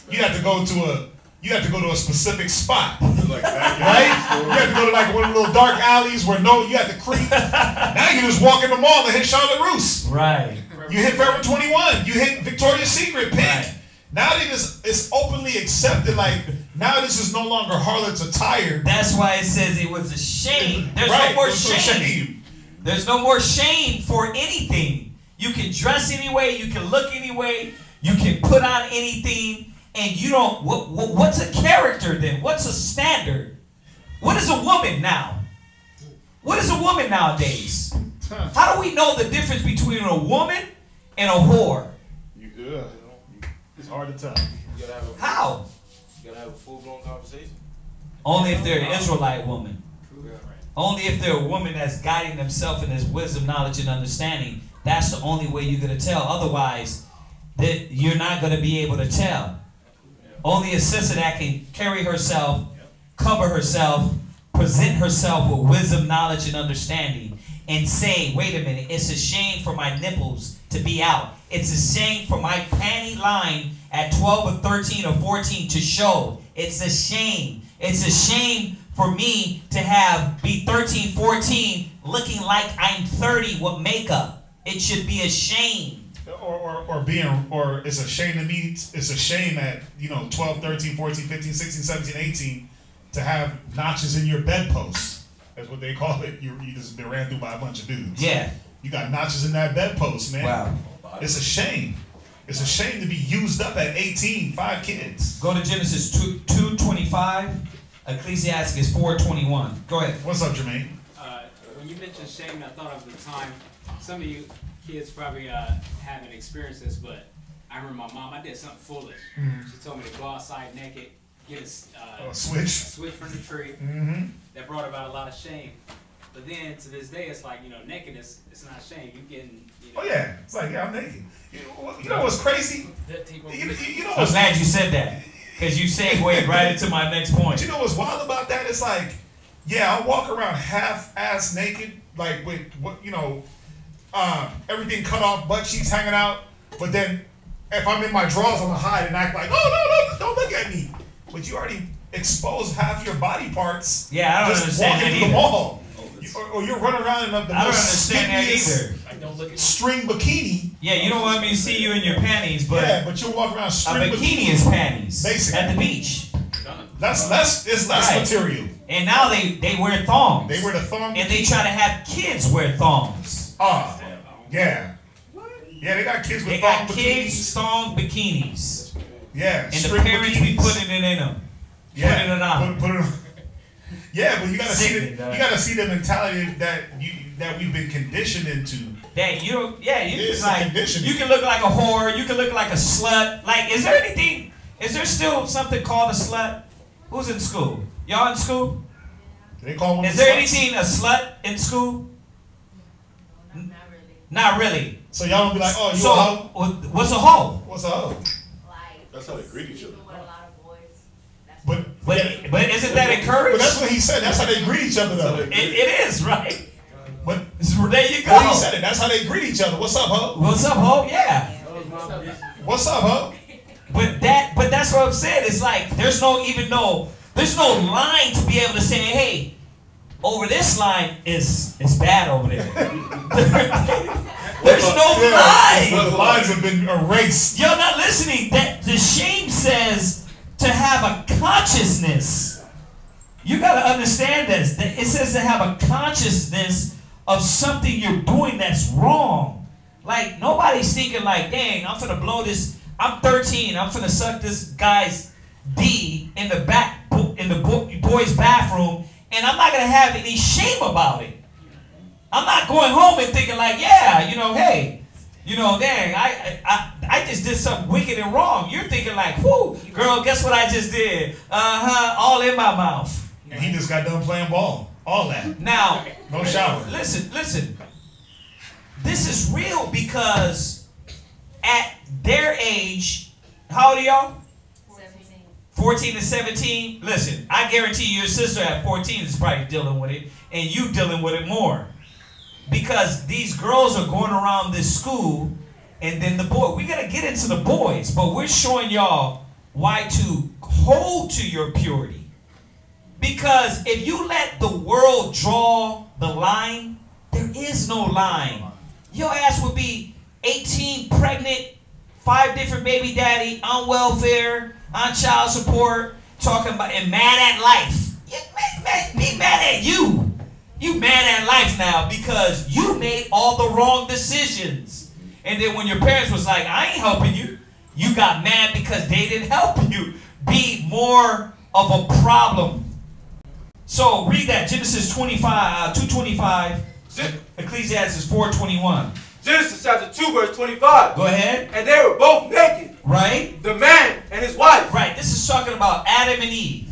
[SPEAKER 6] You have to go to a specific spot. Like that, right? You have to go to like one of the little dark alleys where you have to creep. Now you just walk in the mall and hit Charlotte Russe.
[SPEAKER 3] Right.
[SPEAKER 6] You hit Forever 21. You hit Victoria's Secret, Pink. Right. Now it's openly accepted. Like now this is no longer harlot's attire.
[SPEAKER 3] That's why it says it was a shame. There's no more shame. There's no more shame for anything. You can dress anyway. You can look anyway. You can put on anything. And you don't, what's a character then? What's a standard? What is a woman now? What is a woman nowadays? How do we know the difference between a woman and a whore?
[SPEAKER 6] It's hard to tell.
[SPEAKER 3] How?
[SPEAKER 12] You gotta have a full-blown conversation.
[SPEAKER 3] Only if they're an Israelite woman. Only if they're a woman that's guiding themselves in this wisdom, knowledge, and understanding. That's the only way you're going to tell. Otherwise, you're not going to be able to tell. Only a sister that can carry herself, cover herself, present herself with wisdom, knowledge, and understanding, and say, wait a minute, it's a shame for my nipples to be out. It's a shame for my panty line at 12 or 13 or 14 to show. It's a shame. It's a shame for me to be 13, 14, looking like I'm 30 with makeup. It should be a shame.
[SPEAKER 6] Or it's a shame to me. It's a shame at 12, 13, 14, 15, 16, 17, 18 to have notches in your bedpost. That's what they call it. You just been ran through by a bunch of dudes.
[SPEAKER 3] Yeah.
[SPEAKER 6] You got notches in that bedpost, man.
[SPEAKER 3] Wow.
[SPEAKER 6] It's a shame. It's a shame to be used up at 18, 5 kids.
[SPEAKER 3] Go to Genesis 2:25, Ecclesiastes 4:21. Go ahead.
[SPEAKER 6] What's up, Jermaine?
[SPEAKER 5] When you mentioned shame, I thought of the time, some of you kids probably haven't experienced this, but I remember my mom, I did something foolish. She told me to go outside naked, get a switch from the tree. That brought about a lot of shame. But then to this day, it's like, nakedness, it's not shame. You getting,
[SPEAKER 6] Oh yeah, it's like, yeah, I'm naked. You know what's crazy?
[SPEAKER 3] I'm glad you said that, because you segued right into my next point.
[SPEAKER 6] You know what's wild about that? It's like, yeah, I'll walk around half-ass naked, like with everything cut off, butt cheeks hanging out. But then if I'm in my drawers, I'm gonna hide and act like, oh no, don't look at me. But you already exposed half your body parts.
[SPEAKER 3] Yeah, I don't understand that either.
[SPEAKER 6] The mall. Or you're running around in the
[SPEAKER 3] I don't understand that either.
[SPEAKER 6] String bikini.
[SPEAKER 3] Yeah, you don't want me to see you in your panties, but
[SPEAKER 6] yeah, but you'll walk around string
[SPEAKER 3] a bikini is panties
[SPEAKER 6] basically
[SPEAKER 3] at the beach.
[SPEAKER 6] That's less. It's less material.
[SPEAKER 3] And now they wear thongs.
[SPEAKER 6] They wear the thong.
[SPEAKER 3] And they try to have kids wear thongs.
[SPEAKER 6] Yeah. Yeah, they got kids with
[SPEAKER 3] they
[SPEAKER 6] thong
[SPEAKER 3] got
[SPEAKER 6] bikinis.
[SPEAKER 3] Kids thong bikinis.
[SPEAKER 6] Yeah.
[SPEAKER 3] And the parents be putting it in them.
[SPEAKER 6] Yeah.
[SPEAKER 3] Putting it on.
[SPEAKER 6] Put it on. Yeah, but you gotta see the mentality that we've been conditioned into.
[SPEAKER 3] That you can look like a whore, you can look like a slut. Like, is there still something called a slut? Who's in school? Y'all in school?
[SPEAKER 6] They call them
[SPEAKER 3] Is there anything a slut in school? No, not really.
[SPEAKER 6] So y'all don't be like, oh, you a hoe?
[SPEAKER 3] What's a hoe?
[SPEAKER 6] What's a hoe?
[SPEAKER 12] That's how they greet each other.
[SPEAKER 3] But isn't that encouraged?
[SPEAKER 6] But that's what he said. That's how they greet each other, though.
[SPEAKER 3] It is, right?
[SPEAKER 6] But
[SPEAKER 3] there you go.
[SPEAKER 6] Well, he said it. That's how they greet each other. What's up, ho?
[SPEAKER 3] What's up, ho? Yeah.
[SPEAKER 6] What's up, ho?
[SPEAKER 3] But that's what I'm saying. It's like there's no line to be able to say, hey, over this line is bad over there. There's no line.
[SPEAKER 6] The lines have been erased.
[SPEAKER 3] You're not listening. That the shame says to have a consciousness. You got to understand this. It says to have a consciousness of something you're doing that's wrong. Like, nobody's thinking like, dang, I'm finna blow this. I'm 13. I'm finna suck this guy's D in the boy's bathroom, and I'm not gonna have any shame about it. I'm not going home and thinking like, yeah, hey, dang, I just did something wicked and wrong. You're thinking like, whoo, girl, guess what I just did? All in my mouth.
[SPEAKER 6] And he just got done playing ball. All that.
[SPEAKER 3] Now,
[SPEAKER 6] no shower.
[SPEAKER 3] Listen. This is real because at their age, how old are y'all? 14 and 17. Listen, I guarantee your sister at 14 is probably dealing with it, and you dealing with it more. Because these girls are going around this school, and then the boy. We're going to get into the boys, but we're showing y'all why to hold to your purity. Because if you let the world draw the line, there is no line. Your ass would be 18, pregnant, 5 different baby daddy, on welfare, on child support, talking about, and mad at life. Be mad at you. You mad at life now because you made all the wrong decisions. And then when your parents was like, I ain't helping you, you got mad because they didn't help you be more of a problem. So read that, Genesis 2:25, Ecclesiastes 4:21.
[SPEAKER 7] Genesis chapter 2 verse 25.
[SPEAKER 3] Go ahead.
[SPEAKER 7] And they were both naked.
[SPEAKER 3] Right.
[SPEAKER 7] The man and his wife.
[SPEAKER 3] Right. This is talking about Adam and Eve.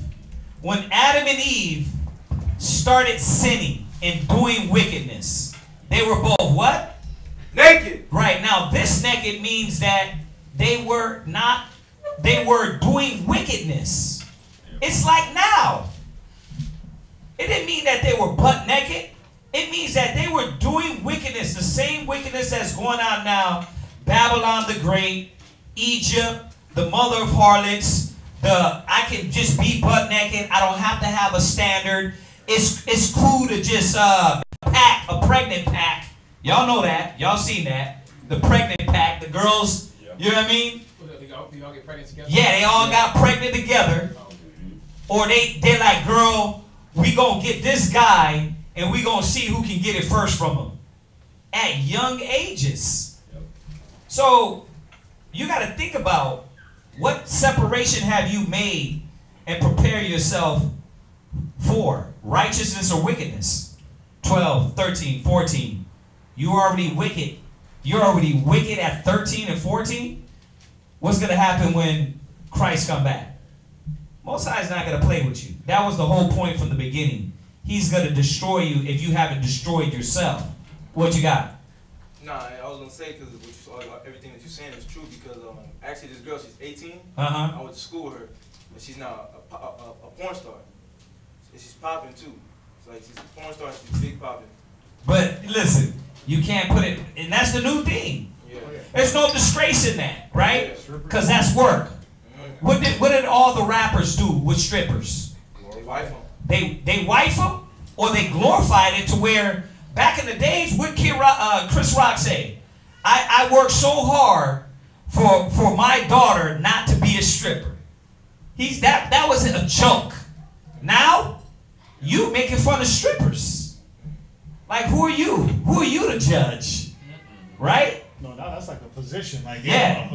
[SPEAKER 3] When Adam and Eve started sinning and doing wickedness, they were both what?
[SPEAKER 7] Naked.
[SPEAKER 3] Right. Now this naked means that they were not they were doing wickedness. It's like now. It didn't mean that they were butt naked. It means that they were doing wickedness, the same wickedness that's going on now. Babylon the Great, Egypt, the mother of harlots, I can just be butt naked. I don't have to have a standard. It's cool to just pack a pregnant pack. Y'all know that. Y'all seen that. The pregnant pack. The girls, you know what I mean?
[SPEAKER 5] They all get pregnant together?
[SPEAKER 3] Yeah, they all got pregnant together. Or they're like, girl, we gonna get this guy and we gonna see who can get it first from him. At young ages. So you got to think about what separation have you made and prepare yourself for righteousness or wickedness. 12, 13, 14. You're already wicked. You're already wicked at 13 and 14. What's going to happen when Christ come back? Most High is not going to play with you. That was the whole point from the beginning. He's going to destroy you if you haven't destroyed yourself. What you got?
[SPEAKER 13] Nah, I was gonna say because everything that you're saying is true because actually this girl, she's 18.
[SPEAKER 3] Uh-huh.
[SPEAKER 13] I went to school with her, but she's now a porn star. And she's popping too. It's like she's a porn star and she's big popping.
[SPEAKER 3] But listen, you can't put it, and that's the new thing.
[SPEAKER 13] Yeah.
[SPEAKER 3] There's no disgrace in that, right? Because that's work. What did all the rappers do with strippers?
[SPEAKER 13] They wife them.
[SPEAKER 3] They wife them, or they glorified it to where back in the days, what Chris Rock say? I worked so hard for my daughter not to be a stripper. That was a joke. Now you making fun of strippers. Like who are you? Who are you to judge? Right?
[SPEAKER 6] No, now that's like a position. Like
[SPEAKER 3] yeah.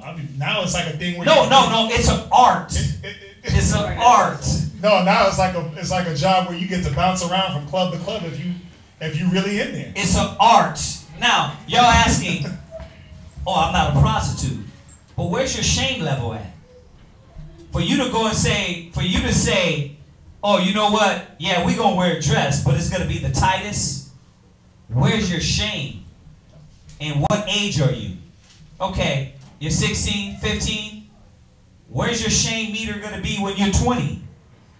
[SPEAKER 6] I mean, now it's like a thing where
[SPEAKER 3] no. It's an art. It's an art.
[SPEAKER 6] No, now it's like a job where you get to bounce around from club to club if you really in there.
[SPEAKER 3] It's an art. Now, y'all asking, oh, I'm not a prostitute. But where's your shame level at? For you to go and say, oh, you know what? Yeah, we're going to wear a dress, but it's going to be the tightest. Where's your shame? And what age are you? Okay, you're 16, 15. Where's your shame meter going to be when you're 20?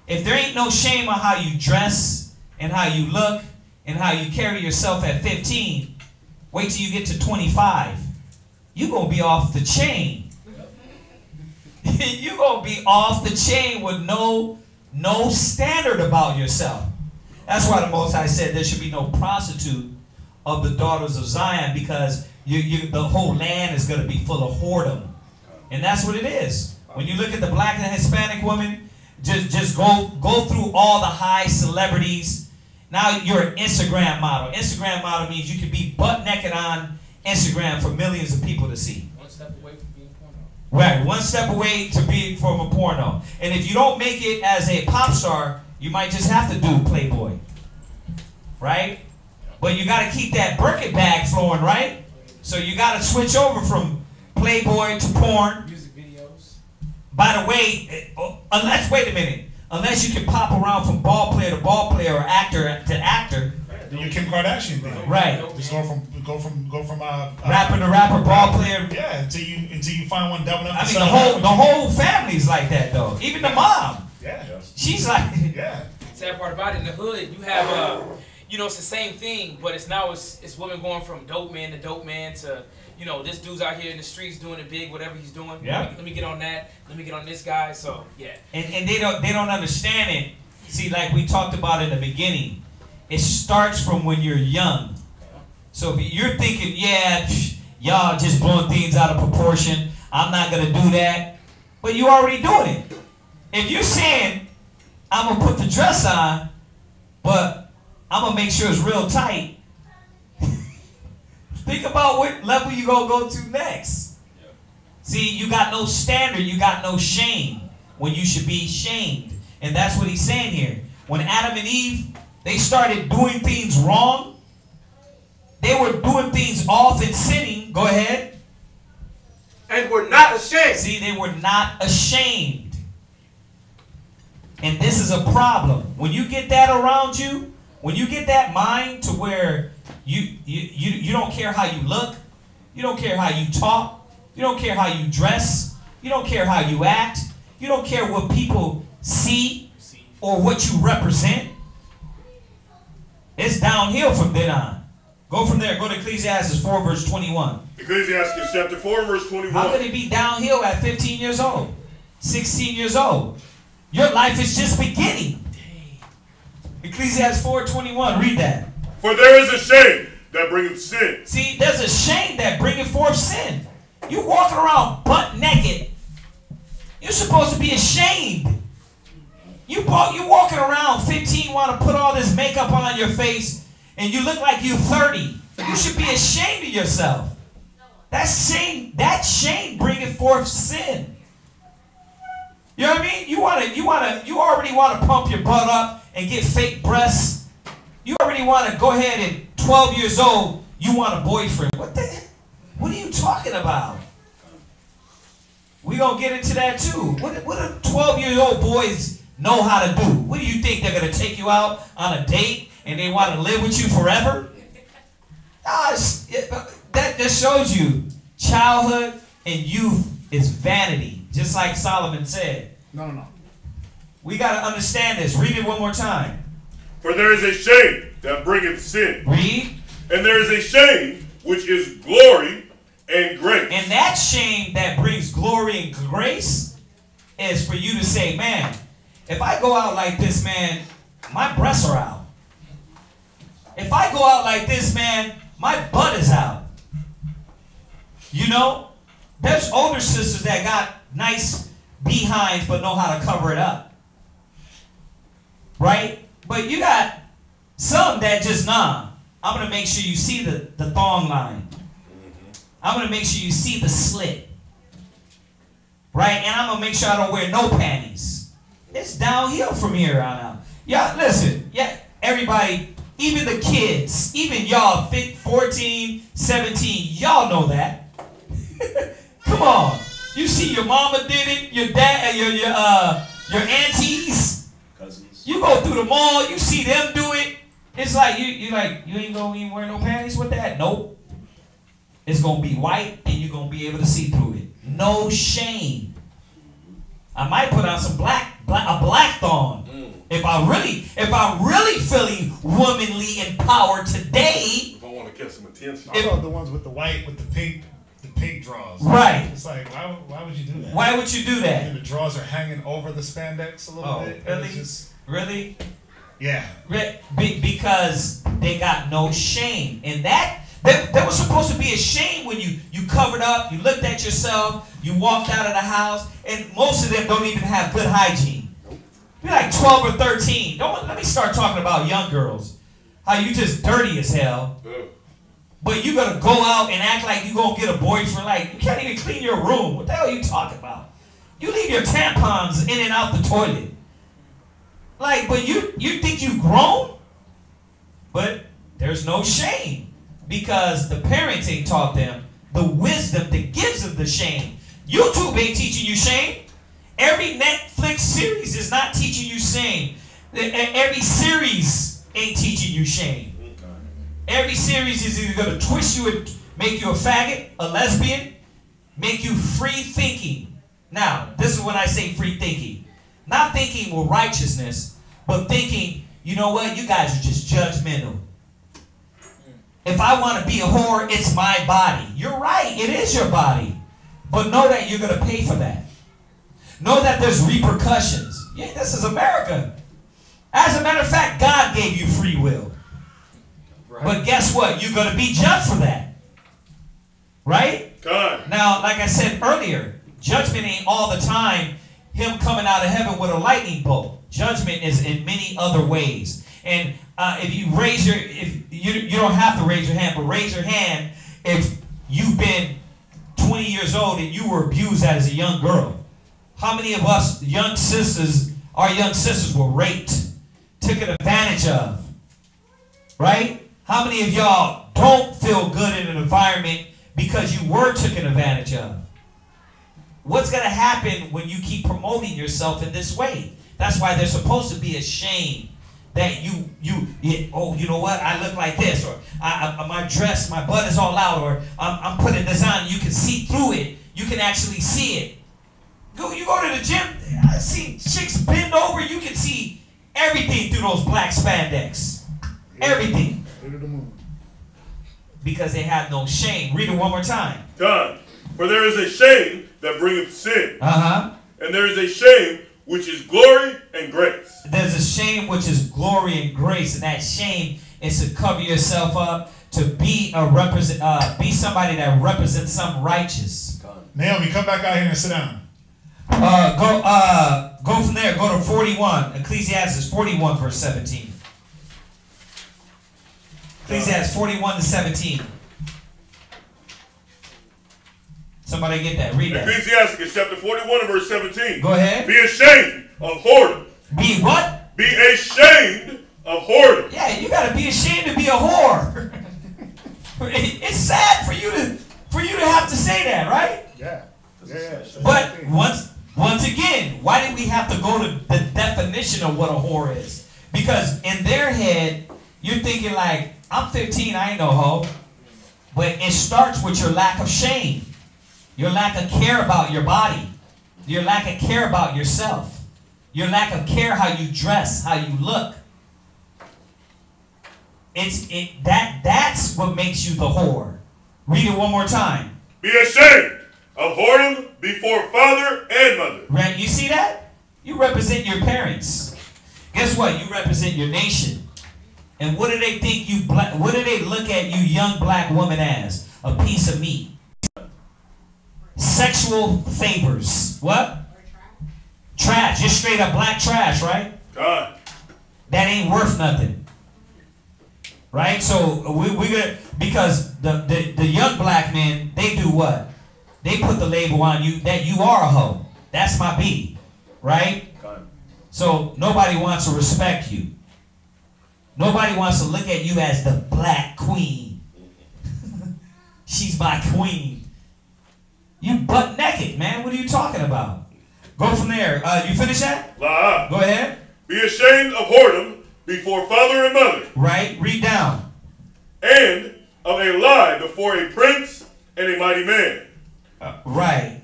[SPEAKER 3] If there ain't no shame on how you dress and how you look and how you carry yourself at 15, wait till you get to 25. You're going to be off the chain. You're going to be off the chain with no standard about yourself. That's why the Most High said there should be no prostitute of the daughters of Zion because the whole land is going to be full of whoredom. And that's what it is. When you look at the black and Hispanic women, just go through all the high celebrities. Now you're an Instagram model. Instagram model means you can be butt naked on Instagram for millions of people to see.
[SPEAKER 5] One step away from being porno.
[SPEAKER 3] Right, one step away to being from a porno. And if you don't make it as a pop star, you might just have to do Playboy. Right? But you got to keep that Birkin bag flowing, right? So you got to switch over from Playboy to porn.
[SPEAKER 5] Music videos.
[SPEAKER 3] By the way, wait a minute. Unless you can pop around from ball player to ball player or actor to actor.
[SPEAKER 6] Do your Kim Kardashian thing.
[SPEAKER 3] Right.
[SPEAKER 6] Just go from
[SPEAKER 3] rapper to rapper, ball player.
[SPEAKER 6] Yeah, until you find one double up.
[SPEAKER 3] I mean the whole family's like that though. Even the mom.
[SPEAKER 6] Yeah.
[SPEAKER 3] She's like
[SPEAKER 6] yeah.
[SPEAKER 8] Sad part about it, in the hood, you have it's the same thing, but it's women going from dope man to this dude's out here in the streets doing it big, whatever he's doing.
[SPEAKER 3] Yeah.
[SPEAKER 8] Let me get on that. Let me get on this guy. So yeah.
[SPEAKER 3] And they don't understand it. See, like we talked about in the beginning, it starts from when you're young. So if you're thinking, yeah, y'all just blowing things out of proportion, I'm not gonna do that, but you already doing it. If you're saying, I'm gonna put the dress on, but I'm gonna make sure it's real tight. Think about what level you gonna go to next. See, you got no standard, you got no shame when you should be shamed. And that's what he's saying here. When Adam and Eve, they started doing things wrong, they were doing things off and sinning. Go ahead.
[SPEAKER 13] And were not ashamed.
[SPEAKER 3] See, they were not ashamed. And this is a problem. When you get that around you, when you get that mind to where you don't care how you look, you don't care how you talk, you don't care how you dress, You don't care how you act. You don't care what people see or what you represent. It's downhill from then on. Go from there. Go to Ecclesiastes 4 verse 21.
[SPEAKER 12] Ecclesiastes chapter 4 verse 21.
[SPEAKER 3] How can it be downhill at 15 years old? 16 years old? Your life is just beginning. Ecclesiastes 4:21. Read that.
[SPEAKER 12] For there is a shame that bringeth sin.
[SPEAKER 3] See, there's a shame that bringeth forth sin. You walking around butt naked. You're supposed to be ashamed. You walking around 15, want to put all this makeup on your face, and you look like you're 30. You should be ashamed of yourself. That shame bringeth forth sin. You know what I mean? You already want to pump your butt up and get fake breasts. You already want to go ahead and 12 years old, you want a boyfriend. What are you talking about? We're going to get into that too. What do 12-year-old boys know how to do? What do you think? They're going to take you out on a date and they want to live with you forever? That just shows you childhood and youth is vanity. Just like Solomon said.
[SPEAKER 4] No.
[SPEAKER 3] We got to understand this. Read it one more time.
[SPEAKER 12] For there is a shame that bringeth sin.
[SPEAKER 3] Read.
[SPEAKER 12] And there is a shame which is glory and grace.
[SPEAKER 3] And that shame that brings glory and grace is for you to say, man, if I go out like this, man, my breasts are out. If I go out like this, man, my butt is out. You know, there's older sisters that got nice behinds but know how to cover it up. Right? But you got some that just, nah, I'm going to make sure you see the thong line. I'm going to make sure you see the slit. Right? And I'm going to make sure I don't wear no panties. It's downhill from here on out. Yeah, listen. Yeah, everybody, even the kids, even y'all, 14, 17, y'all know that. Come on. You see your mama did it, your dad, your aunties.
[SPEAKER 10] Cousins.
[SPEAKER 3] You go through the mall, you see them do it. It's like you ain't gonna even wear no panties with that? Nope. It's gonna be white and you're gonna be able to see through it. No shame. I might put on some a black thong. If I'm really feeling womanly empowered today.
[SPEAKER 12] If I want to catch some attention.
[SPEAKER 6] I love the ones with the white with the pink drawers.
[SPEAKER 3] Right.
[SPEAKER 6] It's like, why would you do that?
[SPEAKER 3] Why would you do that?
[SPEAKER 6] And the drawers are hanging over the spandex a little bit.
[SPEAKER 3] Really? Really?
[SPEAKER 6] Yeah.
[SPEAKER 3] Because they got no shame. And that was supposed to be a shame when you covered up, you looked at yourself, you walked out of the house, and most of them don't even have good hygiene. You're like 12 or 13. Let me start talking about young girls. How you just dirty as hell. But you gotta go out and act like you gonna get a boyfriend. Like, you can't even clean your room. What the hell are you talking about? You leave your tampons in and out the toilet. Like, but you think you grown? But there's no shame. Because the parents ain't taught them the wisdom that gives them the shame. YouTube ain't teaching you shame. Every Netflix series is not teaching you shame. Every series ain't teaching you shame. Every series is either going to twist you and make you a faggot, a lesbian, make you free thinking. Now, this is when I say free thinking. Not thinking with righteousness, but thinking, you know what, you guys are just judgmental. If I want to be a whore, it's my body. You're right, it is your body. But know that you're going to pay for that. Know that there's repercussions. Yeah, this is America. As a matter of fact, God gave you free will. Right. But guess what? You're going to be judged for that. Right?
[SPEAKER 12] God.
[SPEAKER 3] Now, like I said earlier, judgment ain't all the time him coming out of heaven with a lightning bolt. Judgment is in many other ways. And if you don't have to raise your hand, but raise your hand if you've been 20 years old and you were abused as a young girl. How many of us our young sisters were raped, taken advantage of? Right? How many of y'all don't feel good in an environment because you were taken advantage of? What's going to happen when you keep promoting yourself in this way? That's why there's supposed to be a shame that you know what? I look like this, or my dress, my butt is all out, or I'm putting this on. You can see through it. You can actually see it. You go to the gym, I see chicks bend over, you can see everything through those black spandex. Everything. Because they have no shame. Read it one more time.
[SPEAKER 12] God, for there is a shame that bringeth sin. And there is a shame which is glory and grace.
[SPEAKER 3] There's a shame which is glory and grace, and that shame is to cover yourself up, to be be somebody that represents something righteous.
[SPEAKER 6] Naomi, come back out here and sit down.
[SPEAKER 3] Go from there. Go to 41. Ecclesiastes 41 verse 17. Ecclesiastes 41 to 17. Somebody get that. Read that.
[SPEAKER 12] Ecclesiastes chapter 41 and verse 17.
[SPEAKER 3] Go ahead.
[SPEAKER 12] Be ashamed of whoredom.
[SPEAKER 3] Be what?
[SPEAKER 12] Be ashamed of whoredom.
[SPEAKER 3] Yeah, you gotta be ashamed to be a whore. It's sad for you to have to say that, right?
[SPEAKER 4] Yeah.
[SPEAKER 3] But once again, why did we have to go to the definition of what a whore is? Because in their head, you're thinking like, I'm 15, I ain't no hoe. But it starts with your lack of shame. Your lack of care about your body. Your lack of care about yourself. Your lack of care how you dress, how you look. That's what makes you the whore. Read it one more time.
[SPEAKER 12] Be ashamed of whoredom before father and mother.
[SPEAKER 3] Right? You see that? You represent your parents. Guess what? You represent your nation. And what do they think you what do they look at you young black woman as? A piece of meat. Sexual favors. What? Trash. Just straight up black trash, right?
[SPEAKER 12] God.
[SPEAKER 3] That ain't worth nothing. Right? So we gonna, because the young black men, they do what? They put the label on you that you are a hoe. That's my B. Right?
[SPEAKER 12] God.
[SPEAKER 3] So nobody wants to respect you. Nobody wants to look at you as the black queen. She's my queen. You butt naked, man. What are you talking about? Go from there. You finish that?
[SPEAKER 12] La.
[SPEAKER 3] Go ahead.
[SPEAKER 12] Be ashamed of whoredom before father and mother.
[SPEAKER 3] Right. Read down.
[SPEAKER 12] And of a lie before a prince and a mighty man.
[SPEAKER 3] Right.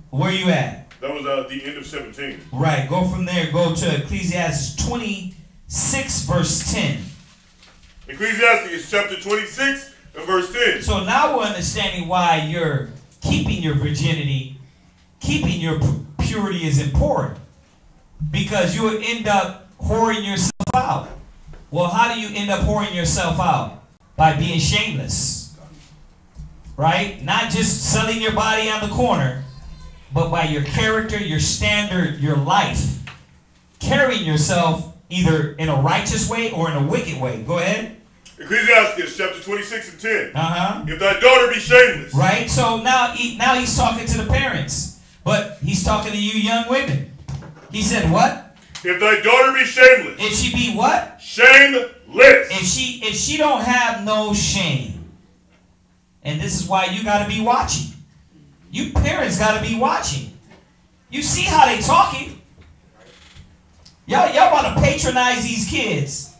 [SPEAKER 3] Where you at?
[SPEAKER 12] That was the end of 17.
[SPEAKER 3] Right. Go from there. Go to Ecclesiastes 26 verse 10.
[SPEAKER 12] Ecclesiastes chapter 26 and verse 10.
[SPEAKER 3] So now we're understanding why you're keeping your virginity, keeping your purity is important. Because you will end up whoring yourself out. Well, how do you end up whoring yourself out? By being shameless. Right? Not just selling your body on the corner, but by your character, your standard, your life. Carrying yourself either in a righteous way or in a wicked way. Go ahead.
[SPEAKER 12] Ecclesiastes chapter 26 and 10.
[SPEAKER 3] Uh-huh.
[SPEAKER 12] If thy daughter be shameless.
[SPEAKER 3] Right? So now he's talking to the parents. But he's talking to you young women. He said what?
[SPEAKER 12] If thy daughter be shameless.
[SPEAKER 3] If she be what?
[SPEAKER 12] Shameless.
[SPEAKER 3] If she don't have no shame. And this is why you got to be watching. You parents got to be watching. You see how they talking. Y'all want to patronize these kids.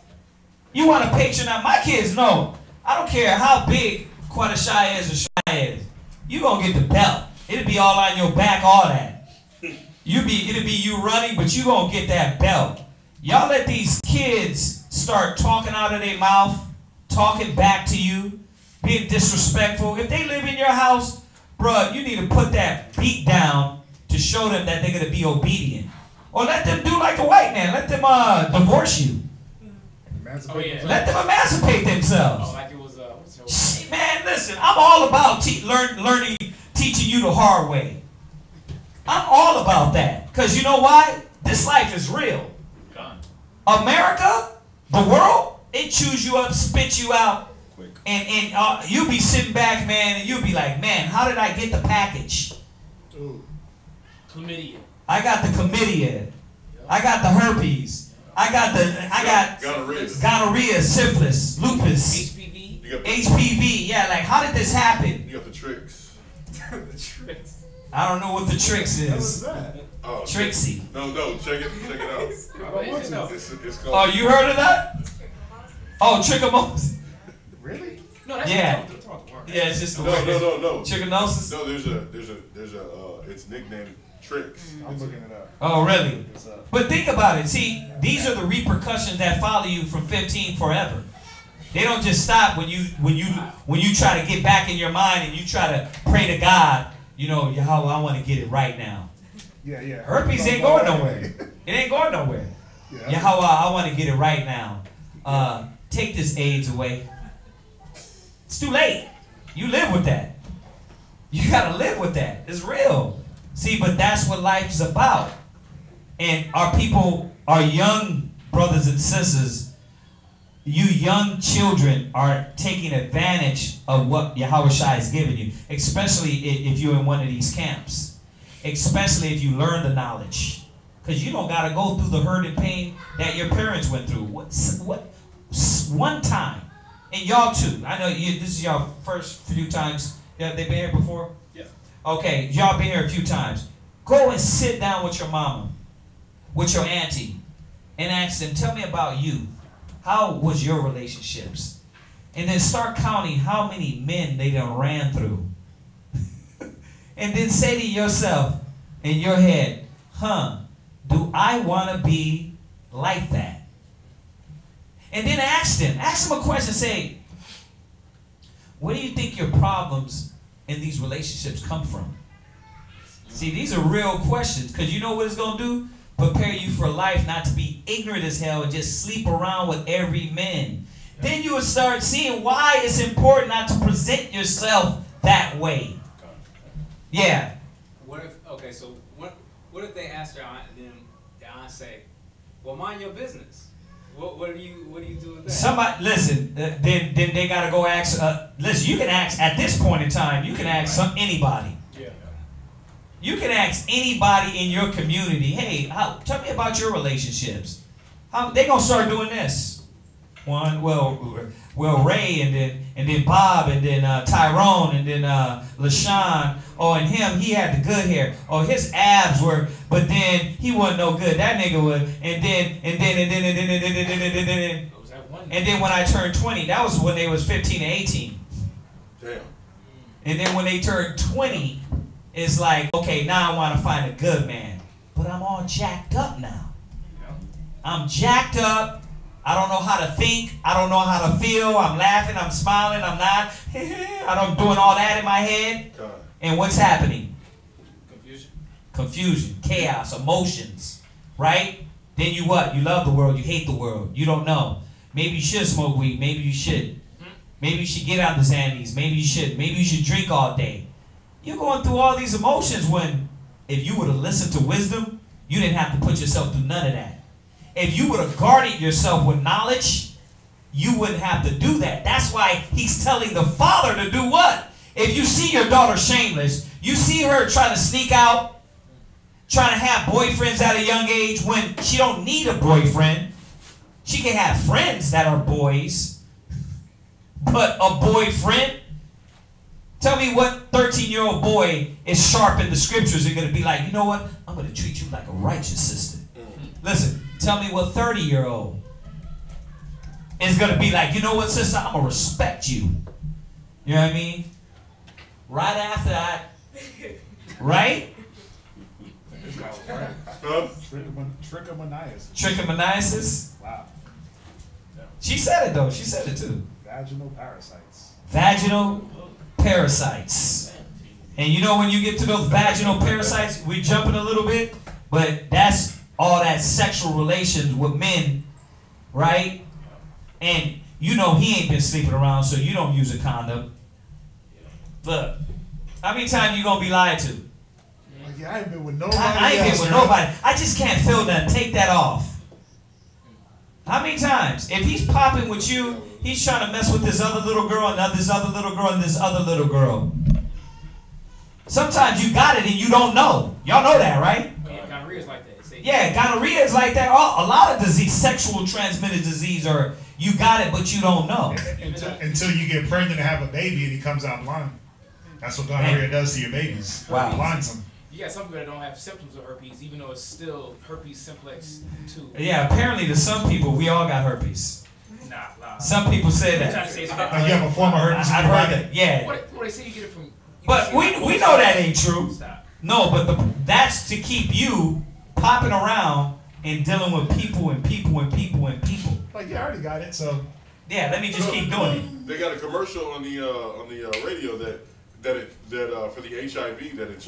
[SPEAKER 3] You want to patronize my kids? No. I don't care how big Quadashai is or Shai is. You going to get the belt. It'll be all on your back, all that. It'll be you running, but you going to get that belt. Y'all let these kids start talking out of their mouth, talking back to you, being disrespectful. If they live in your house, bruh, you need to put that beat down to show them that they're going to be obedient. Or let them do like the white man. Let them divorce you.
[SPEAKER 5] Oh, yeah.
[SPEAKER 3] Let them emancipate themselves.
[SPEAKER 5] Oh, like it was,
[SPEAKER 3] man, listen, I'm all about teaching you the hard way. I'm all about that. Because you know why? This life is real. America, the world, it chews you up, spits you out. And you'll be sitting back, man, and you'll be like, man, how did I get the package?
[SPEAKER 5] Ooh. Chlamydia.
[SPEAKER 3] I got the chlamydia. I got the herpes. I got gonorrhea, syphilis, lupus, HPV. Yeah, like how did this happen?
[SPEAKER 12] You got the tricks.
[SPEAKER 5] The tricks.
[SPEAKER 3] I don't know what the tricks is.
[SPEAKER 4] What was that?
[SPEAKER 12] Oh,
[SPEAKER 3] Trixie.
[SPEAKER 12] No, check it out. It's called.
[SPEAKER 3] Oh, you heard of that? Oh, trichomonas.
[SPEAKER 4] Really?
[SPEAKER 5] No, that's
[SPEAKER 3] yeah.
[SPEAKER 5] the word.
[SPEAKER 3] Yeah, it's just the
[SPEAKER 12] No.
[SPEAKER 3] Trichinosis.
[SPEAKER 12] No, there's a it's nicknamed Tricks.
[SPEAKER 4] I'm looking it up.
[SPEAKER 3] Oh, really? But think about it. See, these are the repercussions that follow you from 15 forever. They don't just stop when you try to get back in your mind and you try to pray to God. You know, Yahweh, I want to get it right now.
[SPEAKER 4] Yeah.
[SPEAKER 3] Herpes ain't going nowhere. It ain't going nowhere.
[SPEAKER 4] Yeah.
[SPEAKER 3] Yahweh, I want to get it right now. Take this AIDS away. It's too late. You live with that. You got to live with that. It's real. See, but that's what life's about. And our people, our young brothers and sisters, you young children are taking advantage of what Yahweh Shai has given you, especially if you're in one of these camps, especially if you learn the knowledge. Because you don't got to go through the hurt and pain that your parents went through. One time, and y'all too, I know this is your first few times, they've been here before?
[SPEAKER 5] Yeah.
[SPEAKER 3] Okay, y'all been here a few times. Go and sit down with your mama, with your auntie, and ask them, tell me about you. How was your relationships? And then start counting how many men they done ran through. And then say to yourself, in your head, do I want to be like that? And then ask them a question, say, where do you think your problems in these relationships come from? See, these are real questions, because you know what it's going to do? Prepare you for life, not to be ignorant as hell and just sleep around with every man. Then you will start seeing why it's important not to present yourself that way. Yeah.
[SPEAKER 5] What if they ask your aunt and then the aunt say, well, mind your business. What do you do with that?
[SPEAKER 3] Somebody, listen, then they got to go ask, listen, you can ask, at this point in time, you can ask anybody.
[SPEAKER 5] Yeah.
[SPEAKER 3] You can ask anybody in your community, hey, tell me about your relationships. They're going to start doing this. Well, Ray, and then Bob, and then Tyrone, and then LaShawn. Oh, and him, he had the good hair. Oh, his abs were, but then he wasn't no good. That nigga was, and then when I turned 20, that was when they was 15 and 18.
[SPEAKER 12] Damn.
[SPEAKER 3] And then when they turned 20, it's like, okay, now I want to find a good man. But I'm all jacked up now. I'm jacked up. I don't know how to think. I don't know how to feel. I'm laughing. I'm smiling. I'm not. I'm doing all that in my head. And what's happening? Confusion. Chaos. Emotions. Right? Then you what? You love the world. You hate the world. You don't know. Maybe you should smoke weed. Maybe you should. Maybe you should get on the Xannies. Maybe you should. Maybe you should drink all day. You're going through all these emotions when, if you would have listened to wisdom, you didn't have to put yourself through none of that. If you would have guarded yourself with knowledge, you wouldn't have to do that. That's why he's telling the father to do what? If you see your daughter shameless, you see her trying to sneak out, trying to have boyfriends at a young age when she don't need a boyfriend. She can have friends that are boys, but a boyfriend? Tell me what 13-year-old boy is sharp in the scriptures and going to be like, you know what? I'm going to treat you like a righteous sister. Listen. Tell me what 30-year-old is going to be like, you know what, sister, I'm going to respect you. You know what I mean? Right after that, right? Trichomoniasis.
[SPEAKER 4] Wow.
[SPEAKER 3] She said it, though. She said it, too.
[SPEAKER 4] Vaginal parasites.
[SPEAKER 3] Vaginal parasites. And you know when you get to those vaginal parasites, we're jumping a little bit, but that's all that sexual relations with men, right? And you know he ain't been sleeping around, so you don't use a condom. Look, how many times you gonna be lied to?
[SPEAKER 4] Yeah, I ain't been with nobody.
[SPEAKER 3] I ain't been with nobody. I just can't feel nothing. Take that off. How many times? If he's popping with you, he's trying to mess with this other little girl and this other little girl and this other little girl. Sometimes you got it and you don't know. Y'all know that, right?
[SPEAKER 5] Yeah, gonorrhea is like that.
[SPEAKER 3] Yeah, gonorrhea is like that. A lot of disease, sexual transmitted disease, or you got it but you don't know.
[SPEAKER 6] Until you get pregnant and have a baby and he comes out blind. That's what gonorrhea does to your babies.
[SPEAKER 3] Wow.
[SPEAKER 6] It blinds them.
[SPEAKER 5] You got some people that don't have symptoms of herpes, even though it's still herpes simplex 2.
[SPEAKER 3] Yeah, apparently to some people, we all got herpes.
[SPEAKER 5] Nah.
[SPEAKER 3] Some people say that.
[SPEAKER 6] You have a form of herpes.
[SPEAKER 3] I've heard that. Yeah.
[SPEAKER 5] What they say you get it from?
[SPEAKER 3] But we know that ain't true.
[SPEAKER 5] Stop.
[SPEAKER 3] No, but that's to keep you popping around and dealing with people and people and people and people.
[SPEAKER 6] Like, yeah, I already got it, so.
[SPEAKER 3] Yeah, let me just keep doing it.
[SPEAKER 12] They got a commercial on the radio that for the HIV that it's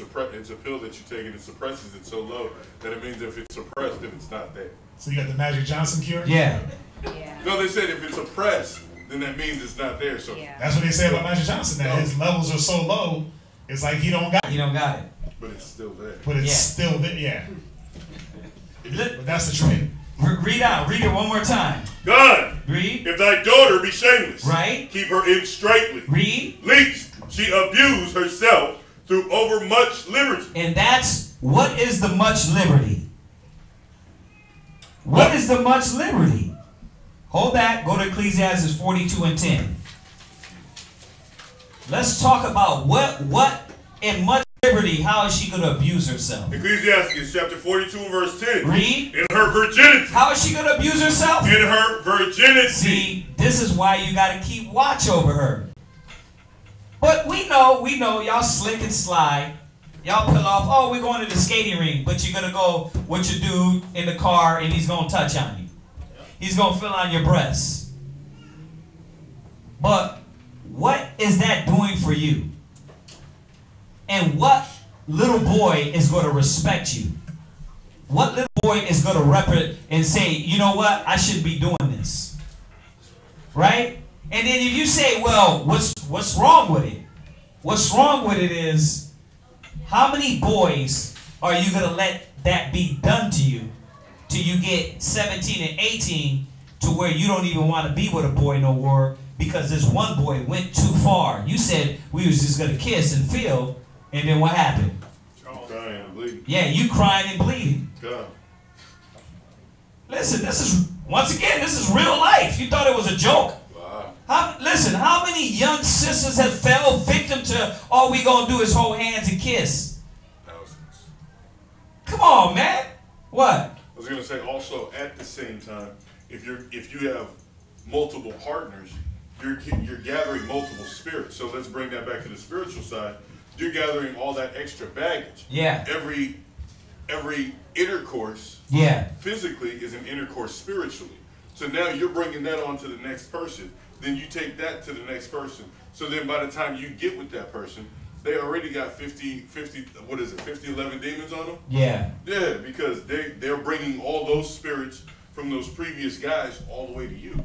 [SPEAKER 12] a pill that you take and it suppresses it so low that it means if it's suppressed, then it's not there.
[SPEAKER 6] So you got the Magic Johnson cure?
[SPEAKER 3] Yeah.
[SPEAKER 12] No, they said if it's suppressed, then that means it's not there. So
[SPEAKER 6] that's what they say about Magic Johnson. That his levels are so low, it's like he don't got it.
[SPEAKER 3] He don't got it.
[SPEAKER 12] But it's still there.
[SPEAKER 6] But it's still there. Yeah. But that's the trend.
[SPEAKER 3] Read it one more time.
[SPEAKER 12] God,
[SPEAKER 3] read.
[SPEAKER 12] If thy daughter be shameless,
[SPEAKER 3] right?
[SPEAKER 12] Keep her in straitly.
[SPEAKER 3] Read.
[SPEAKER 12] Lest she abuse herself through overmuch liberty.
[SPEAKER 3] And that's what is the much liberty? What is the much liberty? Hold that. Go to Ecclesiastes 42:10. Let's talk about what in much liberty, how is she going to abuse herself?
[SPEAKER 12] Ecclesiastes chapter 42 and verse 10.
[SPEAKER 3] Read.
[SPEAKER 12] In her virginity.
[SPEAKER 3] How is she going to abuse herself?
[SPEAKER 12] In her virginity.
[SPEAKER 3] See, this is why you got to keep watch over her. But we know, y'all slick and sly. Y'all pull off, oh, we're going to the skating rink, but you're going to go with your dude in the car and he's going to touch on you. He's going to fill on your breasts. But what is that doing for you? And what little boy is going to respect you? What little boy is going to represent and say, you know what, I should be doing this? Right? And then if you say, well, what's wrong with it? What's wrong with it is, how many boys are you going to let that be done to you till you get 17 and 18 to where you don't even want to be with a boy no more because this one boy went too far? You said we was just going to kiss and feel, and then what happened?
[SPEAKER 12] Crying and bleeding.
[SPEAKER 3] Yeah, you crying and bleeding.
[SPEAKER 12] God.
[SPEAKER 3] Listen, this is real life. You thought it was a joke? Listen, how many young sisters have fell victim to all we gonna do is hold hands and kiss?
[SPEAKER 12] Thousands.
[SPEAKER 3] Come on, man. What?
[SPEAKER 12] I was gonna say also at the same time, if you have multiple partners, you're gathering multiple spirits. So let's bring that back to the spiritual side. You're gathering all that extra baggage.
[SPEAKER 3] Yeah.
[SPEAKER 12] Every intercourse.
[SPEAKER 3] Yeah.
[SPEAKER 12] Physically is an intercourse spiritually. So now you're bringing that on to the next person. Then you take that to the next person. So then by the time you get with that person, they already got 50 11 demons on them? Yeah. Yeah, because they're bringing all those spirits from those previous guys all the way to you.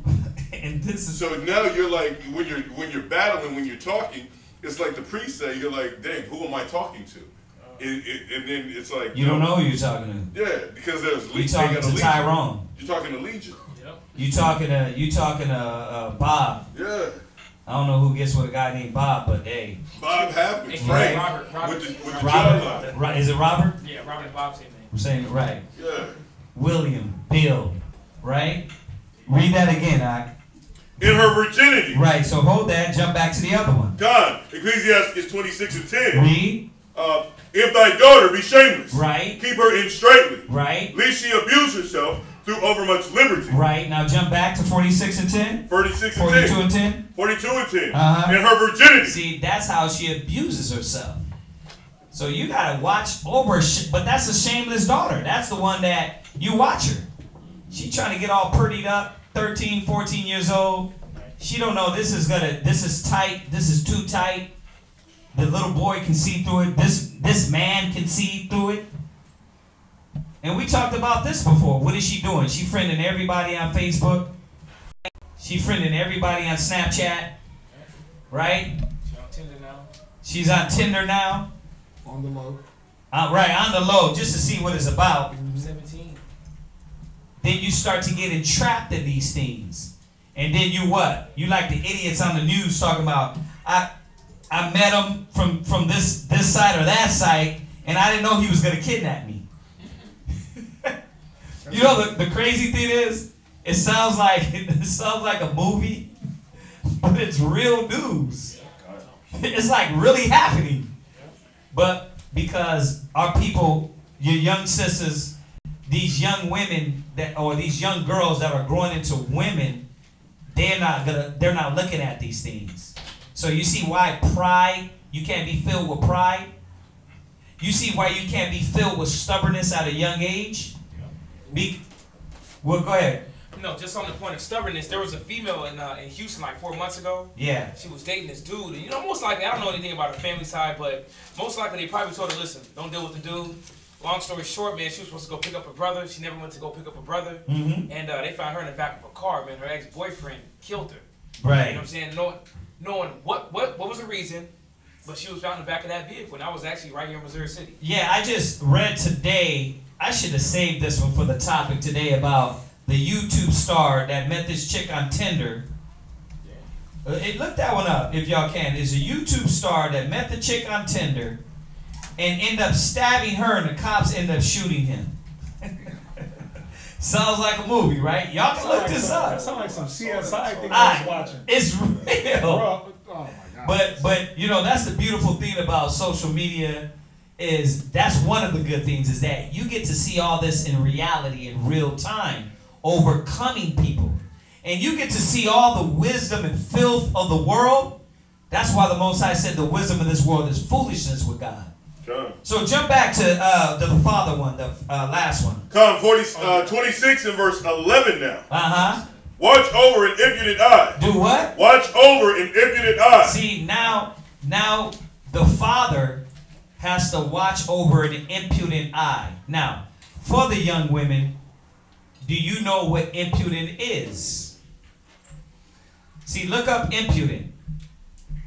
[SPEAKER 3] And this is
[SPEAKER 12] so now you're like, when you're battling, when you're talking, it's like the priest say, you're like, dang, who am I talking to? And then it's like
[SPEAKER 3] you don't know who you're talking to.
[SPEAKER 12] Yeah, because there's
[SPEAKER 3] you talking to Tyrone.
[SPEAKER 12] You're talking to Legion.
[SPEAKER 3] You talking to Bob.
[SPEAKER 12] Yeah.
[SPEAKER 3] I don't know who gets with a guy named Bob, but hey.
[SPEAKER 12] Bob happens.
[SPEAKER 3] Right.
[SPEAKER 5] Robert.
[SPEAKER 12] With the
[SPEAKER 3] Robert. Right. Is it Robert?
[SPEAKER 5] Yeah, Robert and Bob's name.
[SPEAKER 3] We're saying it right.
[SPEAKER 12] Yeah.
[SPEAKER 3] William, Bill, right? Read that again, Ike.
[SPEAKER 12] In her virginity.
[SPEAKER 3] Right, so hold that, jump back to the other one.
[SPEAKER 12] God, Ecclesiastes 26 and 10.
[SPEAKER 3] Read.
[SPEAKER 12] If thy daughter be shameless.
[SPEAKER 3] Right.
[SPEAKER 12] Keep her in straitly.
[SPEAKER 3] Right.
[SPEAKER 12] Lest she abuse herself through overmuch liberty.
[SPEAKER 3] Right, now jump back to 46 and 10.
[SPEAKER 12] 46 and
[SPEAKER 3] 42
[SPEAKER 12] 10.
[SPEAKER 3] and 10.
[SPEAKER 12] 42 and 10.
[SPEAKER 3] Uh-huh.
[SPEAKER 12] In her virginity.
[SPEAKER 3] See, that's how she abuses herself. So you got to watch over, but that's a shameless daughter. That's the one that you watch her. She trying to get all prettied up, 13, 14 years old. She don't know this is tight, this is too tight. The little boy can see through it. This man can see through it. And we talked about this before. What is she doing? She friending everybody on Facebook. She friending everybody on Snapchat. Right?
[SPEAKER 5] She's on Tinder now.
[SPEAKER 3] She's on Tinder now.
[SPEAKER 4] On the low.
[SPEAKER 3] Right, on the low, just to see what it's about.
[SPEAKER 5] 17.
[SPEAKER 3] Then you start to get entrapped in these things. And then you what? You like the idiots on the news talking about, I met him from this side or that side, and I didn't know he was going to kidnap me. You know, the crazy thing is, it sounds like a movie, but it's real news. It's like really happening. But because our people, your young sisters, these young women or these young girls that are growing into women, they're not looking at these things. So you see why pride, you can't be filled with pride? You see why you can't be filled with stubbornness at a young age? Well, go ahead.
[SPEAKER 8] No, just on the point of stubbornness, there was a female in Houston like 4 months ago.
[SPEAKER 3] Yeah.
[SPEAKER 8] She was dating this dude, and you know, most likely, I don't know anything about her family side, but most likely they probably told her, listen, don't deal with the dude. Long story short, man, she was supposed to go pick up her brother. She never went to go pick up her brother.
[SPEAKER 3] Mm-hmm.
[SPEAKER 8] And they found her in the back of a car, man. Her ex-boyfriend killed her.
[SPEAKER 3] Right.
[SPEAKER 8] You know what I'm saying? Knowing what was the reason, but she was found in the back of that vehicle, and I was actually right here in Missouri City.
[SPEAKER 3] Yeah, I just read today, I should have saved this one for the topic today about the YouTube star that met this chick on Tinder. Look that one up if y'all can. There's a YouTube star that met the chick on Tinder and ended up stabbing her, and the cops ended up shooting him. Sounds like a movie, right? Y'all can look this up.
[SPEAKER 4] That sounds like some CSI thing I was watching.
[SPEAKER 3] It's real.
[SPEAKER 4] Bro, oh my God.
[SPEAKER 3] But you know, that's the beautiful thing about social media, is that's one of the good things, is that you get to see all this in reality, in real time, overcoming people. And you get to see all the wisdom and filth of the world. That's why the Most High said the wisdom of this world is foolishness with God.
[SPEAKER 12] Come.
[SPEAKER 3] So jump back to the father one, the last one.
[SPEAKER 12] Come, 26 and verse 11 now.
[SPEAKER 3] Uh-huh.
[SPEAKER 12] Watch over an impudent eye.
[SPEAKER 3] Do what?
[SPEAKER 12] Watch over an impudent eye.
[SPEAKER 3] See, now the father has to watch over an impudent eye. Now, for the young women, do you know what impudent is? See, look up impudent.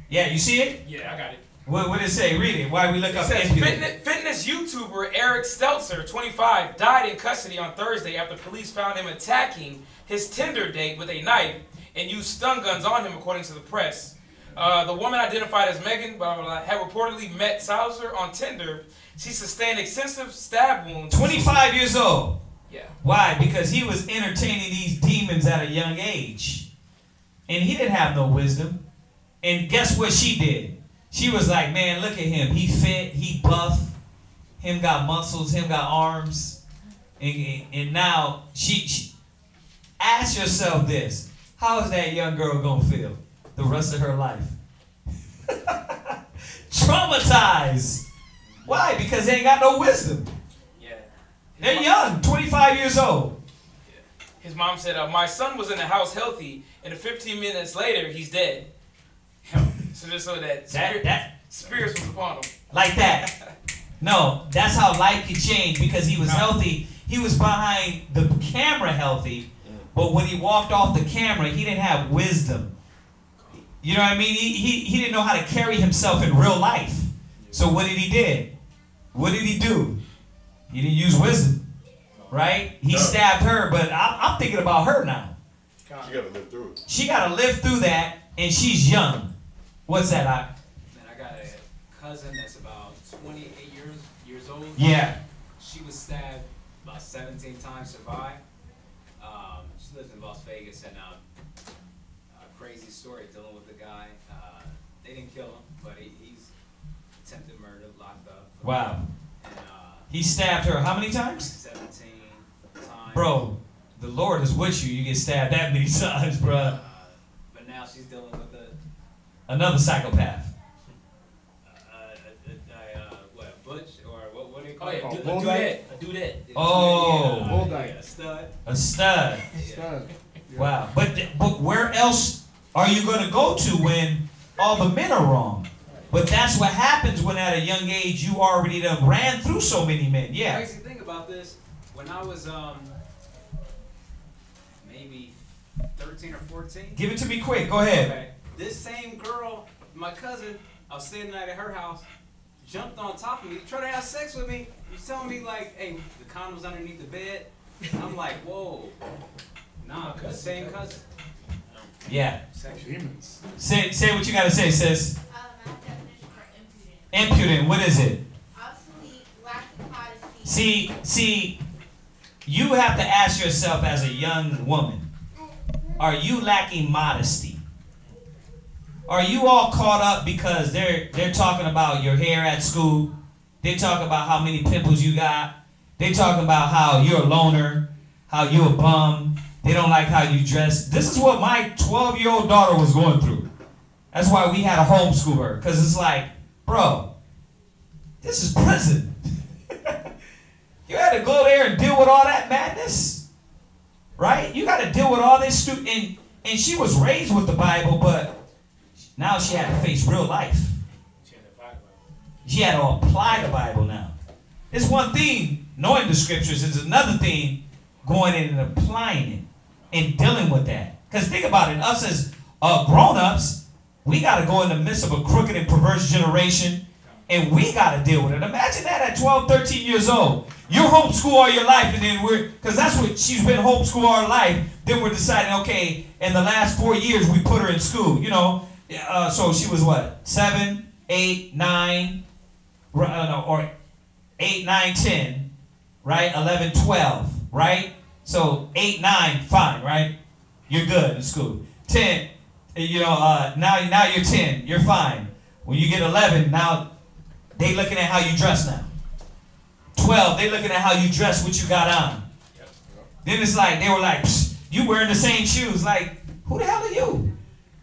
[SPEAKER 3] Yeah, you see it?
[SPEAKER 8] Yeah, I got it.
[SPEAKER 3] What did it say? Read it. Why we look up impudent?
[SPEAKER 8] Fitness YouTuber Eric Stelzer, 25, died in custody on Thursday after police found him attacking his Tinder date with a knife and used stun guns on him, according to the press. The woman, identified as Megan, had reportedly met Stelzer on Tinder. She sustained extensive stab wounds.
[SPEAKER 3] 25 years old.
[SPEAKER 8] Yeah.
[SPEAKER 3] Why? Because he was entertaining these demons at a young age. And he didn't have no wisdom. And guess what she did? She was like, man, look at him. He fit, he buff, him got muscles, him got arms. And now, she ask yourself this. How is that young girl going to feel the rest of her life? Traumatized. Why? Because they ain't got no wisdom.
[SPEAKER 8] Yeah.
[SPEAKER 3] They're young, 25 years old.
[SPEAKER 8] Yeah. His mom said, my son was in the house healthy, and 15 minutes later, he's dead. So just so that spirits was upon him.
[SPEAKER 3] Like that. No, that's how life could change, because he was healthy. He was behind the camera healthy, but when he walked off the camera, he didn't have wisdom. You know what I mean? He didn't know how to carry himself in real life. So what did he do? What did he do? He didn't use wisdom, right? He stabbed her, but I'm thinking about her now.
[SPEAKER 12] She got to live through it.
[SPEAKER 3] She got to live through that, and she's young. What's that,
[SPEAKER 5] Man, I got a cousin that's about 28 years old.
[SPEAKER 3] Yeah.
[SPEAKER 5] She was stabbed about 17 times, survived. She lives in Las Vegas, and a crazy story dealing with the guy. They didn't kill him, but he's attempted murder, locked up.
[SPEAKER 3] Wow.
[SPEAKER 5] And,
[SPEAKER 3] he stabbed her how many times?
[SPEAKER 5] 17 times.
[SPEAKER 3] Bro, the Lord is with you. You get stabbed that many times, bro.
[SPEAKER 5] But now she's dealing with
[SPEAKER 3] another psychopath.
[SPEAKER 5] What, Butch? Or what do you call
[SPEAKER 8] it?
[SPEAKER 5] A dudette.
[SPEAKER 3] Oh.
[SPEAKER 5] A stud.
[SPEAKER 3] A stud.
[SPEAKER 4] Stud. Yeah.
[SPEAKER 3] Wow. But where else are you going to go to when all the men are wrong? But that's what happens when at a young age you already done ran through so many men. Yeah.
[SPEAKER 5] The crazy thing about this, when I was maybe 13 or 14.
[SPEAKER 3] Give it to me quick. Go ahead.
[SPEAKER 5] Okay. This same girl, my cousin, I was staying the night at her house, jumped on top of me, tried to have sex with me. He's telling me like, hey, the condom's underneath the bed. I'm like, whoa. Nah, the same cousin.
[SPEAKER 3] Yeah.
[SPEAKER 4] Demons.
[SPEAKER 3] Say what you got to say, sis.
[SPEAKER 11] My definition for impudent.
[SPEAKER 3] Impudent. What is it?
[SPEAKER 11] Obsolete, lacking modesty.
[SPEAKER 3] See, you have to ask yourself as a young woman, are you lacking modesty? Are you all caught up because they're talking about your hair at school? They talk about how many pimples you got. They talking about how you're a loner, how you're a bum. They don't like how you dress. This is what my 12-year-old daughter was going through. That's why we had to homeschool her. Because it's like, bro, This is prison. You had to go there and deal with all that madness, right? You got to deal with all this and she was raised with the Bible, but now she had to face real life. She had to apply the Bible now. It's one thing knowing the scriptures, it's another thing going in and applying it and dealing with that. Because think about it, us as grown-ups, we got to go in the midst of a crooked and perverse generation, and we got to deal with it. Imagine that at 12, 13 years old. You're homeschooled all your life, and then because that's what she's been homeschooled all her life, then we're deciding, okay, in the last 4 years, we put her in school, you know. So she was what, 7, 8, 9, or 8, 9, 10, right? 11, 12, right? So 8, 9, fine, right? You're good in school. 10, now you're 10, you're fine. When you get 11, now they looking at how you dress now. 12, they looking at how you dress, what you got on. Then it's like, they were like, you wearing the same shoes. Like, who the hell are you?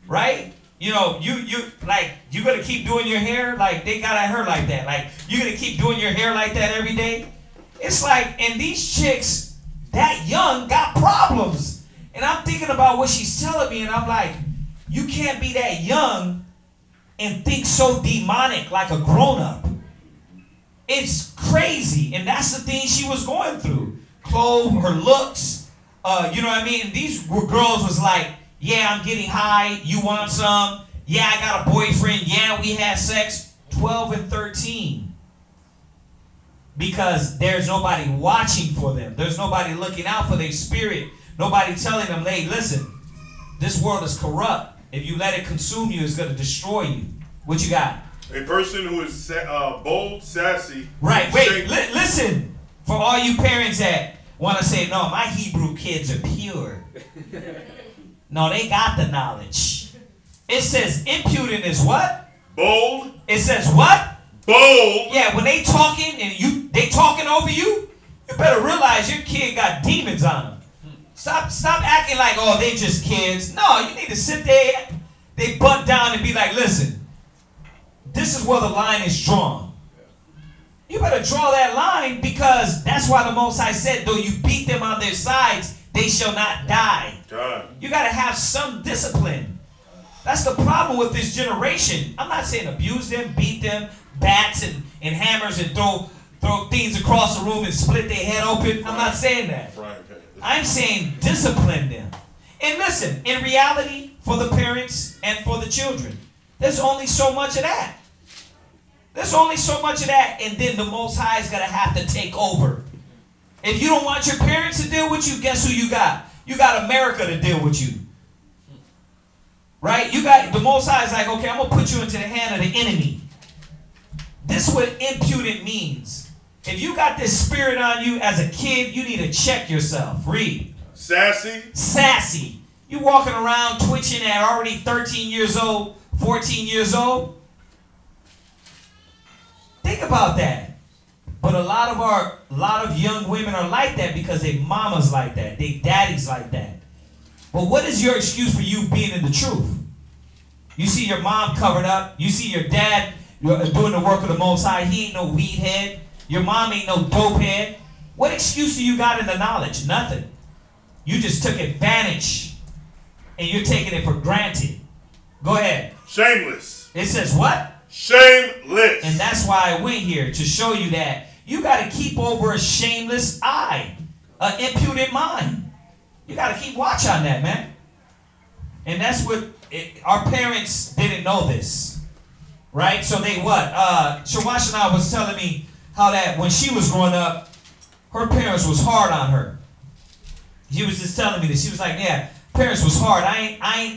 [SPEAKER 3] Right? You know, you gonna keep doing your hair? Like, they got at her like that. Like, you gonna keep doing your hair like that every day? It's like, and these chicks that young got problems. And I'm thinking about what she's telling me, and I'm like, you can't be that young and think so demonic like a grown-up. It's crazy. And that's the thing she was going through. Clothes, her looks, you know what I mean? These girls was like, yeah, I'm getting high. You want some? Yeah, I got a boyfriend. Yeah, we had sex. 12 and 13. Because there's nobody watching for them. There's nobody looking out for their spirit. Nobody telling them, hey, listen, this world is corrupt. If you let it consume you, it's going to destroy you. What you got?
[SPEAKER 12] A person who is bold, sassy.
[SPEAKER 3] Right, wait, listen. For all you parents that want to say, no, my Hebrew kids are pure. No, they got the knowledge. It says impudent is what?
[SPEAKER 12] Bold.
[SPEAKER 3] It says what?
[SPEAKER 12] Bold.
[SPEAKER 3] Yeah, when they talking and they talking over you, you better realize your kid got demons on them. Stop acting like, oh, they just kids. No, you need to sit there, they butt down and be like, listen, this is where the line is drawn. You better draw that line, because that's why the Most High said, though you beat them on their sides, they shall not die. God. You got to have some discipline. That's the problem with this generation. I'm not saying abuse them, beat them, bats and hammers and throw things across the room and split their head open. I'm not saying that. I'm saying discipline them. And listen, in reality, for the parents and for the children, there's only so much of that. There's only so much of that, and then the Most High is going to have to take over. If you don't want your parents to deal with you, guess who you got? You got America to deal with you. Right? You got the Most High is like, okay, I'm going to put you into the hand of the enemy. This is what impudent means. If you got this spirit on you as a kid, you need to check yourself. Read.
[SPEAKER 12] Sassy.
[SPEAKER 3] Sassy. You walking around twitching at already 13 years old, 14 years old. Think about that. But a lot of young women are like that because their mama's like that, their daddy's like that. But what is your excuse for you being in the truth? You see your mom covered up. You see your dad doing the work of the Most High. He ain't no weed head. Your mom ain't no dope head. What excuse do you got in the knowledge? Nothing. You just took advantage, and you're taking it for granted. Go ahead.
[SPEAKER 12] Shameless.
[SPEAKER 3] It says what?
[SPEAKER 12] Shameless.
[SPEAKER 3] And that's why I went here, to show you that you got to keep over a shameless eye, an impudent mind. You got to keep watch on that, man. And that's what our parents didn't know this, right? So they what? Shawashana was telling me how that when she was growing up, her parents was hard on her. She was just telling me this. She was like, yeah, parents was hard.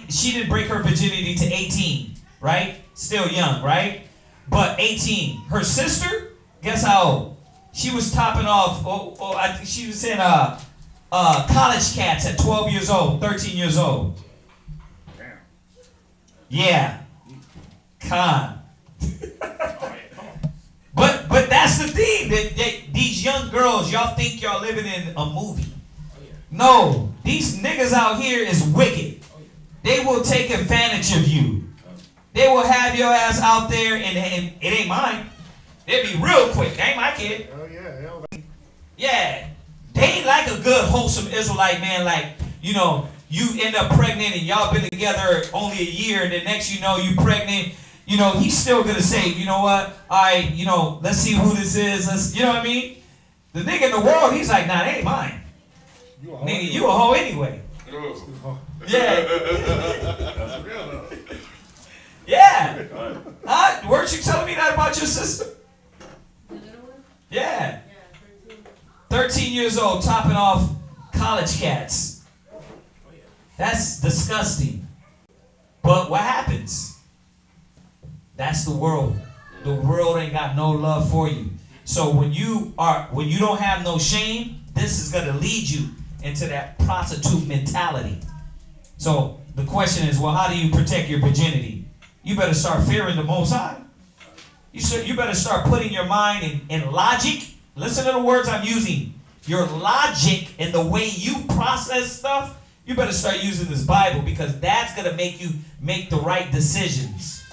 [SPEAKER 3] She didn't break her virginity to 18, right? Still young, right? But 18. Her sister, guess how old? She was topping off, I think she was in college cats at 12 years old, 13 years old.
[SPEAKER 4] Damn.
[SPEAKER 3] Yeah. Con. But that's the thing. These young girls, y'all think y'all living in a movie. No. These niggas out here is wicked. They will take advantage of you. They will have your ass out there, and it ain't mine. They'd be real quick. They ain't my kid.
[SPEAKER 4] Oh yeah.
[SPEAKER 3] Yeah. They ain't like a good, wholesome Israelite man. Like, you know, you end up pregnant and y'all been together only a year, and the next you know you pregnant. You know, he's still gonna say, you know what? You know, let's see who this is. Let's, you know what I mean? The nigga in the world, he's like, nah, they ain't mine. Nigga, you a hoe anyway. Yeah. Yeah. Weren't you telling me that about your sister? Yeah. 13 years old, topping off college cats. That's disgusting. But what happens? That's the world. The world ain't got no love for you. So when you don't have no shame, this is gonna lead you into that prostitute mentality. So the question is, well, how do you protect your virginity? You better start fearing the Most High. You better start putting your mind in logic. Listen to the words I'm using. Your logic and the way you process stuff, you better start using this Bible, because that's going to make you make the right decisions.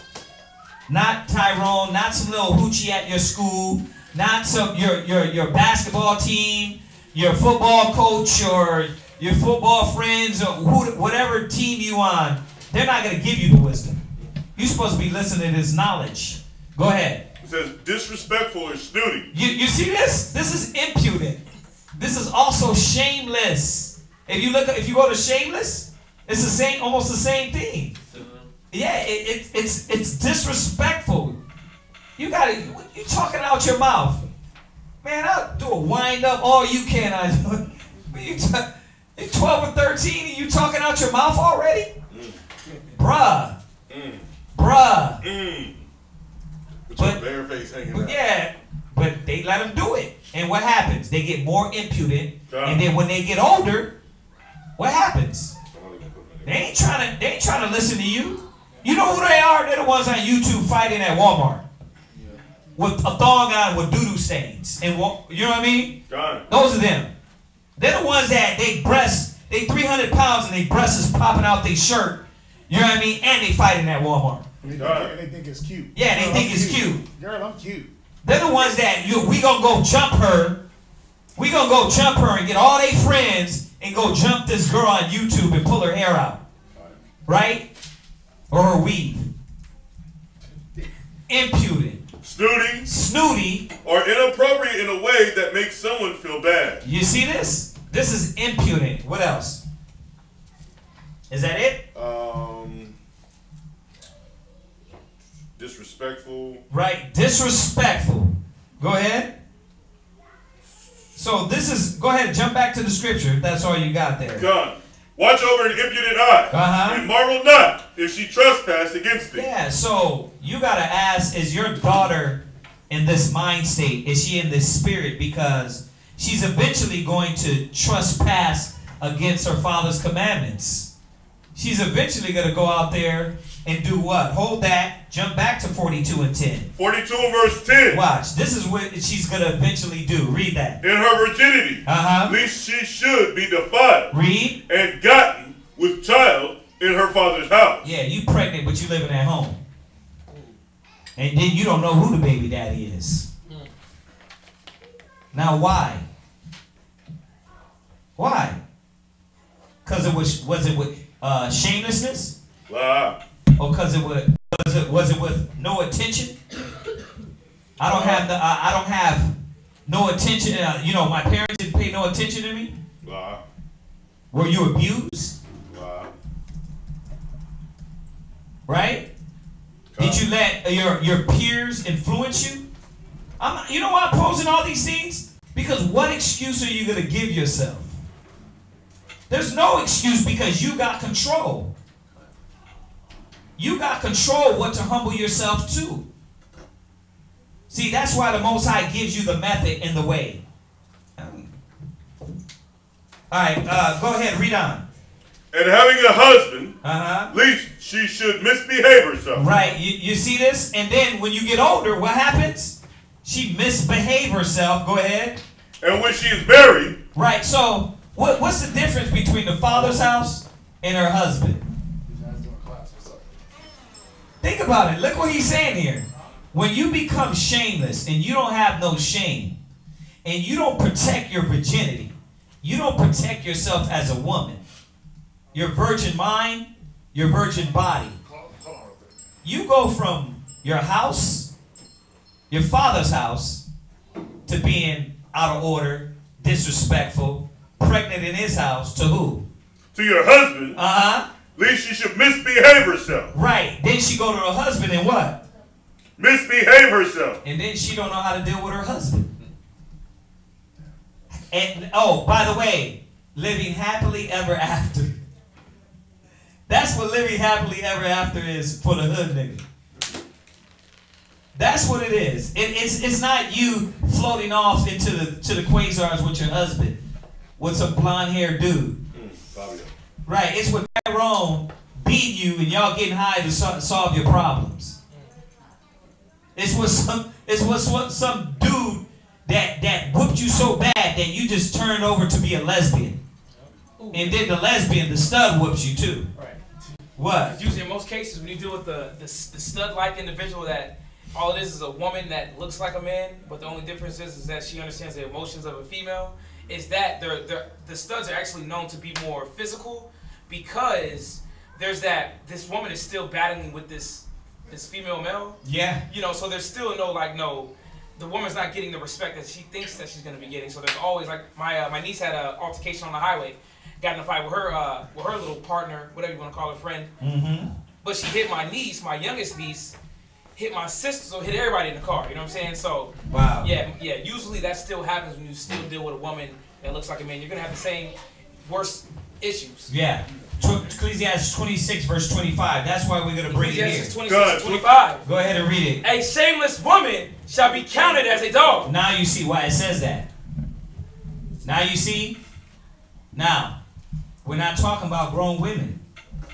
[SPEAKER 3] Not Tyrone, not some little hoochie at your school, not some your basketball team, your football coach, or your football friends, or whatever team you on. They're not going to give you the wisdom. You're supposed to be listening to this knowledge. Go ahead.
[SPEAKER 12] It says disrespectful or snooty.
[SPEAKER 3] You see this? This is impudent. This is also shameless. If you go to shameless, it's the same, almost the same thing. Yeah, it's disrespectful. You talking out your mouth. Man, I'll do a wind up all you can. You're 12 or 13 and you talking out your mouth already? Bruh. Bruh.
[SPEAKER 12] With your bare face hanging out.
[SPEAKER 3] Yeah, but they let them do it. And what happens? They get more impudent. And then when they get older, what happens? They ain't trying to listen to you. You know who they are? They're the ones on YouTube fighting at Walmart. With a thong on with doo-doo stains. And you know what I mean? Those are them. They're the ones that they 300 pounds and their breasts is popping out their shirt. You know what I mean? And they fighting at Walmart.
[SPEAKER 4] They think it's cute.
[SPEAKER 3] Yeah, they think it's cute.
[SPEAKER 4] Girl, I'm cute.
[SPEAKER 3] They're the ones that we gonna go jump her. We gonna go jump her and get all their friends and go jump this girl on YouTube and pull her hair out. Right? Or her weave. Impudent. Snooty.
[SPEAKER 12] Or inappropriate in a way that makes someone feel bad.
[SPEAKER 3] You see this? This is impudent. What else? Is that it?
[SPEAKER 12] Disrespectful.
[SPEAKER 3] Right, disrespectful. Go ahead. So this is, go ahead, jump back to the scripture if that's all you got there.
[SPEAKER 12] God. Watch over an impudent eye, and marvel not if she trespass against thee.
[SPEAKER 3] Yeah, so you got to ask, is your daughter in this mind state? Is she in this spirit? Because she's eventually going to trespass against her father's commandments. She's eventually going to go out there and do what? Hold that. Jump back to 42 and 10.
[SPEAKER 12] 42 and verse 10.
[SPEAKER 3] Watch. This is what she's going to eventually do. Read that.
[SPEAKER 12] In her virginity, lest she should be defiled.
[SPEAKER 3] Read.
[SPEAKER 12] And gotten with child in her father's house.
[SPEAKER 3] Yeah, you pregnant, but you living at home. And then you don't know who the baby daddy is. Now, why? Why? Because it was it with shamelessness? Or because was it with no attention? I don't have no attention. You know, my parents didn't pay no attention to me. Were you abused? Right? Did you let your peers influence you? You know why I'm posing all these things? Because what excuse are you going to give yourself? There's no excuse, because you got control. You got control what to humble yourself to. See, that's why the Most High gives you the method and the way. All right, go ahead, read on.
[SPEAKER 12] And having a husband, lest she should misbehave herself.
[SPEAKER 3] Right, you see this? And then when you get older, what happens? She misbehave herself. Go ahead.
[SPEAKER 12] And when she is married.
[SPEAKER 3] Right, so what's the difference between the father's house and her husband? Think about it. Look what he's saying here. When you become shameless and you don't have no shame, and you don't protect your virginity, you don't protect yourself as a woman, your virgin mind, your virgin body, you go from your house, your father's house, to being out of order, disrespectful, pregnant in his house, to who?
[SPEAKER 12] To your husband.
[SPEAKER 3] Uh-huh.
[SPEAKER 12] At least she should misbehave herself.
[SPEAKER 3] Right. Then she go to her husband and what?
[SPEAKER 12] Misbehave herself.
[SPEAKER 3] And then she don't know how to deal with her husband. And, oh, by the way, living happily ever after. That's what living happily ever after is for the hood nigga. That's what it is. It's not you floating off into the quasars with your husband, with some blonde haired dude. Right. It's with Tyrone beating you and y'all getting high to solve your problems. It's with some dude that whooped you so bad that you just turned over to be a lesbian. And then the lesbian, the stud, whoops you too.
[SPEAKER 8] Right.
[SPEAKER 3] What?
[SPEAKER 8] Because usually in most cases when you deal with the stud-like individual, that all it is a woman that looks like a man, but the only difference is that she understands the emotions of a female, is that the studs are actually known to be more physical, because there's this woman is still battling with this female male.
[SPEAKER 3] Yeah.
[SPEAKER 8] You know, so there's still the woman's not getting the respect that she thinks that she's gonna be getting. So there's always, like, my niece had an altercation on the highway, got in a fight with her little partner, whatever you want to call her, friend.
[SPEAKER 3] Mm-hmm.
[SPEAKER 8] But she hit my niece, my youngest niece, hit my sister, so hit everybody in the car. You know what I'm saying? So
[SPEAKER 3] wow.
[SPEAKER 8] Yeah. Usually that still happens when you still deal with a woman that looks like a man. You're gonna have the same worst issues.
[SPEAKER 3] Yeah. Ecclesiastes 26 verse 25. That's why we're gonna bring it here.
[SPEAKER 8] Ecclesiastes 26 25.
[SPEAKER 3] Go ahead and read it.
[SPEAKER 8] A shameless woman shall be counted as a dog.
[SPEAKER 3] Now you see why it says that. Now you see. Now, we're not talking about grown women.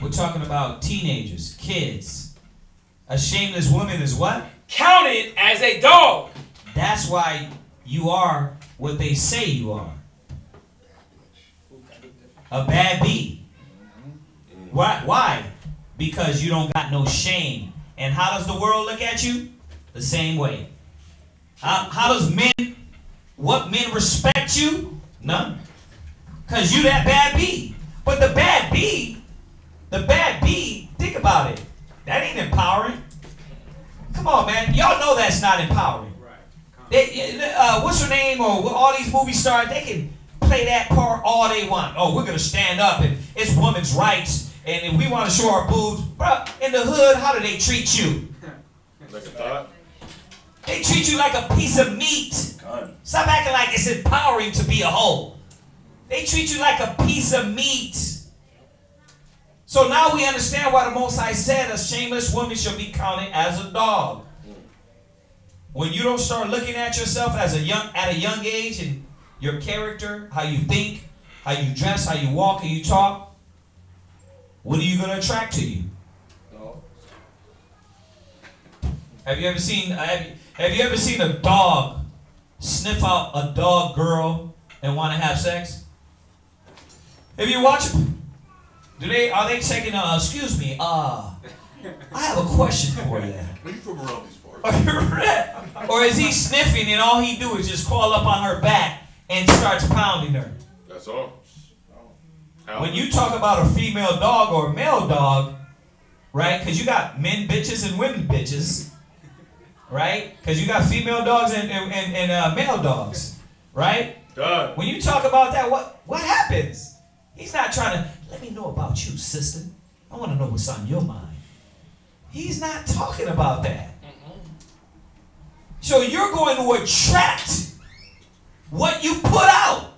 [SPEAKER 3] We're talking about teenagers, kids. A shameless woman is what?
[SPEAKER 8] Counted as a dog.
[SPEAKER 3] That's why you are what they say you are. A bad bee. Why? Because you don't got no shame. And how does the world look at you? The same way. How does what men respect you? None. Because you that bad bee. But the bad bee, think about it. That ain't empowering. Come on, man. Y'all know that's not empowering. Right. What's her name? Or all these movie stars, they can play that part all they want. Oh, we're going to stand up and it's women's rights. And if we want to show our boobs. Bro, in the hood, how do they treat you?
[SPEAKER 12] Like a thought?
[SPEAKER 3] They treat you like a piece of meat. Stop acting like it's empowering to be a hoe. They treat you like a piece of meat. So now we understand why the Most High said a shameless woman shall be counted as a dog. When you don't start looking at yourself at a young age and your character, how you think, how you dress, how you walk, how you talk, what are you going to attract to you? No. Have you ever seen a dog sniff out a dog girl and want to have sex? Have you watched it? Are they checking, excuse me, I have a question for you.
[SPEAKER 12] Are you from around these parts?
[SPEAKER 3] Or is he sniffing and all he do is just crawl up on her back and starts pounding her?
[SPEAKER 12] That's all.
[SPEAKER 3] When you talk about a female dog or a male dog, right? Because you got men bitches and women bitches, right? Because you got female dogs and male dogs, right?
[SPEAKER 12] God.
[SPEAKER 3] When you talk about that, what happens? He's not trying to, let me know about you, sister. I want to know what's on your mind. He's not talking about that. So you're going to attract what you put out.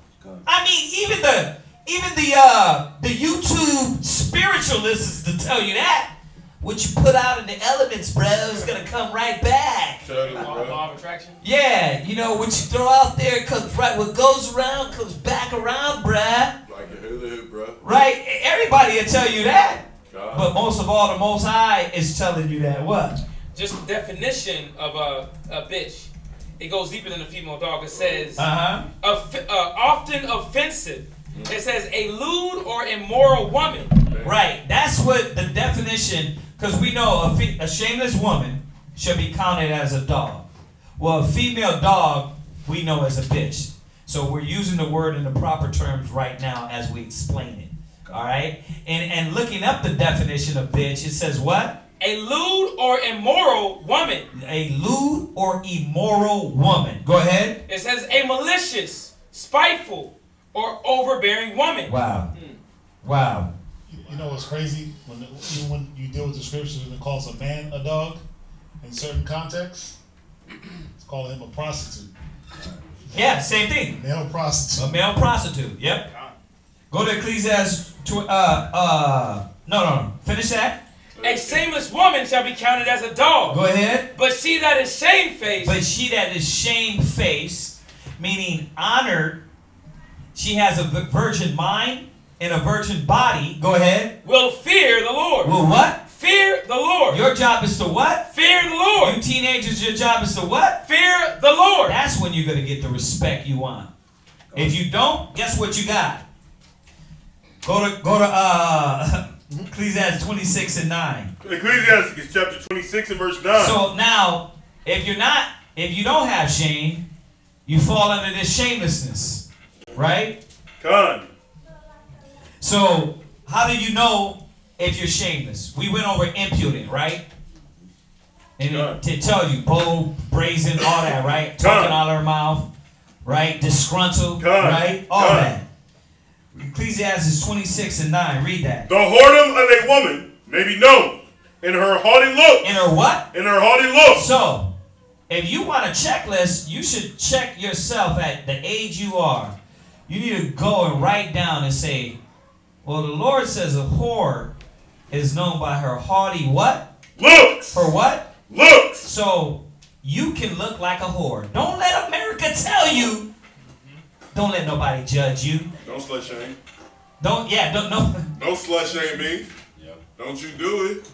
[SPEAKER 3] I mean, even the YouTube spiritualists to tell you that. What you put out in the elements, bro, is going to come right back.
[SPEAKER 8] Law of attraction?
[SPEAKER 3] Yeah, you know, what you throw out there, comes right, what goes around comes back around, bruh.
[SPEAKER 12] Like a hula hoop, bro.
[SPEAKER 3] Right? Everybody will tell you that.
[SPEAKER 12] God.
[SPEAKER 3] But most of all, the Most High is telling you that what?
[SPEAKER 8] Just the definition of a bitch. It goes deeper than a female dog. It says, often offensive. It says a lewd or immoral woman.
[SPEAKER 3] Right. That's what the definition, because we know a shameless woman, shall be counted as a dog. Well, a female dog we know as a bitch. So we're using the word in the proper terms right now as we explain it. All right? And looking up the definition of bitch, it says what?
[SPEAKER 8] A lewd or immoral woman.
[SPEAKER 3] A lewd or immoral woman. Go ahead.
[SPEAKER 8] It says a malicious, spiteful, or overbearing woman.
[SPEAKER 3] Wow. Wow.
[SPEAKER 6] You know what's crazy? Even when you deal with the scriptures and it calls a man a dog in certain contexts, it's calling him a prostitute.
[SPEAKER 3] Yeah, same thing.
[SPEAKER 6] Male prostitute.
[SPEAKER 3] A male prostitute. Yep. Go to Ecclesiastes. No. Finish that.
[SPEAKER 8] A shameless woman shall be counted as a dog.
[SPEAKER 3] Go ahead.
[SPEAKER 8] But she that is shamefaced.
[SPEAKER 3] But she that is shamefaced, meaning honored, she has a virgin mind and a virgin body. Go ahead.
[SPEAKER 8] Will fear the Lord.
[SPEAKER 3] Will what?
[SPEAKER 8] Fear the Lord.
[SPEAKER 3] Your job is to what?
[SPEAKER 8] Fear the Lord.
[SPEAKER 3] You teenagers, your job is to what?
[SPEAKER 8] Fear the Lord.
[SPEAKER 3] That's when you're going to get the respect you want. If you don't, guess what you got? Go to Ecclesiastes 26 and 9.
[SPEAKER 12] Ecclesiastes chapter 26 and verse 9.
[SPEAKER 3] So now, if you don't have shame, you fall under this shamelessness, right?
[SPEAKER 12] Con.
[SPEAKER 3] So how do you know if you're shameless? We went over impudent, right? And to tell you, bold, brazen, all that, right? Talking out of her mouth, right? Disgruntled, right? All that. Ecclesiastes 26 and 9. Read that.
[SPEAKER 12] The whoredom of a woman may be known in her haughty look.
[SPEAKER 3] In her what?
[SPEAKER 12] In her haughty look.
[SPEAKER 3] So, if you want a checklist, you should check yourself at the age you are. You need to go and write down and say, well, the Lord says a whore is known by her haughty what?
[SPEAKER 12] Looks.
[SPEAKER 3] Her what?
[SPEAKER 12] Looks.
[SPEAKER 3] So, you can look like a whore. Don't let America tell you. Don't let nobody judge you.
[SPEAKER 12] Don't slut shame.
[SPEAKER 3] Don't
[SPEAKER 12] slut shame me. Yep. Don't you do it.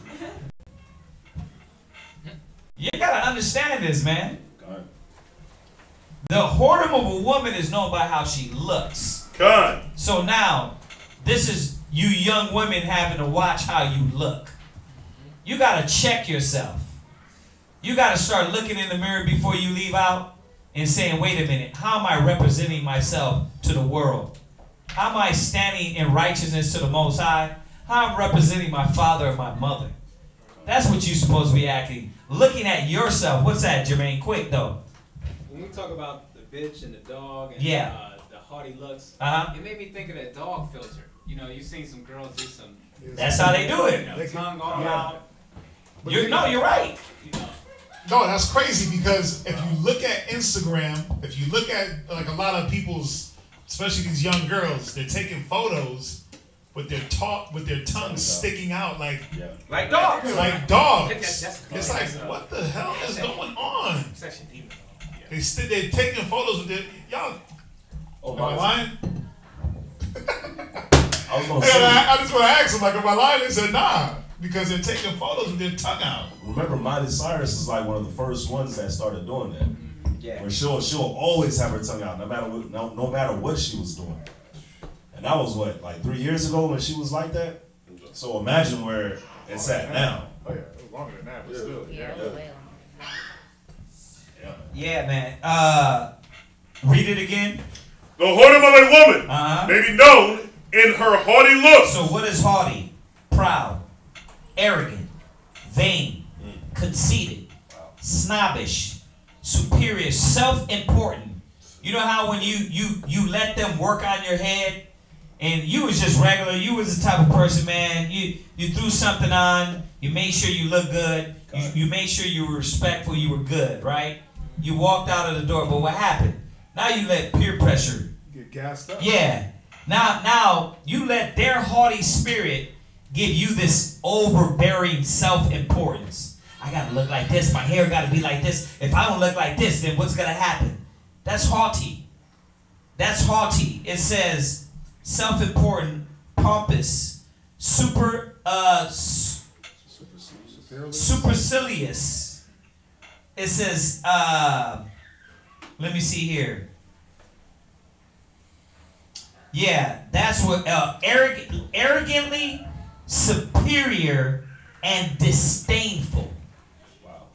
[SPEAKER 3] You gotta understand this, man. The whoredom of a woman is known by how she looks.
[SPEAKER 12] God.
[SPEAKER 3] So now, this is you young women having to watch how you look. You gotta check yourself. You gotta start looking in the mirror before you leave out and saying, wait a minute, how am I representing myself to the world? How am I standing in righteousness to the Most High? How am I representing my father and my mother? That's what you're supposed to be acting. Looking at yourself. What's that, Jermaine? Quick, though.
[SPEAKER 5] When we talk about the bitch and the dog and the haughty looks, it made me think of that dog filter. You know, you've seen some girls do some...
[SPEAKER 3] That's how they do it.
[SPEAKER 5] You know, tongue all out.
[SPEAKER 3] You're right.
[SPEAKER 5] You know.
[SPEAKER 6] No, that's crazy because if you look at Instagram, if you look at like a lot of people's, especially these young girls, they're taking photos with their tongue sticking out like
[SPEAKER 3] dogs.
[SPEAKER 6] Like dogs. It's like, what the hell is going on? They're taking photos with their y'all. Am I lying? I just want to ask them, like, am I lying? They said nah. Because they're taking photos with their tongue out.
[SPEAKER 10] Remember, Miley Cyrus is like one of the first ones that started doing that. Yeah. Where she'll always have her tongue out, no matter what she was doing. And that was what, like 3 years ago when she was like that. So imagine where it's at now.
[SPEAKER 4] Oh yeah, it was longer than that, but still.
[SPEAKER 3] Yeah, man. Read it again.
[SPEAKER 12] The whoredom of a woman may be known in her haughty look.
[SPEAKER 3] So what is haughty? Proud, arrogant, vain, conceited, snobbish, superior, self-important. You know how when you let them work on your head and you was just regular, you was the type of person, man, you threw something on, you made sure you looked good, you made sure you were respectful, you were good, right? You walked out of the door, but what happened? Now you let peer pressure.
[SPEAKER 4] Get gassed up.
[SPEAKER 3] Yeah. Now you let their haughty spirit give you this overbearing self-importance. I gotta look like this. My hair gotta be like this. If I don't look like this, then what's gonna happen? That's haughty. That's haughty. It says self-important, pompous, supercilious. It says, let me see here. Yeah, that's what arrogantly superior and disdainful. Wow.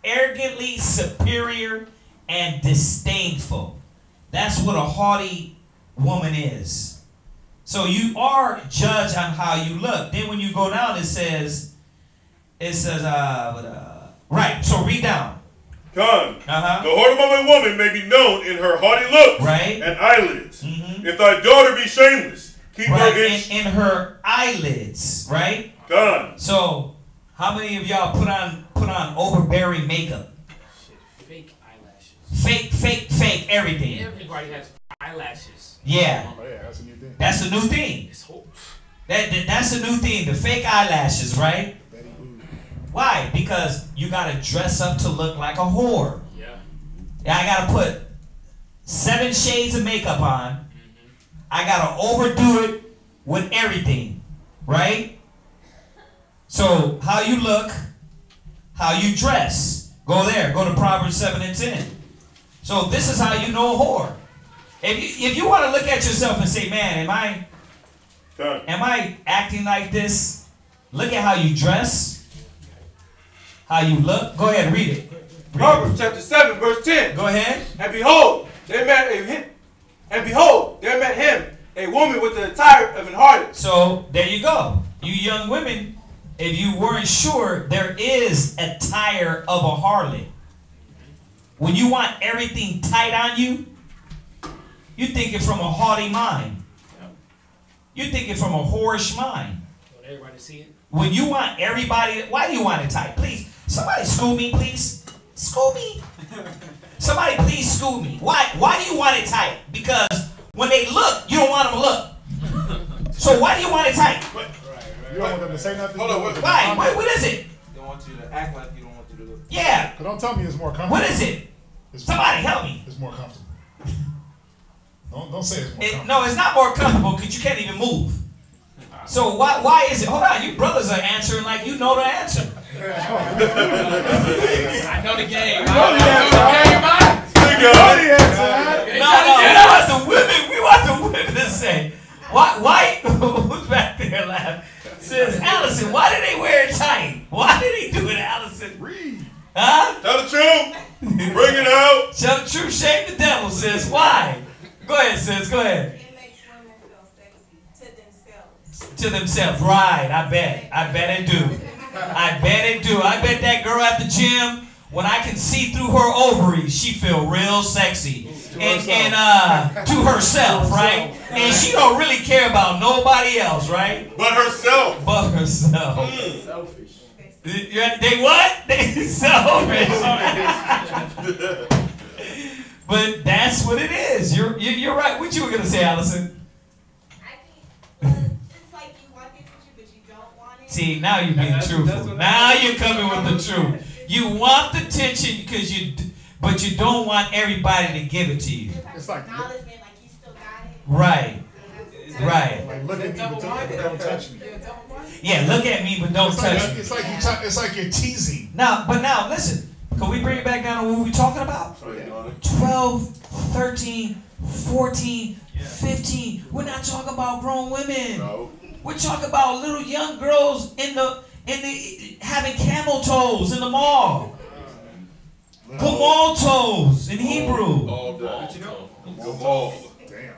[SPEAKER 3] arrogantly superior and disdainful. That's what a haughty woman is. So you are judged on how you look. Then when you go down, it says, right, so read down.
[SPEAKER 12] Con, the whoredom of a woman may be known in her haughty looks and eyelids. If thy daughter be shameless, keep her
[SPEAKER 3] in her eyelids, right?
[SPEAKER 12] Con.
[SPEAKER 3] So how many of y'all put on overbearing makeup?
[SPEAKER 5] Fake eyelashes.
[SPEAKER 3] Fake everything.
[SPEAKER 5] Everybody has eyelashes.
[SPEAKER 3] Yeah.
[SPEAKER 4] Oh, yeah, that's a new thing.
[SPEAKER 3] That's a new thing. That's a new thing. The fake eyelashes, right? Why? Because you gotta dress up to look like a whore.
[SPEAKER 5] Yeah.
[SPEAKER 3] I gotta put 7 shades of makeup on. I gotta overdo it with everything, right? So how you look, how you dress. Go there. Go to Proverbs 7 and 10. So this is how you know a whore. If you want to look at yourself and say, man, am I acting like this? Look at how you dress. How you look. Go ahead, read it.
[SPEAKER 13] Proverbs chapter 7, verse 10.
[SPEAKER 3] Go ahead.
[SPEAKER 13] And behold, there met him a woman with the attire of an harlot.
[SPEAKER 3] So there you go. You young women, if you weren't sure, there is a attire of a harlot. When you want everything tight on you, you think it from a haughty mind. You think it from a whorish mind.
[SPEAKER 5] Want everybody to see it?
[SPEAKER 3] When you want everybody, why do you want it tight? Please, somebody school me, please. School me. Somebody please school me. Why do you want it tight? Because when they look, you don't want them to look. So why do you want it tight?
[SPEAKER 4] You don't want them to say nothing?
[SPEAKER 13] Hold on,
[SPEAKER 3] Why? What is it?
[SPEAKER 13] They want you to act like you don't want you to look.
[SPEAKER 3] Yeah.
[SPEAKER 4] But don't tell me it's more comfortable.
[SPEAKER 3] What is it? Somebody help me.
[SPEAKER 4] It's more comfortable. Don't say it's more comfortable.
[SPEAKER 3] No, it's not more comfortable because you can't even move. So why is it? Hold on, you brothers are answering like you know the answer.
[SPEAKER 5] I know the game.
[SPEAKER 3] We want the women to say. Why? Who's back there laughing? Says Allison, why did they wear it tight? Why did he do it, Allison?
[SPEAKER 4] Read.
[SPEAKER 3] Huh?
[SPEAKER 12] Tell the truth. Bring it out.
[SPEAKER 3] Tell the truth, shame the devil, sis. Why? Go ahead, sis. Go ahead.
[SPEAKER 11] It makes women feel sexy to themselves.
[SPEAKER 3] To themselves, right? I bet it do. I bet it do. I bet that girl at the gym, when I can see through her ovaries, she feel real sexy. And to herself, right? And she don't really care about nobody else, right?
[SPEAKER 12] But herself.
[SPEAKER 3] But herself.
[SPEAKER 5] Selfish.
[SPEAKER 3] They what? They selfish. But that's what it is. You're right. What you were gonna say, Allison?
[SPEAKER 11] It's like you want the attention, but you don't want it.
[SPEAKER 3] See, now you're being truthful. Now you're coming with the truth. You want the attention but you don't want everybody to give it to you.
[SPEAKER 4] It's like
[SPEAKER 11] acknowledgement, like you still got it.
[SPEAKER 3] Right. Right.
[SPEAKER 4] Like look at me, but don't touch me.
[SPEAKER 3] Yeah, look at me, but don't touch me.
[SPEAKER 4] It's like you're teasing.
[SPEAKER 3] Now, listen. Can we bring it back down to what we were talking about? 12, 13, 14, 15. We're not talking about grown women.
[SPEAKER 12] No.
[SPEAKER 3] We're talking about little young girls in the having camel toes in the mall. Camel toes in Hebrew.
[SPEAKER 12] All day. Damn.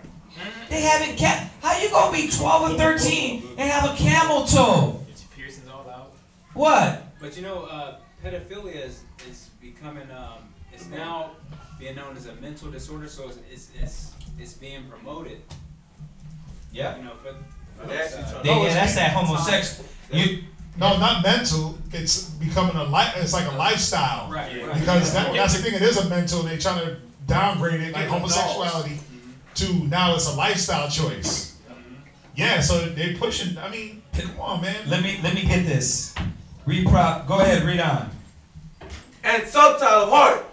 [SPEAKER 3] They having how you gonna be 12 or 13 and have a camel toe?
[SPEAKER 5] It's piercings all out.
[SPEAKER 3] What?
[SPEAKER 5] But you know, pedophilia is becoming it's now being known as a mental disorder, so it's being promoted.
[SPEAKER 3] Yeah.
[SPEAKER 5] You know,
[SPEAKER 3] that's that homosexual.
[SPEAKER 4] No, not mental. It's becoming it's like a lifestyle.
[SPEAKER 5] Right.
[SPEAKER 4] Because that's the thing. It is a mental. They're trying to downgrade it, like homosexuality, to now it's a lifestyle choice. Yeah. So they're pushing. I mean, come on, man.
[SPEAKER 3] Let me get this. Go ahead. Read on.
[SPEAKER 13] And subtle of heart.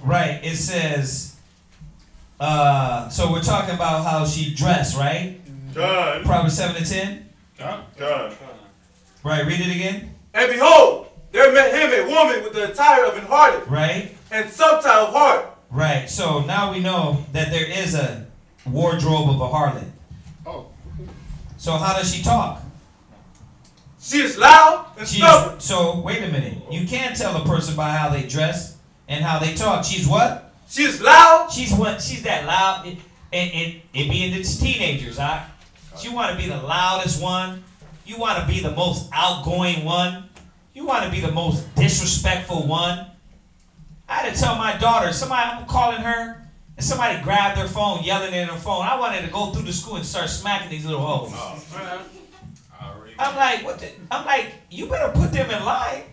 [SPEAKER 3] Right. It says. So we're talking about how she dressed, right?
[SPEAKER 12] Done.
[SPEAKER 3] Proverbs 7 to 10.
[SPEAKER 12] Done.
[SPEAKER 3] Right, read it again.
[SPEAKER 13] And behold, there met him a woman with the attire of an harlot.
[SPEAKER 3] Right.
[SPEAKER 13] And subtle of heart.
[SPEAKER 3] Right. So now we know that there is a wardrobe of a harlot.
[SPEAKER 4] Oh.
[SPEAKER 3] So how does she talk?
[SPEAKER 7] She is loud and stubborn.
[SPEAKER 3] So wait a minute. You can't tell a person by how they dress and how they talk. She's what?
[SPEAKER 7] She's loud.
[SPEAKER 3] She's what? She's that loud. And it being it's teenagers, huh? You want to be the loudest one. You want to be the most outgoing one. You want to be the most disrespectful one. I had to tell my daughter, I'm calling her, and somebody grabbed their phone, yelling in her phone. I wanted to go through the school and start smacking these little hoes. I'm like, you better put them in line.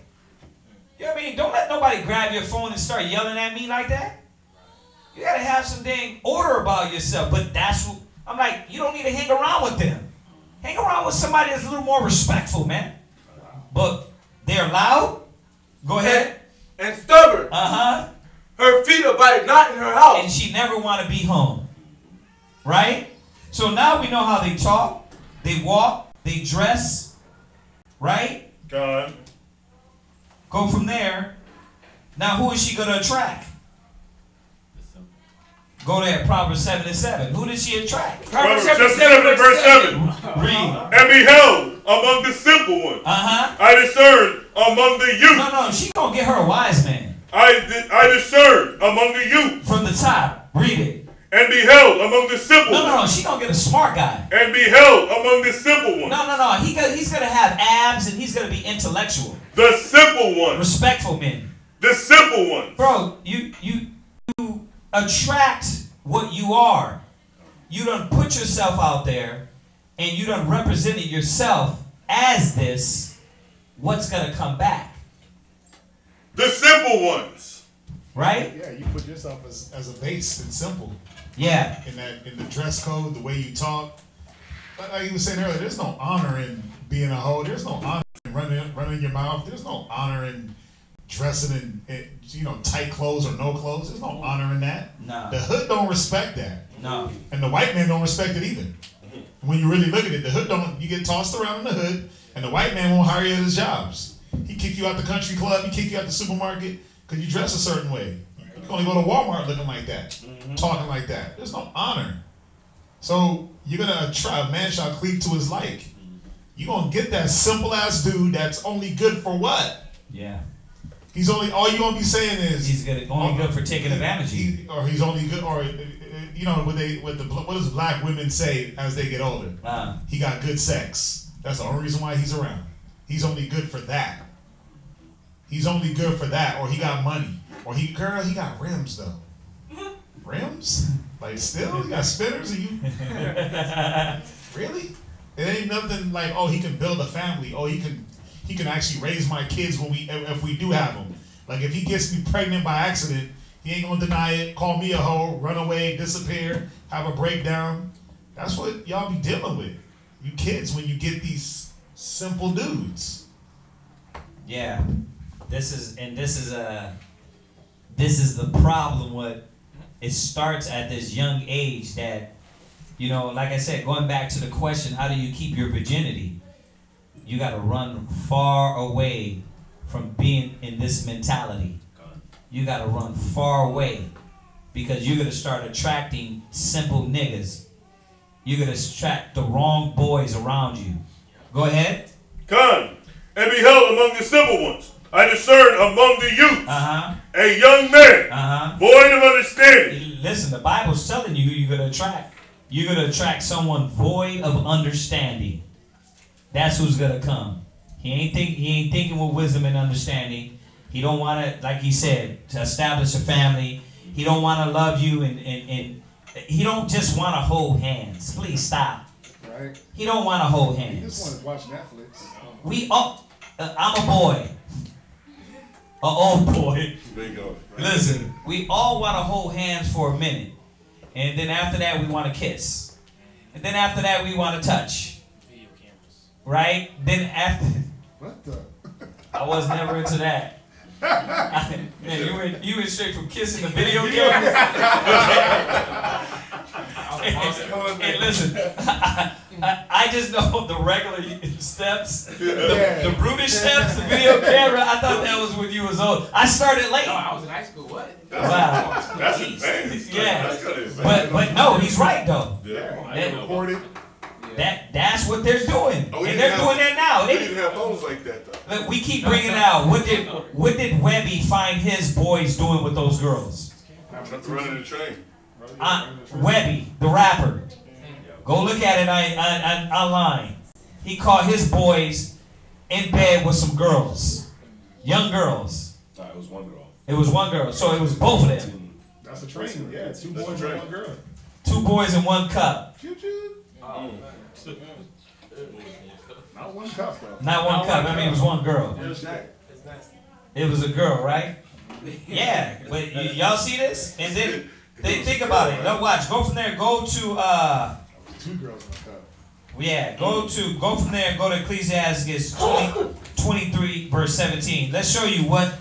[SPEAKER 3] You know what I mean? Don't let nobody grab your phone and start yelling at me like that. You gotta have some dang order about yourself. But that's what, I'm like, you don't need to hang around with them. Hang around with somebody that's a little more respectful, man. But they're loud. Go ahead.
[SPEAKER 7] And stubborn.
[SPEAKER 3] Uh-huh.
[SPEAKER 7] Her feet abide not in her house.
[SPEAKER 3] And she never want to be home. Right? So now we know how they talk, they walk, they dress. Right?
[SPEAKER 12] God.
[SPEAKER 3] Go from there. Now who is she going to attract? Go there, Proverbs 7:7. Who did she attract?
[SPEAKER 12] Proverbs 7 verse 7.
[SPEAKER 3] Read.
[SPEAKER 12] And beheld among the simple ones. I discerned among the youth.
[SPEAKER 3] No, she gonna get her a wise man.
[SPEAKER 12] I discerned among the youth.
[SPEAKER 3] From the top, read it.
[SPEAKER 12] And beheld among the simple ones.
[SPEAKER 3] No, she gonna get a smart guy.
[SPEAKER 12] And beheld among the simple ones.
[SPEAKER 3] No. He's gonna have abs and he's gonna be intellectual.
[SPEAKER 12] The simple ones.
[SPEAKER 3] Respectful men.
[SPEAKER 12] The simple ones.
[SPEAKER 3] Bro, you attract what you are. You done put yourself out there and you done represented yourself as this. What's gonna come back?
[SPEAKER 12] The simple ones.
[SPEAKER 3] Right?
[SPEAKER 6] Yeah, you put yourself as a base and simple.
[SPEAKER 3] Yeah.
[SPEAKER 6] In the dress code, the way you talk. Like you were saying earlier, there's no honor in being a hoe. There's no honor in running your mouth. There's no honor in dressing in tight clothes or no clothes. There's no honor in that.
[SPEAKER 3] No.
[SPEAKER 6] The hood don't respect that.
[SPEAKER 3] No.
[SPEAKER 6] And the white man don't respect it either. When you really look at it, the hood don't. You get tossed around in the hood, and the white man won't hire you at his jobs. He kick you out the country club. He kick you out the supermarket because you dress a certain way. You can only go to Walmart looking like that, talking like that. There's no honor. So you're gonna try. A man shall cleave to his like. You're gonna get that simple ass dude that's only good for what? Yeah. He's only, all you gonna be saying is
[SPEAKER 3] he's only good for taking advantage of you.
[SPEAKER 6] Or he's only good, or what does black women say as they get older? He got good sex. That's the only reason why he's around. He's only good for that. He's only good for that, or he got money, or he got rims though. Rims? Like still, he got spinners, and you really? It ain't nothing like, oh, he can build a family. Oh, he can actually raise my kids if we do have them. Like if he gets me pregnant by accident, he ain't gonna deny it, call me a hoe, run away, disappear, have a breakdown. That's what y'all be dealing with. You kids, when you get these simple dudes.
[SPEAKER 3] Yeah. This is the problem with it starts at this young age that, like I said, going back to the question, how do you keep your virginity? You got to run far away from being in this mentality. You got to run far away because you're going to start attracting simple niggas. You're going to attract the wrong boys around you. Go ahead.
[SPEAKER 12] Come and beheld among the simple ones. I discerned among the youth a young man void of understanding.
[SPEAKER 3] Listen, the Bible's telling you who you're going to attract. You're going to attract someone void of understanding. That's who's gonna come. He ain't thinking with wisdom and understanding. He don't want to, like he said, to establish a family. He don't want to love you, and he don't just want to hold hands. Please stop. Right. He don't want to hold hands.
[SPEAKER 6] He just want to watch Netflix.
[SPEAKER 3] I'm a boy, an old boy.
[SPEAKER 12] Bingo.
[SPEAKER 3] Listen, we all want to hold hands for a minute, and then after that we want to kiss, and then after that we want to touch. Right? Then after...
[SPEAKER 6] What the?
[SPEAKER 3] I was never into that. Man, you went straight from kissing to video games? Hey, listen. I just know the regular steps, the brutish steps, the video camera. I thought that was when you was old. I started late.
[SPEAKER 5] No, I was in high school. What?
[SPEAKER 3] Wow.
[SPEAKER 12] That's advanced.
[SPEAKER 3] Yeah. But no, he's right though.
[SPEAKER 12] Yeah.
[SPEAKER 6] Recorded.
[SPEAKER 3] That's what they're doing,
[SPEAKER 12] Oh,
[SPEAKER 3] and they're doing that now.
[SPEAKER 12] We didn't have phones like that though.
[SPEAKER 3] Look, we keep bringing it out. What did Webby find his boys doing with those girls?
[SPEAKER 12] Running the train.
[SPEAKER 3] Webby, the rapper. Go look at it online. He caught his boys in bed with some girls, young girls.
[SPEAKER 10] No, it was one girl.
[SPEAKER 3] It was one girl, so it was both of them.
[SPEAKER 6] That's a train. Yeah, 2 boys and 1 girl.
[SPEAKER 3] 2 boys in 1 cup.
[SPEAKER 6] Not 1 cup though.
[SPEAKER 3] Not 1 cup. I mean, it was 1 girl. It was a girl, right? Yeah. But y'all see this? And then they think about it. Now watch. Go from there. Go to
[SPEAKER 6] 2 girls in 1 cup.
[SPEAKER 3] Yeah. Go from there. Go to Ecclesiastes 23 verse 17. Let's show you what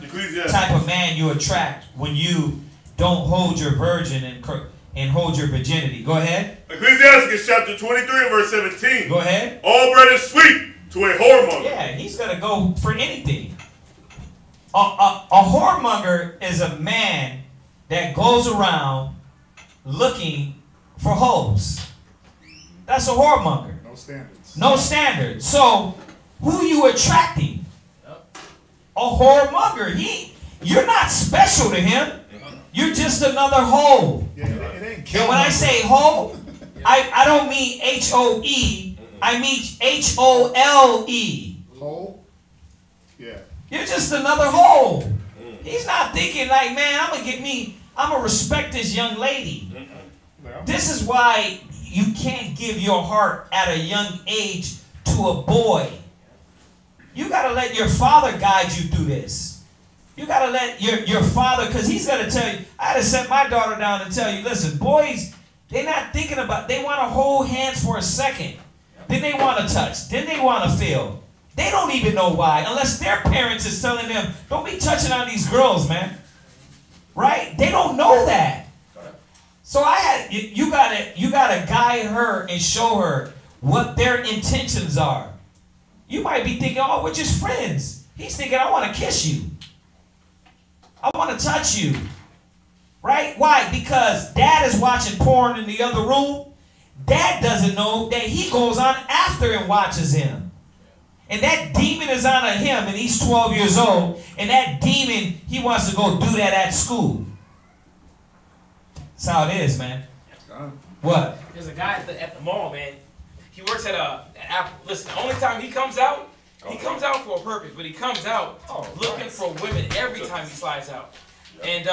[SPEAKER 3] type of man you attract when you don't hold your virgin and hold your virginity. Go ahead.
[SPEAKER 12] Ecclesiastes chapter 23 verse 17.
[SPEAKER 3] Go ahead.
[SPEAKER 12] All bread is sweet to a whoremonger.
[SPEAKER 3] Yeah, he's gonna go for anything. A whoremonger is a man that goes around looking for hoes. That's a whoremonger.
[SPEAKER 6] No standards.
[SPEAKER 3] No standards. So, who you attracting? A whoremonger. You're not special to him. You're just another hoe.
[SPEAKER 6] Yeah, it ain't
[SPEAKER 3] And when I say hoe, I don't mean H-O-E. I mean H-O-L-E.
[SPEAKER 6] Hoe? Yeah.
[SPEAKER 3] You're just another hoe. He's not thinking like, man, I'm gonna respect this young lady. This is why you can't give your heart at a young age to a boy. You gotta let your father guide you through this. You gotta let your father, because he's gonna tell you. I had to set my daughter down and tell you, listen, boys, they're not thinking about, they want to hold hands for a second. Then they want to touch. Then they want to feel. They don't even know why, unless their parents is telling them, don't be touching on these girls, man. Right? They don't know that. So you gotta guide her and show her what their intentions are. You might be thinking, oh, we're just friends. He's thinking, I want to kiss you. I want to touch you. Right? Why? Because dad is watching porn in the other room. Dad doesn't know that he goes on after and watches him. And that demon is on him, and he's 12 years old. And that demon, he wants to go do that at school. That's how it is, man. What?
[SPEAKER 8] There's a guy at the mall, man. He works at Apple. Listen, the only time he comes out for a purpose, but he comes out looking for women every time he slides out. And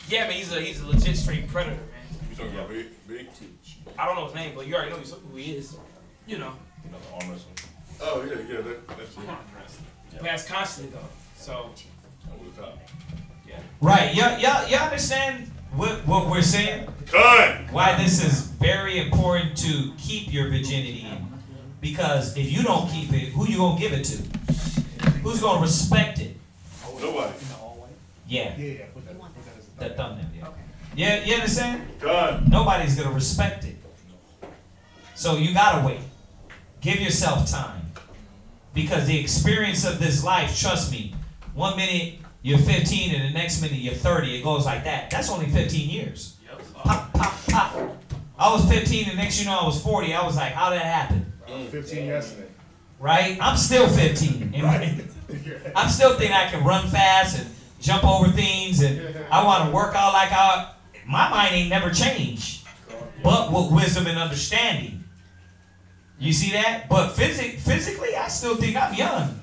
[SPEAKER 8] yeah, man, he's a legit straight predator, man.
[SPEAKER 12] You talking about Big?
[SPEAKER 8] I don't know his name, but you already know who he is. You know.
[SPEAKER 12] Oh yeah, that's
[SPEAKER 8] He passed constantly though. So. Yeah.
[SPEAKER 3] Right. Y'all understand what we're saying?
[SPEAKER 12] Good.
[SPEAKER 3] Why this is very important to keep your virginity in. Because if you don't keep it, who you gonna give it to? Who's gonna respect it?
[SPEAKER 12] Nobody.
[SPEAKER 3] Yeah.
[SPEAKER 6] Yeah.
[SPEAKER 3] The thumbnail. Yeah. Yeah. You understand?
[SPEAKER 12] Good.
[SPEAKER 3] Nobody's gonna respect it. So you gotta wait. Give yourself time. Because the experience of this life, trust me, 1 minute you're 15 and the next minute you're 30. It goes like that. That's only 15 years. Pop, pop, pop. I was 15 and next you know I was 40. I was like, how did that happen?
[SPEAKER 6] 15 yesterday.
[SPEAKER 3] Right? I'm still 15.
[SPEAKER 6] Right.
[SPEAKER 3] I'm still thinking I can run fast and jump over things and I want to work out like my mind ain't never changed. But with wisdom and understanding. You see that? But physically, I still think I'm young.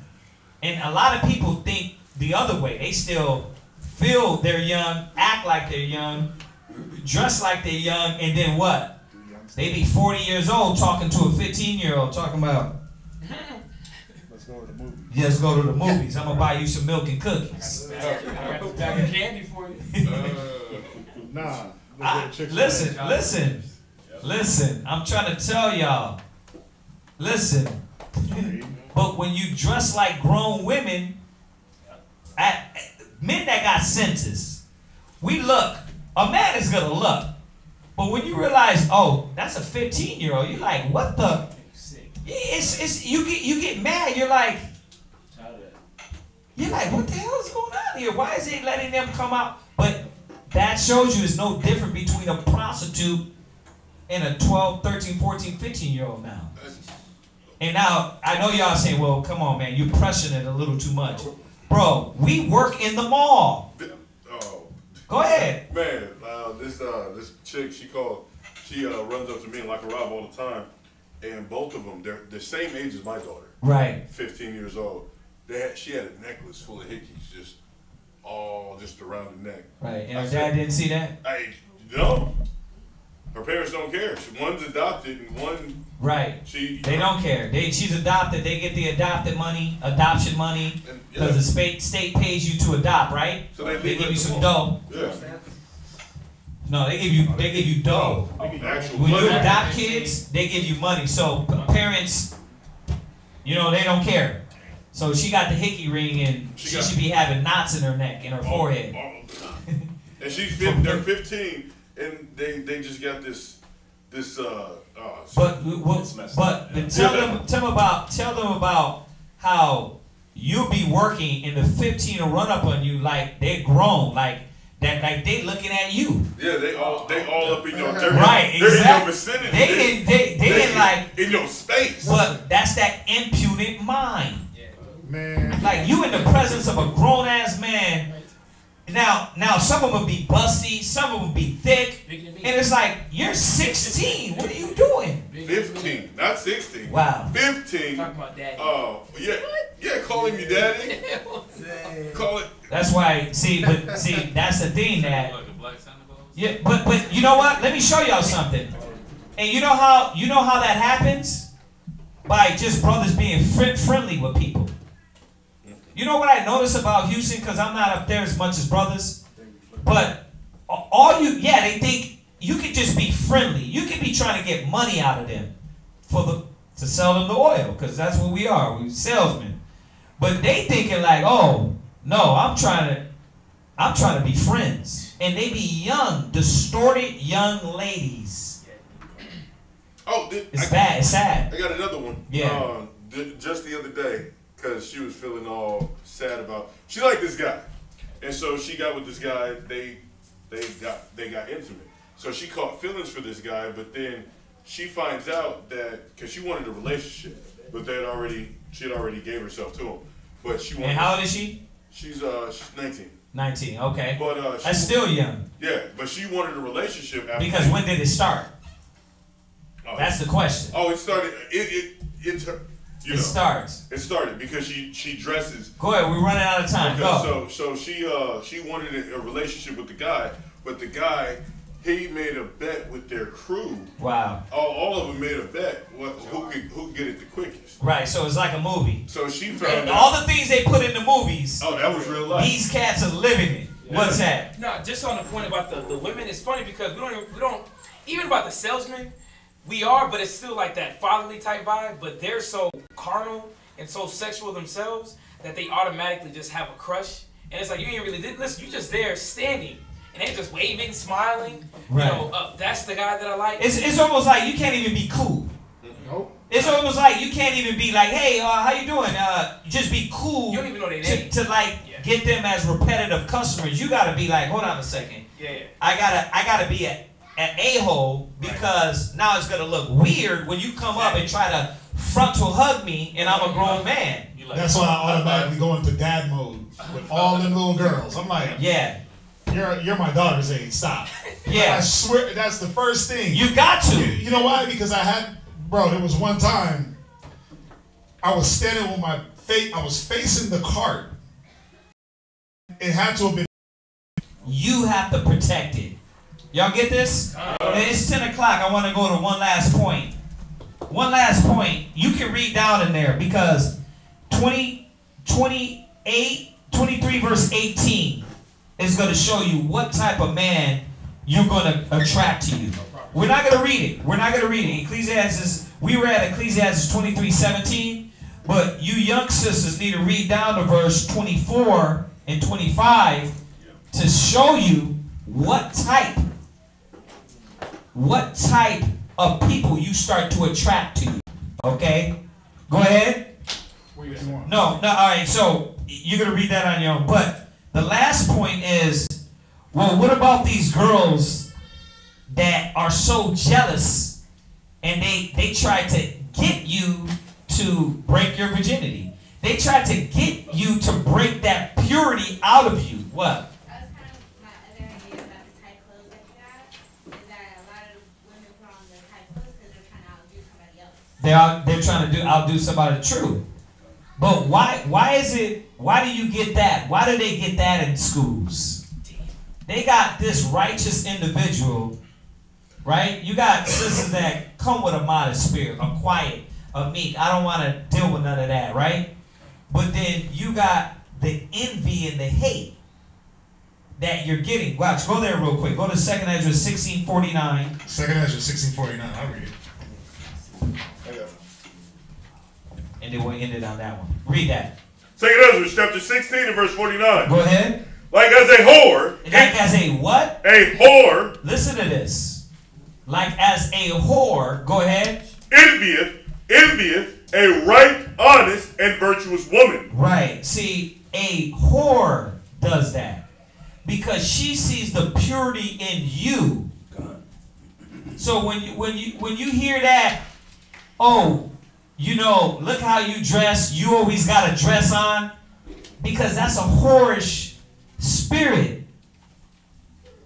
[SPEAKER 3] And a lot of people think the other way. They still feel they're young, act like they're young, dress like they're young, and then what? They be 40 years old talking to a 15-year-old talking about,
[SPEAKER 6] let's go to the movies.
[SPEAKER 3] Yeah, let's go to the movies. I'm going to buy you some milk and cookies.
[SPEAKER 8] I got this bag of candy for you. Listen.
[SPEAKER 3] I'm trying to tell y'all. Listen. But when you dress like grown women, men that got senses, we look. A man is going to look. But when you realize, oh, that's a 15-year-old, you're like, what the? You get mad. You're like, what the hell is going on here? Why is he letting them come out? But that shows you it's no different between a prostitute and a 12, 13, 14, 15-year-old now. And now, I know y'all saying, well, come on, man, you're pressing it a little too much. Bro, we work in the mall.
[SPEAKER 12] Oh.
[SPEAKER 3] Go ahead.
[SPEAKER 12] Man, this chick, she runs up to me and like a Rob all the time. And both of them, they're the same age as my daughter.
[SPEAKER 3] Right.
[SPEAKER 12] 15 years old. She had a necklace full of hickeys, just around the neck.
[SPEAKER 3] Right, and her dad didn't see that?
[SPEAKER 12] No. Her parents don't care. One's adopted and one...
[SPEAKER 3] Right. They don't care. She's adopted. They get the adoption money, because the state pays you to adopt, right?
[SPEAKER 12] So they
[SPEAKER 3] give you some dough.
[SPEAKER 12] Yeah.
[SPEAKER 3] No, they give you dough. When you adopt kids, they give you money. So parents, they don't care. So she got the hickey ring, and she should be having knots in her neck and her forehead.
[SPEAKER 12] And they're 15, and they just got this.
[SPEAKER 3] But tell them about how you'll be working and the 15 will run up on you like they're grown, like they looking at you.
[SPEAKER 12] Yeah, they all up in your
[SPEAKER 3] right, exactly.
[SPEAKER 12] They're in your vicinity.
[SPEAKER 3] They like
[SPEAKER 12] in your space.
[SPEAKER 3] But that's that impudent mind.
[SPEAKER 4] Man.
[SPEAKER 3] Like you in the presence of a grown ass man. Now some of them will be busty, some of them will be thick, and it's like, you're 16. What are you doing?
[SPEAKER 12] 15, not 16.
[SPEAKER 3] Wow.
[SPEAKER 12] 15.
[SPEAKER 8] Talk about daddy.
[SPEAKER 12] Oh, yeah, calling you daddy. Call it.
[SPEAKER 3] That's why. See, that's the thing that. Yeah, but you know what? Let me show y'all something. And you know how that happens? By just brothers being friendly with people. You know what I notice about Houston, because I'm not up there as much as brothers, but they think you can just be friendly. You can be trying to get money out of them to sell them the oil, because that's what we are. We're salesmen. But they thinking like, oh no, I'm trying to be friends, and they be young, distorted young ladies.
[SPEAKER 12] Oh,
[SPEAKER 3] it's bad. It's sad.
[SPEAKER 12] I got another one.
[SPEAKER 3] Yeah.
[SPEAKER 12] Just the other day. Because she was feeling all sad she liked this guy, and so she got with this guy. They got intimate. So she caught feelings for this guy, but then she finds out that because she wanted a relationship, but she had already gave herself to him. But she wanted.
[SPEAKER 3] And how old is she?
[SPEAKER 12] She's 19.
[SPEAKER 3] 19. Okay.
[SPEAKER 12] But
[SPEAKER 3] that's still young.
[SPEAKER 12] Yeah, but she wanted a relationship after.
[SPEAKER 3] Because when did it start? That's the question.
[SPEAKER 12] Oh, it started. It started because she dresses.
[SPEAKER 3] Go ahead, we're running out of time. Go.
[SPEAKER 12] So she wanted a relationship with the guy, but the guy, he made a bet with their crew.
[SPEAKER 3] Wow.
[SPEAKER 12] All of them made a bet who could get it the quickest.
[SPEAKER 3] Right. So it's like a movie.
[SPEAKER 12] So she found out
[SPEAKER 3] all the things they put in the movies.
[SPEAKER 12] Oh, that was real life.
[SPEAKER 3] These cats are living it. Yeah. What's that?
[SPEAKER 8] No, just on the point about the women. It's funny because we don't even about the salesmen. We are, but it's still like that fatherly type vibe, but they're so carnal and so sexual themselves that they automatically just have a crush. And it's like, you ain't really, listen, you just there standing and they're just waving, smiling.
[SPEAKER 3] Right.
[SPEAKER 8] That's the guy that I like.
[SPEAKER 3] It's almost like you can't even be cool.
[SPEAKER 4] Nope.
[SPEAKER 3] It's almost like you can't even be like, hey, how you doing? Just be cool.
[SPEAKER 8] You don't even know their name.
[SPEAKER 3] To get them as repetitive customers. You gotta be like, hold on a second.
[SPEAKER 8] Yeah.
[SPEAKER 3] I gotta be an a-hole because now it's gonna look weird when you come up and try to frontal hug me and I'm a grown man.
[SPEAKER 4] That's why I automatically go into dad mode with all them little girls. I'm like,
[SPEAKER 3] yeah,
[SPEAKER 4] you're my daughter's age. Stop.
[SPEAKER 3] Yeah,
[SPEAKER 4] I swear that's the first thing.
[SPEAKER 3] You got to.
[SPEAKER 4] You know why? Because there was one time I was standing with I was facing the cart. It had to have been.
[SPEAKER 3] You have to protect it. Y'all get this? It's 10 o'clock. I want to go to one last point. One last point. You can read down in there because 23 verse 18 is going to show you what type of man you're going to attract to you. We're not going to read it. We're not going to read it. Ecclesiastes, we were at Ecclesiastes 23:17, but you young sisters need to read down to verse 24 and 25 to show you what type of people you start to attract to you. Okay? Go ahead. No, all right, so you're going to read that on your own. But the last point is, well, what about these girls that are so jealous, and they try to get you to break your virginity. They try to get you to break that purity out of you. What?
[SPEAKER 11] That's kind of my other idea about the tight clothes that you got, is that a lot of women put on the tight clothes because they're trying to outdo somebody else.
[SPEAKER 3] They're trying to outdo somebody. True. But why do you get that? Why do they get that in schools? They got this righteous individual, right? You got sisters that come with a modest spirit, a quiet, a meek. I don't want to deal with none of that, right? But then you got the envy and the hate that you're getting. Watch, go there real quick. Go to 2nd Ezra 16:49.
[SPEAKER 6] 2nd Ezra 16:49. I'll read it.
[SPEAKER 3] And then we'll end it on that one. Read that.
[SPEAKER 12] 2nd Ezra chapter 16 and verse 49.
[SPEAKER 3] Go ahead.
[SPEAKER 12] Like as a whore.
[SPEAKER 3] Like as a what?
[SPEAKER 12] A whore.
[SPEAKER 3] Listen to this. Like as a whore. Go ahead.
[SPEAKER 12] Envieth a right, honest, and virtuous woman.
[SPEAKER 3] Right. See, a whore does that because she sees the purity in you. So when you hear that, oh, you know, look how you dress. You always got a dress on, because that's a whorish spirit.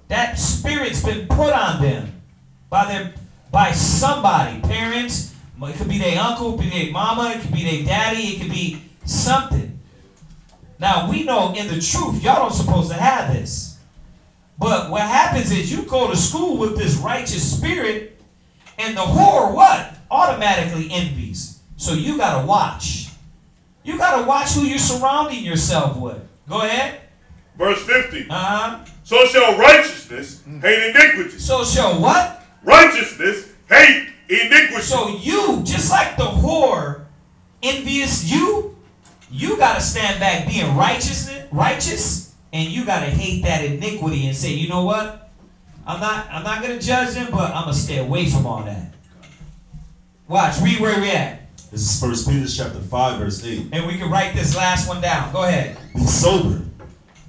[SPEAKER 3] That spirit's been put on them by somebody, parents. It could be their uncle, it could be their mama, it could be their daddy, it could be something. Now, we know in the truth, y'all don't supposed to have this. But what happens is you go to school with this righteous spirit, and the whore, what? Automatically envies. So you got to watch. You got to watch who you're surrounding yourself with. Go ahead.
[SPEAKER 12] Verse 50.
[SPEAKER 3] Uh-huh.
[SPEAKER 12] So shall righteousness hate iniquity.
[SPEAKER 3] So shall what?
[SPEAKER 12] Righteousness hate iniquity.
[SPEAKER 3] So you, just like the whore envious you got to stand back being righteous, and you got to hate that iniquity and say, you know what? I'm not going to judge them, but I'm going to stay away from all that. Watch, read where we at.
[SPEAKER 10] This is 1 Peter chapter 5, verse 8.
[SPEAKER 3] And we can write this last one down. Go ahead.
[SPEAKER 10] Be sober,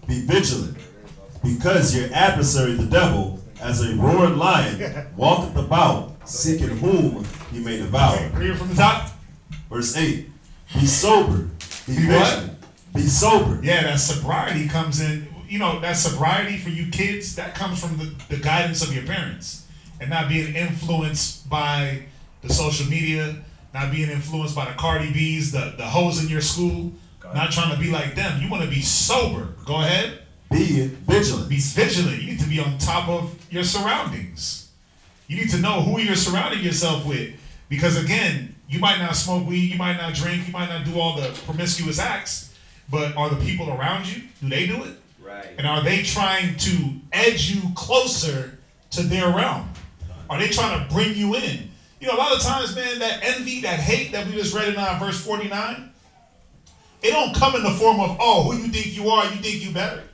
[SPEAKER 10] be vigilant, because your adversary, the devil, as a roaring lion, walketh about, seeking whom he may devour.
[SPEAKER 6] Read it from the top.
[SPEAKER 10] Verse 8. Be sober, be vigilant.
[SPEAKER 6] What?
[SPEAKER 10] Be sober.
[SPEAKER 6] Yeah, that sobriety comes in. You know, that sobriety for you kids, that comes from the guidance of your parents. And not being influenced by the social media, not being influenced by the Cardi B's, the hoes in your school, not trying to be like them. You want to be sober. Go ahead.
[SPEAKER 10] Be vigilant.
[SPEAKER 6] Be vigilant. You need to be on top of your surroundings. You need to know who you're surrounding yourself with. Because again, you might not smoke weed, you might not drink, you might not do all the promiscuous acts, but are the people around you, do they do it?
[SPEAKER 13] Right.
[SPEAKER 6] And are they trying to edge you closer to their realm? Are they trying to bring you in? You know, a lot of times, man, that envy, that hate that we just read in verse 49, it don't come in the form of, oh, who you think you are, you think you better.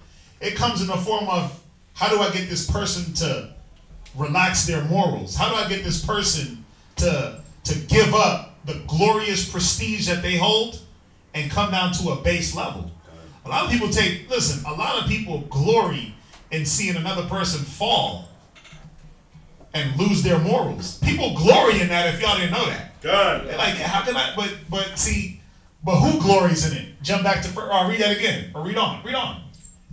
[SPEAKER 6] It comes in the form of, how do I get this person to relax their morals? How do I get this person to give up the glorious prestige that they hold and come down to a base level? A lot of people a lot of people glory in seeing another person fall and lose their morals. People glory in that, if y'all didn't know that.
[SPEAKER 12] God.
[SPEAKER 6] They're like, how can I, but who glories in it? Jump back to, read that again, or read on.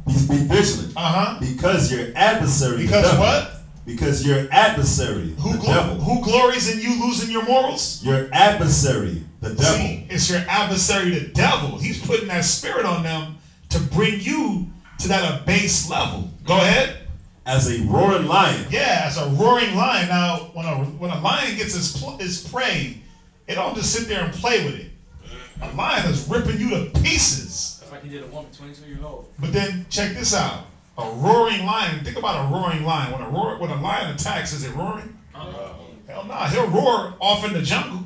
[SPEAKER 10] Be vigilant. Because your adversary.
[SPEAKER 6] Because what?
[SPEAKER 10] Because your adversary, the devil.
[SPEAKER 6] Who glories in you losing your morals?
[SPEAKER 10] Your adversary, the devil.
[SPEAKER 6] See, it's your adversary, the devil. He's putting that spirit on them to bring you to that base level. Go ahead.
[SPEAKER 10] As a roaring lion.
[SPEAKER 6] Yeah, as a roaring lion. Now, when a lion gets his prey, it don't just sit there and play with it. A lion is ripping you to pieces.
[SPEAKER 8] That's like he did a woman 22 years old.
[SPEAKER 6] But then check this out. A roaring lion. Think about a roaring lion. When a lion attacks, is it roaring? Hell no. He'll roar off in the jungle.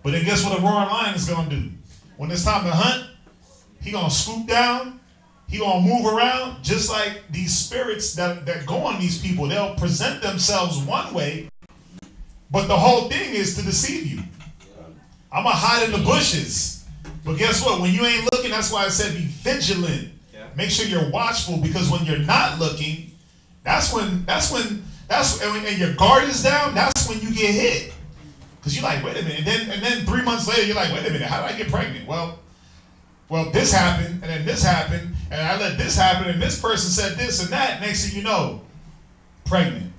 [SPEAKER 6] But then guess what a roaring lion is going to do? When it's time to hunt, he going to swoop down. He going to move around. Just like these spirits that go on these people. They'll present themselves one way. But the whole thing is to deceive you. I'm going to hide in the bushes. But guess what? When you ain't looking, that's why I said be vigilant. Make sure you're watchful, because when you're not looking, that's when and your guard is down, that's when you get hit. Because you're like, wait a minute. And then 3 months later, you're like, wait a minute, how did I get pregnant? Well, this happened, and then this happened, and I let this happen, and this person said this and that. Next thing you know, pregnant.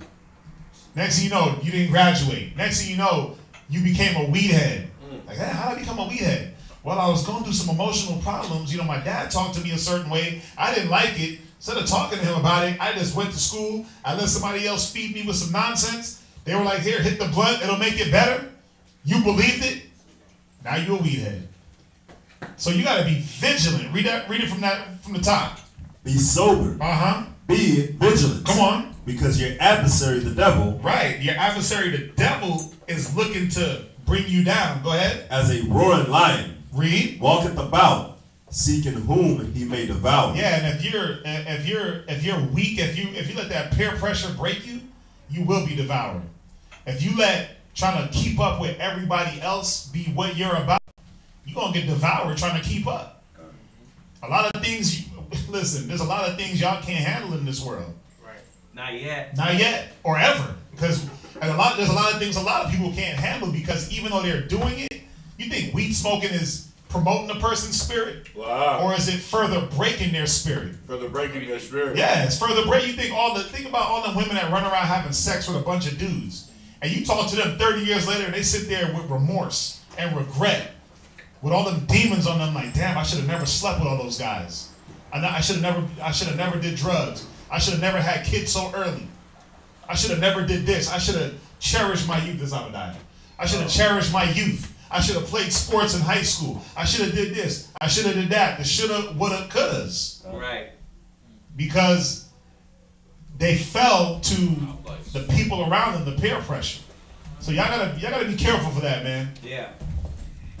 [SPEAKER 6] Next thing you know, you didn't graduate. Next thing you know, you became a weed head. Like, hey, how did I become a weed head? Well, I was going through some emotional problems. You know, my dad talked to me a certain way. I didn't like it. Instead of talking to him about it, I just went to school. I let somebody else feed me with some nonsense. They were like, here, hit the blunt. It'll make it better. You believed it. Now you're a weed head. So you got to be vigilant. Read it from the top.
[SPEAKER 10] Be sober. Be vigilant.
[SPEAKER 6] Come on.
[SPEAKER 10] Because your adversary, the devil.
[SPEAKER 6] Right. Your adversary, the devil, is looking to bring you down. Go ahead.
[SPEAKER 10] As a roaring lion.
[SPEAKER 6] Read.
[SPEAKER 10] Walketh about, seeking whom he may devour.
[SPEAKER 6] Yeah, and if you're weak, if you let that peer pressure break you, you will be devoured. If you let trying to keep up with everybody else be what you're about, you're gonna get devoured trying to keep up. A lot of things. Listen, there's a lot of things y'all can't handle in this world.
[SPEAKER 3] Right. Not yet.
[SPEAKER 6] Not yet, or ever, because there's a lot of things a lot of people can't handle because even though they're doing it, you think weed smoking is promoting a person's spirit?
[SPEAKER 12] Wow.
[SPEAKER 6] Or is it further breaking their spirit?
[SPEAKER 12] Further breaking their spirit.
[SPEAKER 6] Yeah, it's further breaking. You think about all the women that run around having sex with a bunch of dudes. And you talk to them 30 years later and they sit there with remorse and regret. With all them demons on them, like, damn, I should have never slept with all those guys. I should have never did drugs. I should have never had kids so early. I should have never did this. I should have cherished my youth as Abadiah. I should have cherished my youth. I should have played sports in high school. I should have did this. I should have did that. The shoulda, woulda, couldas.
[SPEAKER 3] Right.
[SPEAKER 6] Because they fell to the people around them, the peer pressure. So y'all gotta be careful for that, man.
[SPEAKER 3] Yeah.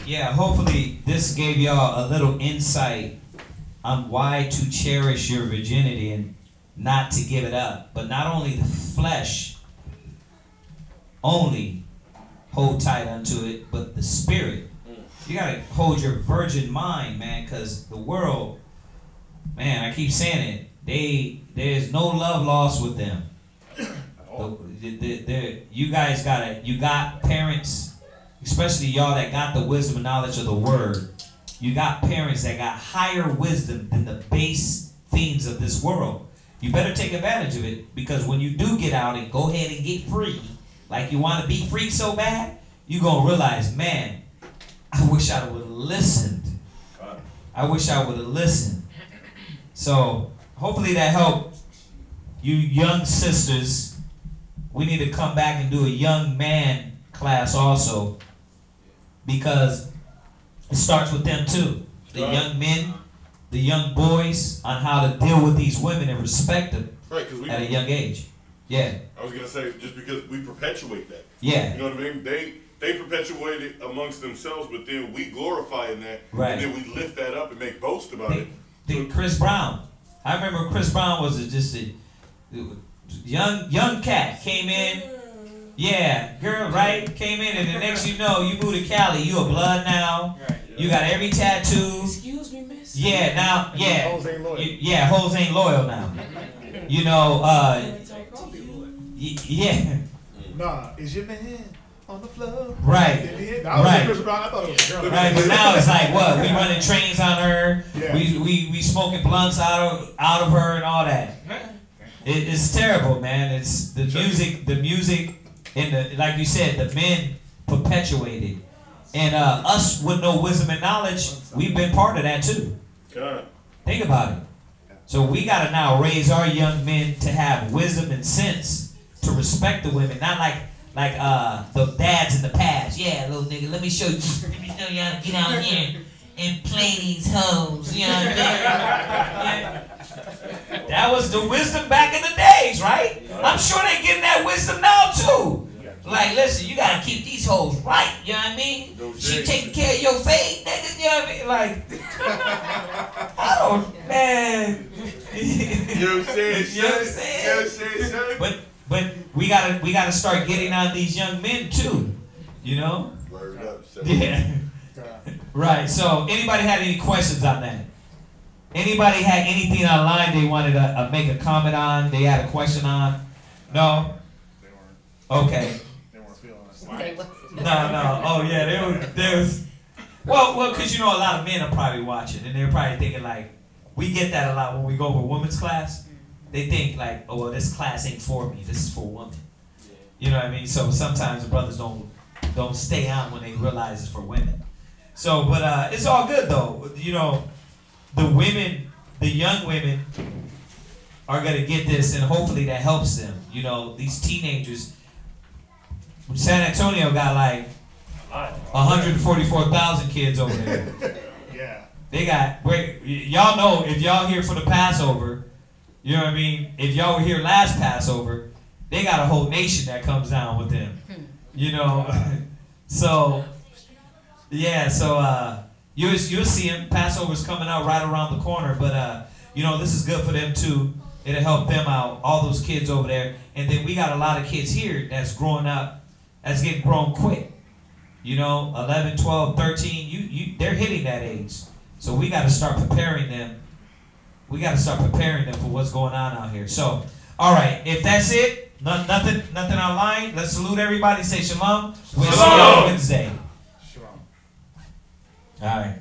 [SPEAKER 3] Yeah, hopefully this gave y'all a little insight on why to cherish your virginity and not to give it up. But not only the flesh only hold tight unto it, but the spirit. You gotta hold your virgin mind, man, because the world, man, I keep saying it, there's no love lost with them. You got parents, especially y'all that got the wisdom and knowledge of the word. You got parents that got higher wisdom than the base fiends of this world. You better take advantage of it, because when you do get out and go ahead and get free, like you want to be free so bad, you're going to realize, man, I wish I would have listened. I wish I would have listened. So hopefully that helped you young sisters. We need to come back and do a young man class also, because it starts with them too. The young men, the young boys, on how to deal with these women and respect them at a young age. Yeah.
[SPEAKER 12] I was gonna say, just because we perpetuate that.
[SPEAKER 3] Yeah.
[SPEAKER 12] You know what I mean? They perpetuate it amongst themselves, but then we glorify in that.
[SPEAKER 3] Right.
[SPEAKER 12] And then we lift that up and make boast about it.
[SPEAKER 3] Chris Brown. I remember Chris Brown was just a young cat, came in. Yeah, girl, right? Came in, and the next you know, you moved to Cali. You a blood now. Right, yeah. You got every tattoo.
[SPEAKER 8] Excuse me, miss.
[SPEAKER 3] Yeah, now, yeah.
[SPEAKER 13] Hoes ain't loyal.
[SPEAKER 3] Yeah, hoes ain't loyal now. You know, yeah.
[SPEAKER 6] Nah, is your man on the floor?
[SPEAKER 3] Right.
[SPEAKER 6] Right. Chris Brown. I thought it was a girl.
[SPEAKER 3] Right, but now it's like what? We running trains on her.
[SPEAKER 6] Yeah.
[SPEAKER 3] We smoking blunts out of her and all that. It's terrible, man. It's the music. And like you said, the men perpetuated. And us with no wisdom and knowledge, we've been part of that too.
[SPEAKER 12] God.
[SPEAKER 3] Think about it. So we got to now raise our young men to have wisdom and sense to respect the women. Not like the dads in the past. Yeah, little nigga, let me show you how to get out here and play these hoes. You know what I mean? Yeah. That was the wisdom back in the days, right? I'm sure they getting that wisdom now too. Like, listen, you gotta keep these hoes right, you know what I mean? She taking care of your faith, nigga, you know what I mean? Like, I don't, man.
[SPEAKER 12] You know what I'm saying?
[SPEAKER 3] But we gotta start getting on these young men too, you know?
[SPEAKER 12] Word up,
[SPEAKER 3] yeah. Right, so anybody had any questions on that? Anybody had anything online they wanted to make a comment on, they had a question on? No? Okay.
[SPEAKER 6] They weren't feeling us.
[SPEAKER 3] No. Oh yeah, there was. Well, because you know a lot of men are probably watching, and they're probably thinking like, we get that a lot when we go to women's class. They think like, oh well, this class ain't for me. This is for women. You know what I mean? So sometimes the brothers don't stay on when they realize it's for women. So, but it's all good though. You know, the women, the young women, are gonna get this, and hopefully that helps them. You know, these teenagers. San Antonio got like 144,000 kids over there.
[SPEAKER 6] Yeah.
[SPEAKER 3] They got, y'all know, if y'all here for the Passover, you know what I mean? If y'all were here last Passover, they got a whole nation that comes down with them. You know? So, yeah, so you'll see them. Passover's coming out right around the corner, but, you know, this is good for them too. It'll help them out, all those kids over there. And then we got a lot of kids here that's growing up, that's getting grown quick. You know, 11, 12, 13, they're hitting that age. So we got to start preparing them. We got to start preparing them for what's going on out here. So, all right, if that's it, nothing online, let's salute everybody, say shalom. We'll see you on Wednesday.
[SPEAKER 6] Shalom.
[SPEAKER 3] All right.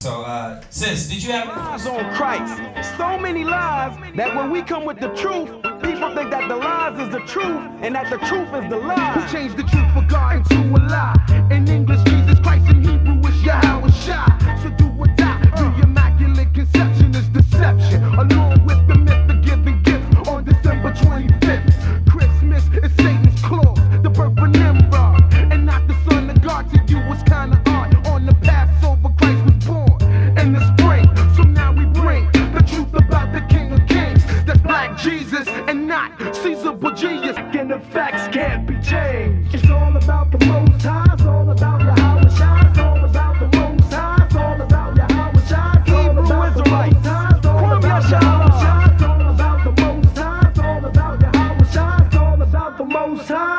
[SPEAKER 3] So, sis, did you have
[SPEAKER 1] lies on Christ? So many lies that when we come with the truth, people think that the lies is the truth and that the truth is the lie.
[SPEAKER 2] Who changed the truth for God into a lie? In English, Jesus Christ. In Hebrew, it's Yahweh Shai. So do or die. The immaculate conception is deception, along with the myth of giving gifts on December 25th. Christmas is Satan's clause, the birth of Nimrod, and not the son of God. To you was kind of odd. On the Passover, Christ was born in the spring. So now we bring the truth about the King of Kings. That's Black Jesus and not Caesar Borgias. And the facts can't be changed. It's all about the Most High. It's all about Yahweh Shai. It's all about the Most High. It's all about Yahweh Shai.
[SPEAKER 1] Hebrew Israelites,
[SPEAKER 2] Kwam Yashala. It's all about the Most High. It's all about Yahweh Shai. It's all about the Most High.